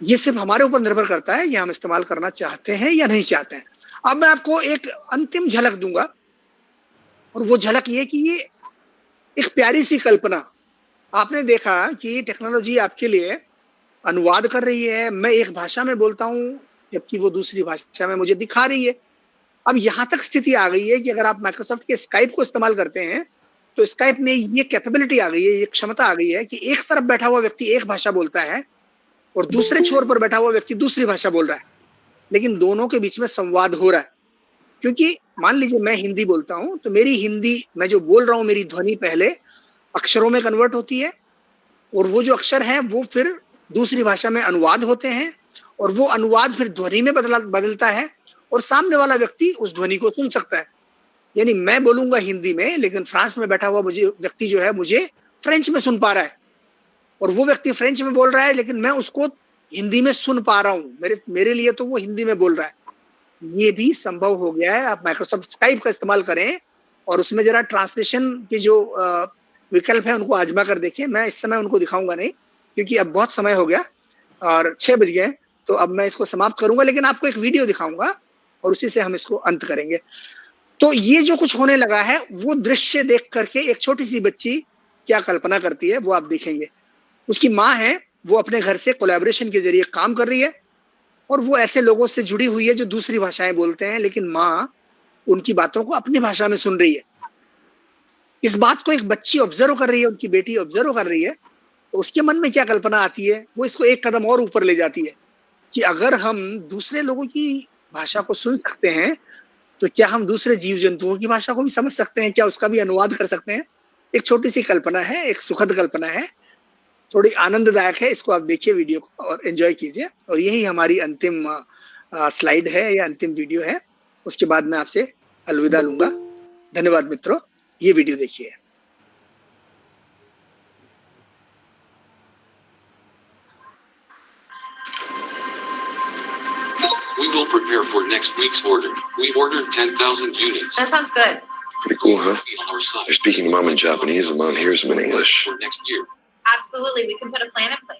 ये सिर्फ हमारे ऊपर निर्भर करता है कि हम इस्तेमाल करना चाहते हैं या नहीं चाहते हैं। अब मैं आपको एक अंतिम झलक दूंगा, और वो झलक ये कि ये एक प्यारी सी कल्पना। आपने देखा कि टेक्नोलॉजी आपके लिए अनुवाद कर रही है, मैं एक भाषा में बोलता हूं जबकि वो दूसरी भाषा में मुझे दिखा रही है। अब यहां तक स्थिति आ गई है कि अगर आप माइक्रोसॉफ्ट के स्काइप को इस्तेमाल करते हैं तो स्काइप में ये कैपेबिलिटी आ गई है, ये क्षमता आ गई है कि एक तरफ बैठा हुआ व्यक्ति एक भाषा बोलता है और दूसरे छोर पर बैठा हुआ व्यक्ति दूसरी भाषा बोल रहा है, लेकिन दोनों के बीच में संवाद हो रहा है। क्योंकि मान लीजिए मैं हिंदी बोलता हूं तो मेरी हिंदी, मैं जो बोल रहा हूं, मेरी ध्वनि पहले अक्षरों में कन्वर्ट होती है और वो जो अक्षर हैं वो फिर दूसरी भाषा में अनुवाद होते हैं और वो अनुवाद फिर ध्वनि में बदलता है और सामने वाला व्यक्ति उस ध्वनि को सुन सकता है। यानी मैं बोलूंगा हिंदी में, लेकिन फ्रांस में बैठा हुआ व्यक्ति जो है मुझे फ्रेंच में सुन पा रहा है, और वो व्यक्ति फ्रेंच में बोल रहा है लेकिन मैं उसको हिंदी में सुन पा रहा हूं। मेरे लिए तो वो हिंदी में बोल रहा है। ये भी संभव हो गया है। आप माइक्रोसॉफ्ट स्काइप का इस्तेमाल करें और उसमें जरा ट्रांसलेशन के जो विकल्प है उनको आजमा कर देखिए। मैं इस समय उनको दिखाऊंगा नहीं क्योंकि अब बहुत समय हो गया और 6 बज गए, तो अब मैं इसको समाप्त करूंगा, लेकिन आपको एक वीडियो दिखाऊंगा और उसी से हम इसको अंत करेंगे। तो ये जो कुछ होने लगा है वो दृश्य देख करके एक छोटी सी बच्ची क्या कल्पना करती है वो आप देखेंगे। उसकी माँ है, वो अपने घर से कोलैबोरेशन के जरिए काम कर रही है और वो ऐसे लोगों से जुड़ी हुई है जो दूसरी भाषाएं बोलते हैं, लेकिन माँ उनकी बातों को अपनी भाषा में सुन रही है। इस बात को एक बच्ची ऑब्जर्व कर रही है, उनकी बेटी ऑब्जर्व कर रही है, तो उसके मन में क्या कल्पना आती है, वो इसको एक कदम और ऊपर ले जाती है कि अगर हम दूसरे लोगों की भाषा को सुन सकते हैं तो क्या हम दूसरे जीव जंतुओं की भाषा को भी समझ सकते हैं, क्या उसका भी अनुवाद कर सकते हैं। एक छोटी सी कल्पना है, एक सुखद कल्पना है, थोड़ी आनंददायक है। इसको आप देखिए वीडियो को और एंजॉय कीजिए। और यही हमारी अंतिम स्लाइड है या अंतिम वीडियो है। उसके बाद मैं आपसे अलविदा लूंगा। धन्यवाद मित्रों, ये वीडियो देखिए। We will prepare for next week's order. We ordered 10,000 units. That sounds good. Pretty cool, huh? They're speaking to mom in Japanese and mom hears them in English. For next year. Absolutely, we can put a plan in place.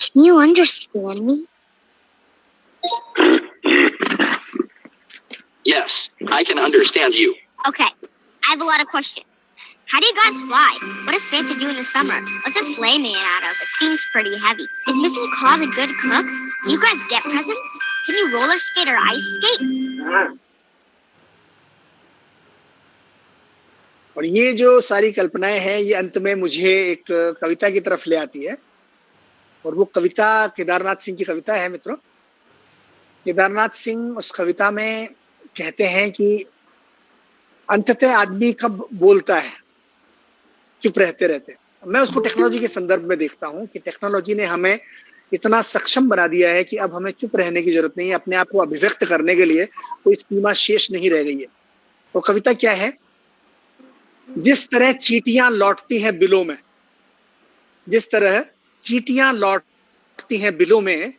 Can you understand me? Yes, I can understand you. Okay, I have a lot of questions. How do you guys fly? What does Santa do in the summer? What's a sleigh made out of? It seems pretty heavy. Is Mrs. Claus a good cook? Do you guys get presents? Can you roller skate or ice skate? और ये जो सारी कल्पनाएं हैं ये अंत में मुझे एक कविता की तरफ ले आती है, और वो कविता केदारनाथ सिंह की कविता है मित्रों। केदारनाथ सिंह उस कविता में कहते हैं कि अंततः आदमी कब बोलता है चुप रहते रहते। मैं उसको टेक्नोलॉजी के संदर्भ में देखता हूँ कि टेक्नोलॉजी ने हमें इतना सक्षम बना दिया है कि अब हमें चुप रहने की जरूरत नहीं है, अपने आप को अभिव्यक्त करने के लिए कोई सीमा शेष नहीं रह गई है। वो कविता क्या है? जिस तरह चींटियां लौटती हैं बिलों में, जिस तरह चींटियां लौटती हैं बिलों में,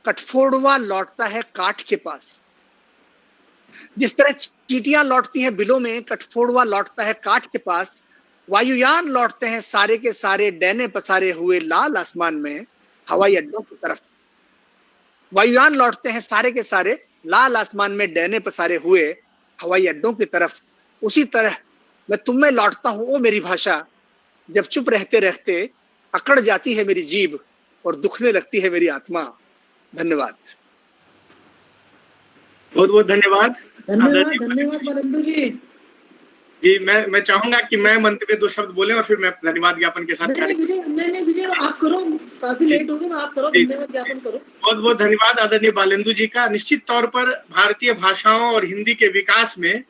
कठफोड़वा लौटता है काठ के पास। जिस तरह चींटियां लौटती हैं बिलों में, कठफोड़वा लौटता है काठ के पास। वायुयान लौटते हैं सारे के सारे डैने पसारे हुए लाल आसमान में, हवाई अड्डों की तरफ। वायुयान लौटते हैं सारे के सारे लाल आसमान में डैने पसारे हुए हवाई अड्डों की तरफ। उसी तरह मैं तुम में लौटता हूं ओ मेरी भाषा, जब चुप रहते रहते अकड़ जाती है मेरी जीभ और दुखने लगती है मेरी आत्मा। धन्यवाद। बहुत बहुत धन्यवाद। धन्यवाद बलेंदु जी। जी मैं चाहूंगा कि मैं मंत्र में 2 शब्द बोले और फिर मैं धन्यवाद ज्ञापन के साथ विजय आप करो, काफी लेट हो गया, आप करो, धन्यवाद ज्ञापन करो। बहुत बहुत धन्यवाद आदरणीय बालेंदु जी का। निश्चित तौर पर भारतीय भाषाओं और हिंदी के विकास में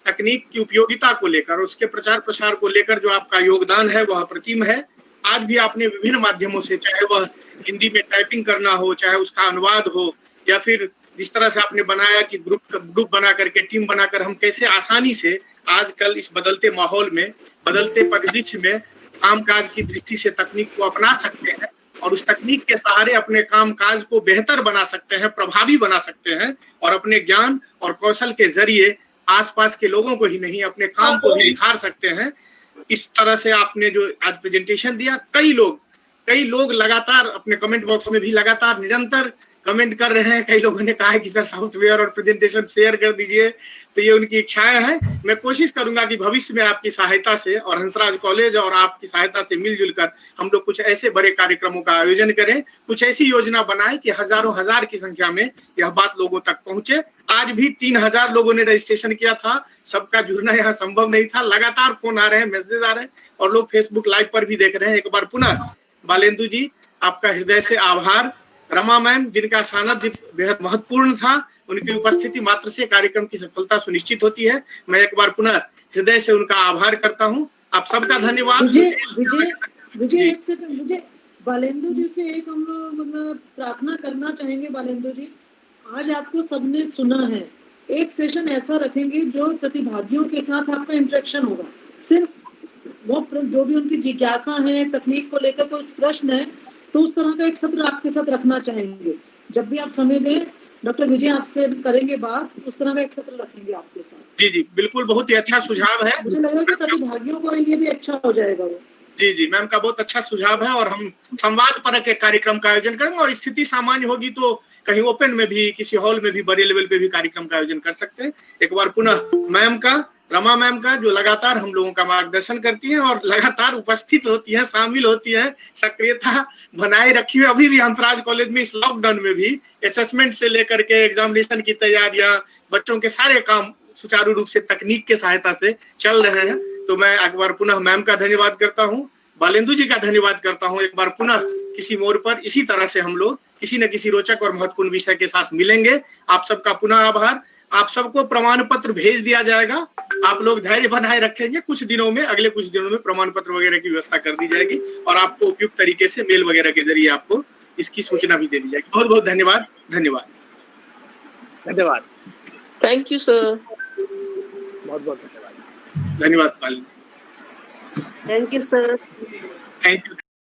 तकनीक की उपयोगिता को लेकर, उसके प्रचार प्रसार को लेकर जो आपका योगदान है वह अप्रतिम है। आज भी आपने विभिन्न माध्यमों से, चाहे वह हिंदी में टाइपिंग करना हो, चाहे उसका अनुवाद हो, या फिर जिस तरह से आपने बनाया कि ग्रुप बना करके, टीम बनाकर हम कैसे आसानी से आजकल इस बदलते माहौल में, बदलते परिदृश्य में कामकाज की दृष्टि से तकनीक को अपना सकते हैं और उस तकनीक के सहारे अपने कामकाज को बेहतर बना सकते हैं, प्रभावी बना सकते हैं, और अपने ज्ञान और कौशल के जरिए आसपास के लोगों को ही नहीं, अपने काम को भी निखार सकते हैं। इस तरह से आपने जो आज प्रेजेंटेशन दिया, कई लोग लगातार अपने कमेंट बॉक्स में भी लगातार निरंतर कमेंट कर रहे हैं। कई लोगों ने कहा है कि सर सॉफ्टवेयर और प्रेजेंटेशन शेयर कर दीजिए, तो ये उनकी इच्छाएं हैं। मैं कोशिश करूंगा कि भविष्य में आपकी सहायता से और हंसराज कॉलेज और आपकी सहायता से मिलजुल कर हम लोग कुछ ऐसे बड़े कार्यक्रमों का आयोजन करें, कुछ ऐसी योजना बनाएं कि हजारों हजार की संख्या में यह बात लोगों तक पहुंचे। आज भी 3000 लोगों ने रजिस्ट्रेशन किया था, सबका जुड़ना यहाँ संभव नहीं था। लगातार फोन आ रहे हैं, मैसेज आ रहे हैं, और लोग फेसबुक लाइव पर भी देख रहे हैं। एक बार पुनः बालेंदु जी, आपका हृदय से आभार। रमा मैम, जिनका सानिध्य बेहद महत्वपूर्ण था, उनकी उपस्थिति मात्र से कार्यक्रम की सफलता सुनिश्चित होती है। मैं एक बार पुनः हृदय से उनका आभार करता हूँ। आप सबका धन्यवाद। विजय एक सेकंड, मुझे बालेंदु जी से एक हम लोग प्रार्थना करना चाहेंगे। बालेंदु जी, आज आपको सबने सुना है, एक सेशन ऐसा रखेंगे जो प्रतिभागियों के साथ आपका इंटरेक्शन होगा। सिर्फ वो जो भी उनकी जिज्ञासा है, तकनीक को लेकर कोई प्रश्न है, तो उस तरह का एक सत्र आपके साथ रखना चाहेंगे। जब भी आप समय दें, डॉक्टर विजय आपसे करेंगे बात, उस तरह का एक सत्र रखेंगे आपके साथ। जी बिल्कुल, बहुत ही अच्छा सुझाव है। मुझे लग रहा है कि प्रतिभागियों को लिए भी अच्छा हो जाएगा वो। जी मैम का बहुत अच्छा सुझाव है, और हम संवाद परक एक कार्यक्रम का आयोजन करेंगे, और स्थिति सामान्य होगी तो कहीं ओपन में भी, किसी हॉल में भी, बड़े लेवल पे भी कार्यक्रम का आयोजन कर सकते हैं। एक बार पुनः मैम का, रमा मैम का, जो लगातार हम लोगों का मार्गदर्शन करती हैं और लगातार उपस्थित होती हैं, शामिल होती हैं, सक्रियता बनाए रखी हुई। अभी भी हंसराज कॉलेज में इस लॉकडाउन में भी असेसमेंट से लेकर के एग्जामिनेशन की तैयारियां, बच्चों के सारे काम सुचारू रूप से तकनीक के सहायता से चल रहे हैं। तो मैं एक बार पुनः मैम का धन्यवाद करता हूँ, बालेंदु जी का धन्यवाद करता हूँ। एक बार पुनः किसी मोड़ पर इसी तरह से हम लोग किसी न किसी रोचक और महत्वपूर्ण विषय के साथ मिलेंगे। आप सबका पुनः आभार। आप सबको प्रमाण पत्र भेज दिया जाएगा। आप लोग धैर्य बनाए रखेंगे, कुछ दिनों में, अगले कुछ दिनों में प्रमाण पत्र वगैरह की व्यवस्था कर दी जाएगी और आपको उपयुक्त तरीके से मेल वगैरह के जरिए आपको इसकी सूचना भी दे दी जाएगी। बहुत बहुत धन्यवाद। धन्यवाद। धन्यवाद। Thank you sir. बहुत बहुत धन्यवाद। धन्यवाद Pal. Thank you sir. Thank you.